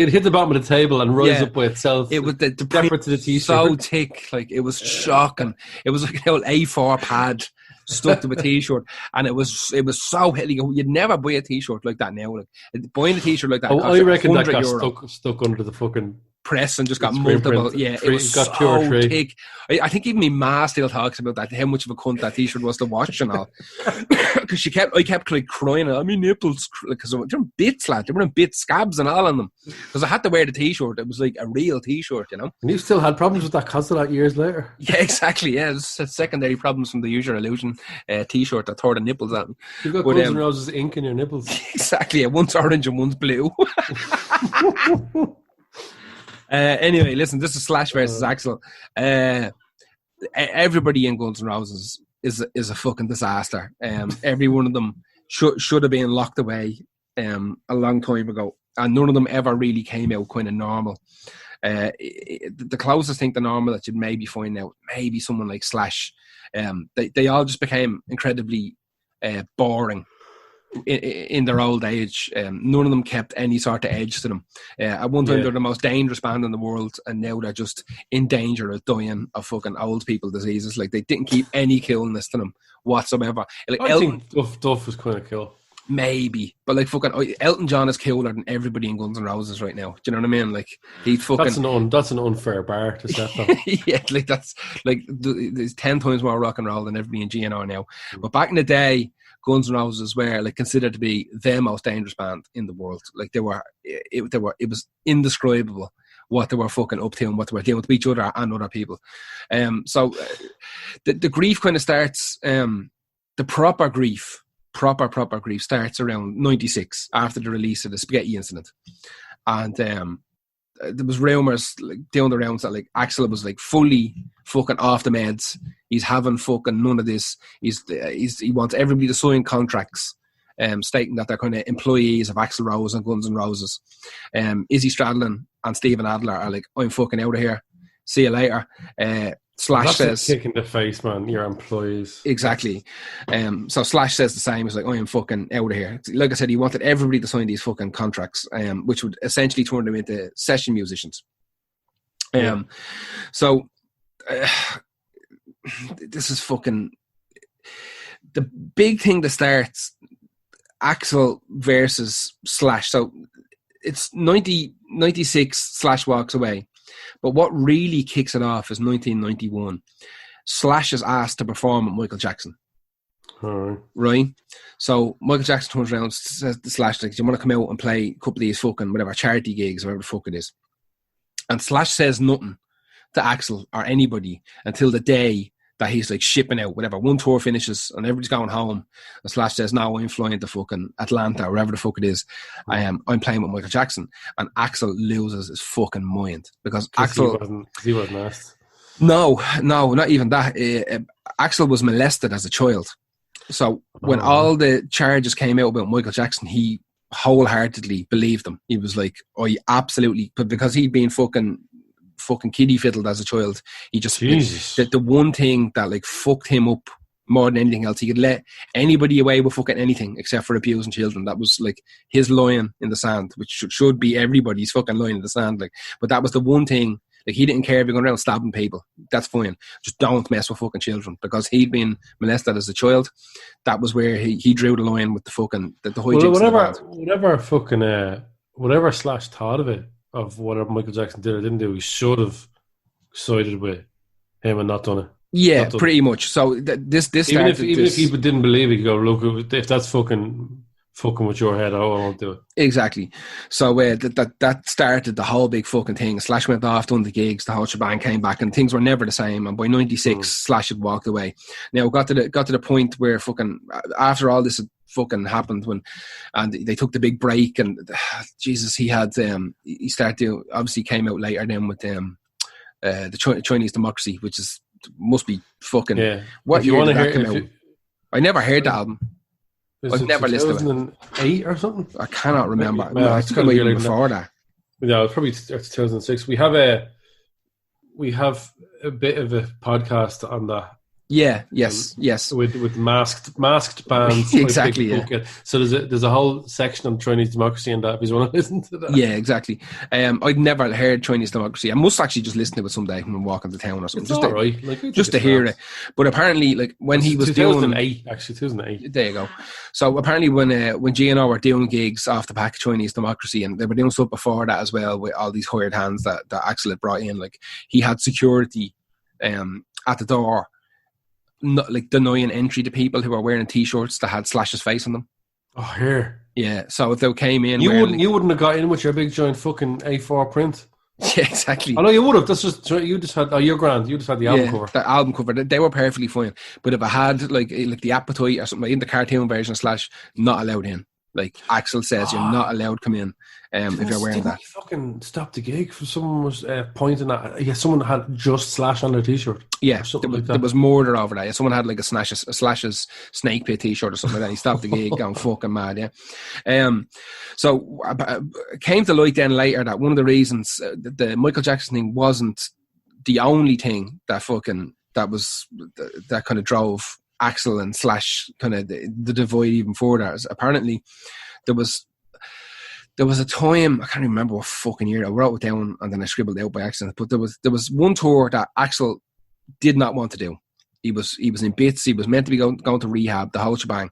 hit the bottom of the table and rise up by itself. It was the print to the T-shirt. So thick, like it was shocking. It was like an old A4 pad stuck to a T-shirt, and it was so heavy. You'd never buy a T-shirt like that now. Like buying a T-shirt like that. I reckon that got stuck under the fucking press and just got multiple. Print. Yeah, it was got so thick. I think even my ma still talks about that. How much of a cunt that T-shirt was to watch and all. Because I kept like crying. I mean nipples, because they're in bits, lad. They were in bits, scabs and all on them. Because I had to wear the T-shirt. It was like a real T-shirt, you know. And you still had problems with that console years later. Yeah, exactly. Yeah, it's secondary problems from the Use Your Illusion T-shirt that tore the nipples at me. You've got Guns N' Roses ink in your nipples. Exactly. Yeah, one's orange and one's blue. Anyway, listen, this is Slash versus Axl. Everybody in Guns N' Roses is a fucking disaster. Every one of them should have been locked away a long time ago, and none of them ever really came out kind of normal. The closest thing to normal that you'd maybe find out, maybe someone like Slash. They all just became incredibly boring in their old age. None of them kept any sort of edge to them. At one time they're the most dangerous band in the world, and now they're just in danger of dying of fucking old people diseases. Like, they didn't keep any coolness to them whatsoever. Like, I think Duff was kind of cool. Maybe, but like fucking Elton John is cooler than everybody in Guns N' Roses right now. Do you know what I mean? Like, he's fucking. That's an unfair bar to set up. Yeah, like that's like there's 10 times more rock and roll than everybody in GNR now. But back in the day, Guns N' Roses were like considered to be the most dangerous band in the world. Like, it was indescribable what they were fucking up to and what they were doing to each other and other people. So the grief kind of starts. The proper grief starts around 96 after the release of the Spaghetti Incident, and there was rumours like down the rounds that like Axl was like fully fucking off the meds. He's having fucking none of this. He wants everybody to sign contracts stating that they're kind of employees of Axl Rose and Guns N' Roses. Izzy Stradlin and Steven Adler are like, I'm fucking out of here. See you later. Slash says, a kick in the face, man. You're employees. Exactly. So Slash says the same. He's like, I am fucking out of here. Like I said, he wanted everybody to sign these fucking contracts, which would essentially turn them into session musicians. So this is fucking the big thing that starts Axl versus Slash. So it's 96. Slash walks away. But what really kicks it off is 1991. Slash is asked to perform with Michael Jackson. Right? So Michael Jackson turns around and says to Slash, like, do you want to come out and play a couple of these fucking whatever charity gigs or whatever the fuck it is? And Slash says nothing to Axl or anybody until the day that he's like shipping out, whatever, one tour finishes and everybody's going home. And Slash says, no, I'm flying to fucking Atlanta or wherever the fuck it is. I'm playing with Michael Jackson. And Axl loses his fucking mind because Axl... He wasn't asked. No, not even that. Axl was molested as a child. So when all the charges came out about Michael Jackson, he wholeheartedly believed them. He was like, I absolutely... Because he'd been fucking kiddie fiddled as a child. He just the one thing that like fucked him up more than anything else, he could let anybody away with fucking anything except for abusing children. That was like his line in the sand, which should be everybody's fucking line in the sand. Like, but that was the one thing. Like, he didn't care if you're going around stabbing people. That's fine. Just don't mess with fucking children, because he'd been molested as a child. That was where he drew the line with the fucking the hijinks. Whatever Slash thought of whatever Michael Jackson did or didn't do, he should have sided with him and not done it. Yeah, Not done. pretty much. So this Even started. if people didn't believe it, you go, look, if that's fucking with your head, I won't do it. Exactly. So that started the whole big fucking thing. Slash went off, done the gigs, the whole shebang came back, and things were never the same. And by '96, Slash had walked away. Now got to the point where fucking after all this had fucking happened, and they took the big break, and Jesus, he had he started to obviously came out later then with the Chinese Democracy, which must be fucking what year did that come out? I never heard the album. I've never listened to it. 2008 or something? I cannot remember. No, I think it might have been before that. No, it's probably 2006. We have a bit of a podcast on that. Yeah, yes. With masked bands. Exactly, yeah. So there's a whole section on Chinese Democracy in that if you want to listen to that. Yeah, exactly. I'd never heard Chinese Democracy. I must actually just listen to it someday when I'm walking to town or something. It's all right. Like, just to hear it. But apparently, like when he was 2008, actually 2008. There you go. So apparently when GNR were doing gigs off the back of Chinese Democracy, and they were doing stuff before that as well with all these hired hands that Axl had brought in, like he had security at the door, not like denying entry to people who were wearing T-shirts that had Slash's face on them. Oh, here. Yeah, so if they came in, you wouldn't have got in with your big giant fucking A4 print. Yeah, exactly. I know you would have. That's just you just had. Oh, you're grand. You just had the album cover. The album cover. They were perfectly fine. But if I had like the Appetite or something in the cartoon version of Slash, not allowed in. Like Axl says, you're not allowed to come in if you're wearing that. He fucking stopped the gig for someone was pointing at. Yeah, someone had just Slash on their T-shirt. Yeah, there was murder over that. Yeah, someone had like a Slash's Snake Pit T-shirt or something like that. He stopped the gig, going fucking mad. Yeah. So it came to light then later that one of the reasons the Michael Jackson thing wasn't the only thing that kind of drove Axl and Slash kind of the divide even further. Apparently there was a time, I can't remember what fucking year, I wrote it down and then I scribbled it out by accident, but there was one tour that Axl did not want to do. He was in bits, he was meant to be going to rehab, the whole shebang,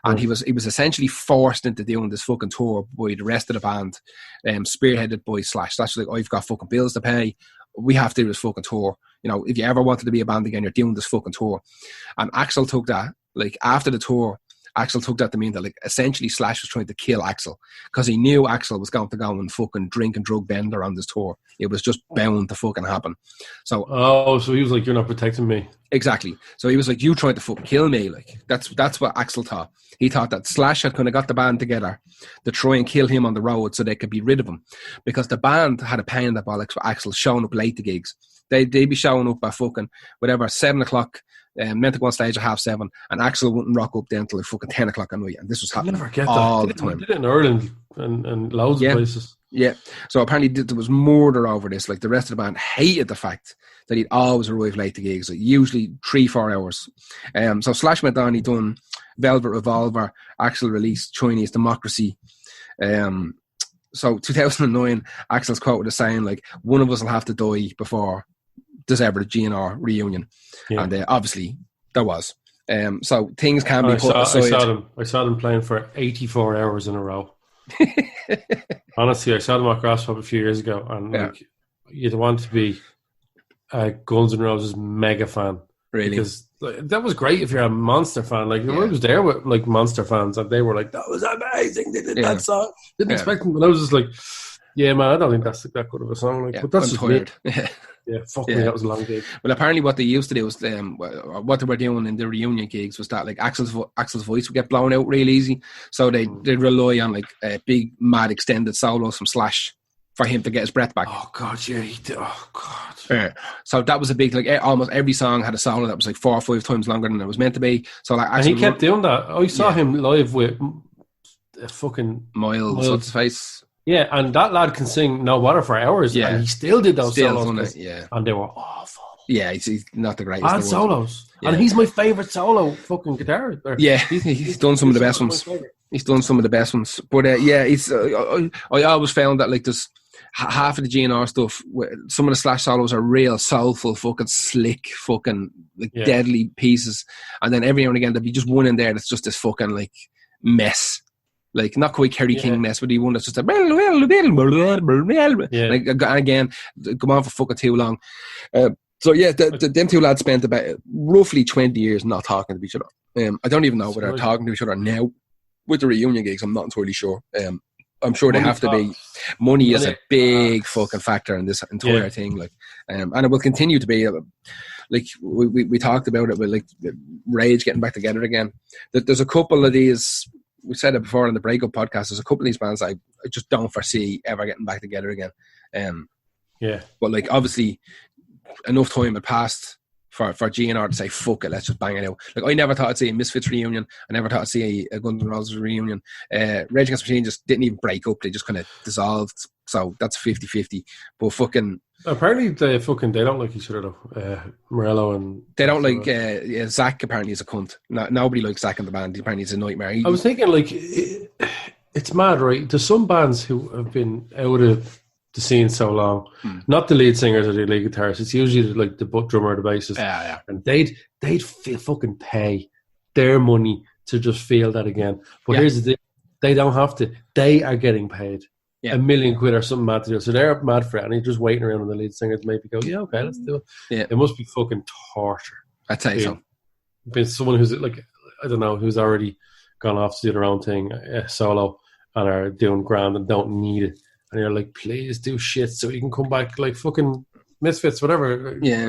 and he was essentially forced into doing this fucking tour by the rest of the band, spearheaded by Slash. Slash was like, I've got fucking bills to pay, we have to do this fucking tour. You know, if you ever wanted to be a band again, you're doing this fucking tour. And Axl took that, like after the tour, Axl took that to mean that like essentially Slash was trying to kill Axl because he knew Axl was going to go and fucking drink and drug bender on this tour. It was just bound to fucking happen. So so he was like, you're not protecting me. Exactly. So he was like, you trying to fucking kill me. Like that's what Axl thought. He thought that Slash had kind of got the band together to try and kill him on the road so they could be rid of him, because the band had a pain in the bollocks for Axl showing up late to gigs. They'd be showing up by fucking whatever 7 o'clock, meant to go on stage at 7:30, and Axl wouldn't rock up then until like fucking 10 o'clock at night, and this was happening all the time. They did it in Ireland and loads of places. Yeah. So apparently there was murder over this. Like the rest of the band hated the fact that he'd always arrive late to gigs, like usually 3-4 hours. So Slash went on, he'd done Velvet Revolver, Axl released Chinese Democracy. So 2009, Axl's quoted as saying like, one of us will have to die before there's ever a GNR reunion. Yeah. And obviously there was. So things can be put aside. I saw them playing for 84 hours in a row. Honestly, I saw them at Grasshopper a few years ago, and like, you'd want to be a Guns N' Roses mega fan. Really? Because that was great if you're a Monster fan. Like, I was there with like Monster fans, and they were like, that was amazing. They did that song. Didn't expect them. But I was just like, yeah, man, I don't think that's that good of a song. Like, but that's just weird. Yeah, fuck me, that was a long gig. Well, apparently what they used to do was, what they were doing in the reunion gigs was that like Axl's voice would get blown out real easy, so they'd rely on like big, mad, extended solos from Slash for him to get his breath back. Oh God, yeah, he did. Oh God. So that was a big, like almost every song had a solo that was like 4 or 5 times longer than it was meant to be. So like, and he kept doing that. I saw him live with fucking Miles face. Yeah, and that lad can sing No Water for hours, and he still did those solos, and they were awful. Yeah, he's not the greatest. Bad solos, and he's my favourite solo fucking guitarist. Yeah, he's done some of the best ones. He's done some of the best ones, but it's. I always found that like there's half of the GNR stuff. Some of the Slash solos are real soulful, fucking slick, fucking like deadly pieces, and then every now and again there'll be just one in there that's just this fucking like mess. Like, not quite Kerry King mess, but he one that's just like, like, again, go on for fucking too long. So yeah, them two lads spent about roughly 20 years not talking to each other. I don't even know whether they're talking to each other now with the reunion gigs. I'm not entirely sure. I'm sure they have to be. Money is a big fucking factor in this entire thing, like, and it will continue to be. Like we talked about it with like Rage getting back together again. There's a couple of these. We said it before on the breakup podcast. There's a couple of these bands I just don't foresee ever getting back together again. But like obviously, enough time had passed for GNR to say fuck it, let's just bang it out. Like I never thought I'd see a Misfits reunion. I never thought I'd see a Guns N' Roses reunion. Rage Against the Machine just didn't even break up. They just kind of dissolved. So that's 50-50. But fucking apparently they don't like each other though. Morello and they don't like Zach. Apparently is a cunt. Nobody likes Zach in the band. Apparently he's a nightmare. I was thinking like it's mad, right? There's some bands who have been out of the scene so long, not the lead singers or the lead guitarists. It's usually like the drummer or the bassist, and they'd fucking pay their money to just feel that again. But here's the thing: they don't have to. They are getting paid $1 million or something mad to do. So they're mad for it, and they're just waiting around on the lead singer to maybe go, yeah, okay, let's do it. Yeah, it must be fucking torture. I'd say so. Being someone who's like, I don't know, who's already gone off to do their own thing solo and are doing grand and don't need it. And you're like, please do shit so you can come back, like fucking Misfits, whatever. Yeah,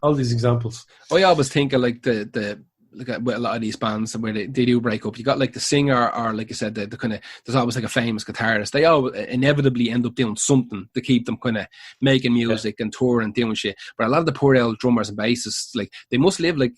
all these examples. I always think of like the with a lot of these bands where they do break up. You got like the singer, or like you said, the kind of there's always like a famous guitarist. They all inevitably end up doing something to keep them kind of making music and touring and doing shit. But a lot of the poor old drummers and bassists, like they must live like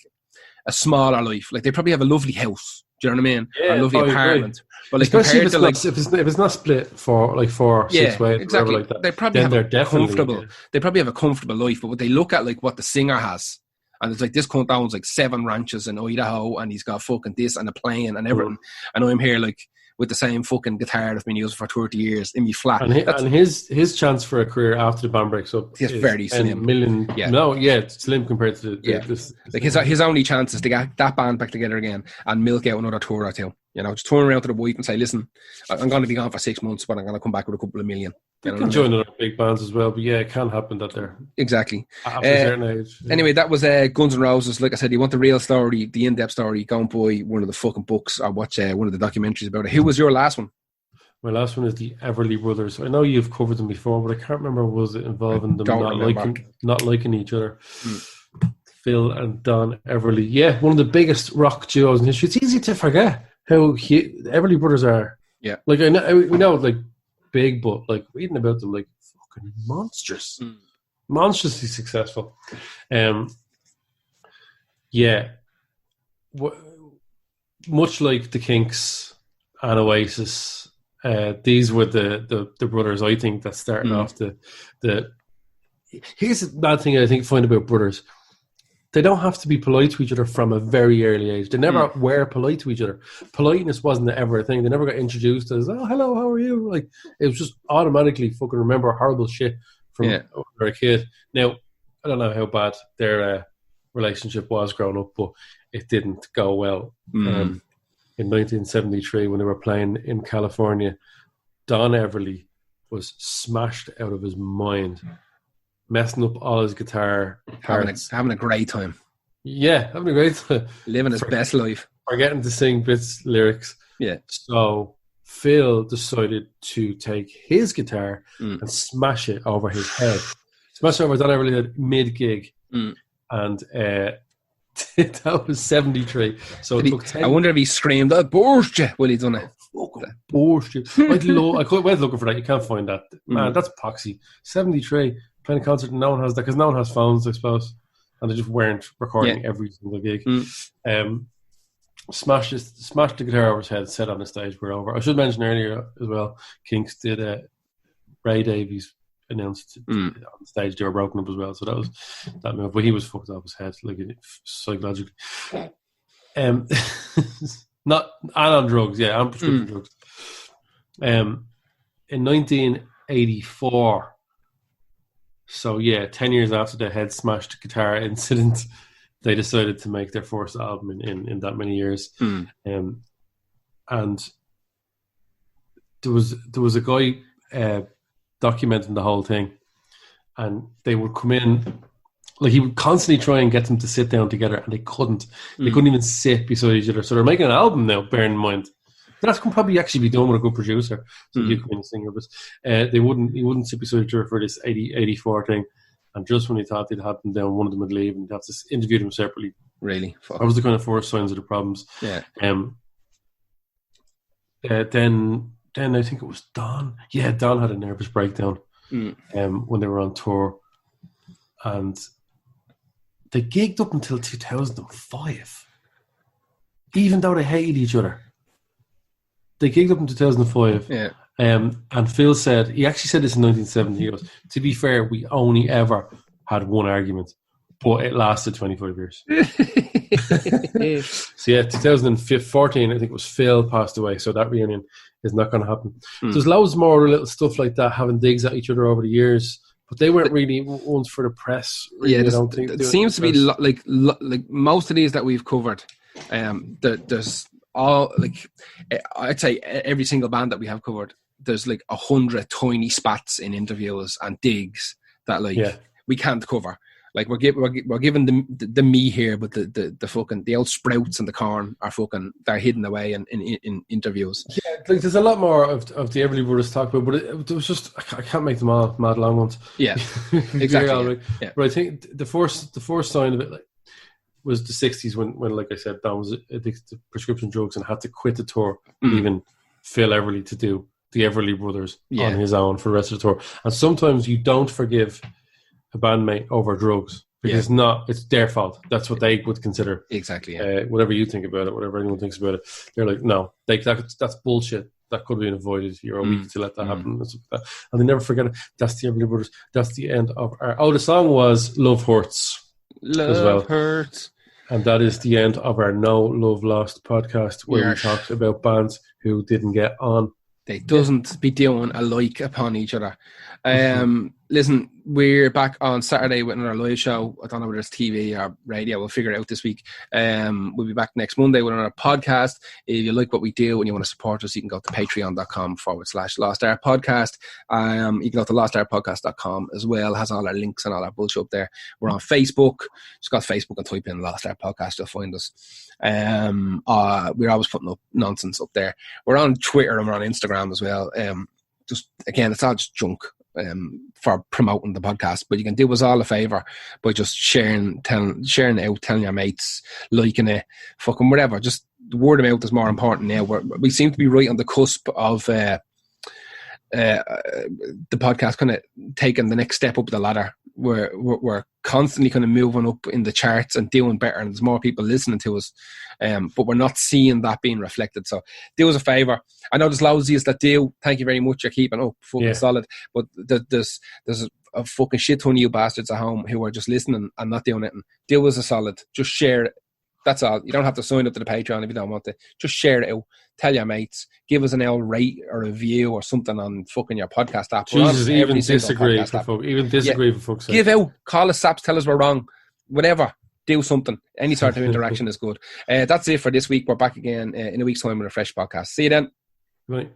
a smaller life. Like they probably have a lovely house. Do you know what I mean? Yeah, or a lovely apartment. But like especially if it's not split for like 4-6 ways, exactly. Like that, they probably have a comfortable. They probably have a comfortable life. But what they look at, like what the singer has, and it's like this cunt owns like 7 ranches in Idaho, and he's got fucking this and a plane and everything. And I'm here like with the same fucking guitar that's been using for 30 years in me flat. And his chance for a career after the band breaks up is very slim. It's slim compared to this. Like his only chance is to get that band back together again and milk out another tour or two. You know, just turn around to the wife and say, listen, I'm going to be gone for 6 months, but I'm going to come back with a couple of million. You can join other big bands as well, but it can happen that they're exactly after a certain age. Anyway, that was Guns N' Roses. Like I said, you want the real story, the in-depth story, go and buy one of the fucking books or watch one of the documentaries about it. Who was your last one? My last one is the Everly Brothers. I know you've covered them before, but I can't remember, was it involving them not liking each other? Phil and Don Everly. Yeah, one of the biggest rock duos in history. It's easy to forget how Everly Brothers are. Yeah. Like we know like big, but like reading about them, like fucking monstrous, monstrously successful. Much like the Kinks and Oasis, these were the brothers, I think, that started off the. Here's the bad thing I find about brothers. They don't have to be polite to each other from a very early age. They never were polite to each other. Politeness wasn't ever a thing. They never got introduced as, oh, hello, how are you? Like, it was just automatically fucking remember horrible shit from when they were a kid. Now, I don't know how bad their relationship was growing up, but it didn't go well. In 1973, when they were playing in California, Don Everly was smashed out of his mind, messing up all his guitar parts. Having a great time. Yeah, having a great time. Living his best life. Forgetting to sing bits, lyrics. Yeah. So Phil decided to take his guitar and smash it over his head. Smash it over Don Everly's head mid-gig. And that was 73. So it took 10 I wonder if he screamed, I borscht you, when he done it. Borscht you. I went looking for that. You can't find that. Man, that's poxy. 73. Playing a concert and no one has that, because no one has phones, I suppose, and they just weren't recording every single gig. Smashed the guitar over his head, said on the stage, we're over. I should mention earlier as well, Kinks did Ray Davies announced on the stage they were broken up as well, so that was that move, but he was fucked off his head, like psychologically. Not and on drugs, and prescription drugs. In 1984. So 10 years after the head smashed guitar incident, they decided to make their first album in that many years. And there was a guy documenting the whole thing, and they would come in like he would constantly try and get them to sit down together, and they couldn't. They couldn't even sit beside each other. So they're making an album now, bear in mind. That can probably actually be done with a good producer. So you come in and singer, but he wouldn't sit beside each other for this 84 thing. And just when he thought they'd have them down, one of them would leave and they'd have to interview them separately. Really? Fuck. That was the kind of first signs of the problems. Yeah. Then I think it was Don. Yeah, Don had a nervous breakdown when they were on tour. And they gigged up until 2005. Even though they hated each other. They gigged up in 2005. Yeah. And Phil said, he actually said this in 1970. He goes, to be fair, we only ever had one argument, but it lasted 25 years. So yeah, 2014, I think it was Phil passed away. So that reunion is not going to happen. So there's loads more little stuff like that, having digs at each other over the years. But they weren't really ones for the press. Really, yeah, I don't think. It seems to be like most of these that we've covered. There's all like I'd say every single band that we have covered. There's like 100 tiny spats in interviews and digs that we can't cover. Like we're giving the me here, but the fucking the old sprouts and the corn are fucking they're hidden away in interviews. Yeah, like there's a lot more of the Everly Brothers talk about, but it was just I can't make them all mad long ones. Yeah, exactly. Yeah. But I think the first sign of it was the 60s when like I said, Don was addicted to prescription drugs and had to quit the tour, even Phil Everly to do the Everly Brothers on his own for the rest of the tour. And sometimes you don't forgive a bandmate over drugs because it's their fault. That's what they would consider. Exactly. Yeah. Whatever you think about it, whatever anyone thinks about it, they're like, no, that's bullshit. That could have been avoided. You're a week to let that happen. And they never forget it. That's the Everly Brothers. That's the end of our... the song was Love Hurts. Love Hurts. And that is the end of our No Love Lost podcast where we talked about bands who didn't get on. They doesn't be doing a like upon each other. Listen, we're back on Saturday with another live show. I don't know whether it's TV or radio. We'll figure it out this week. We'll be back next Monday with another podcast. If you like what we do and you want to support us, you can go to patreon.com/Lost Art Podcast. You can go to lostartpodcast.com as well. It has all our links and all our bullshit up there. We're on Facebook. Just go to Facebook and type in Lost Art Podcast. You'll find us. We're always putting up nonsense up there. We're on Twitter and we're on Instagram as well. Just again, it's all just junk for promoting the podcast, but you can do us all a favor by just sharing it out, telling your mates, liking it, fucking whatever. Just the word of mouth is more important now. We seem to be right on the cusp of the podcast kind of taking the next step up the ladder. We're constantly kind of moving up in the charts and doing better, and there's more people listening to us, but we're not seeing that being reflected. So do us a favour. I know there's loads of you that do. Thank you very much. You're keeping up fucking solid, but there's a fucking shit ton of you bastards at home who are just listening and not doing anything. Do us a solid. Just share it. That's all. You don't have to sign up to the Patreon if you don't want to. Just share it out. Tell your mates. Give us an L rate or a review or something on fucking your podcast app. Jesus, even disagree for folks. Even disagree for folks. Give out. Call us saps. Tell us we're wrong. Whatever. Do something. Any sort of interaction is good. That's it for this week. We're back again in a week's time with a fresh podcast. See you then. Right.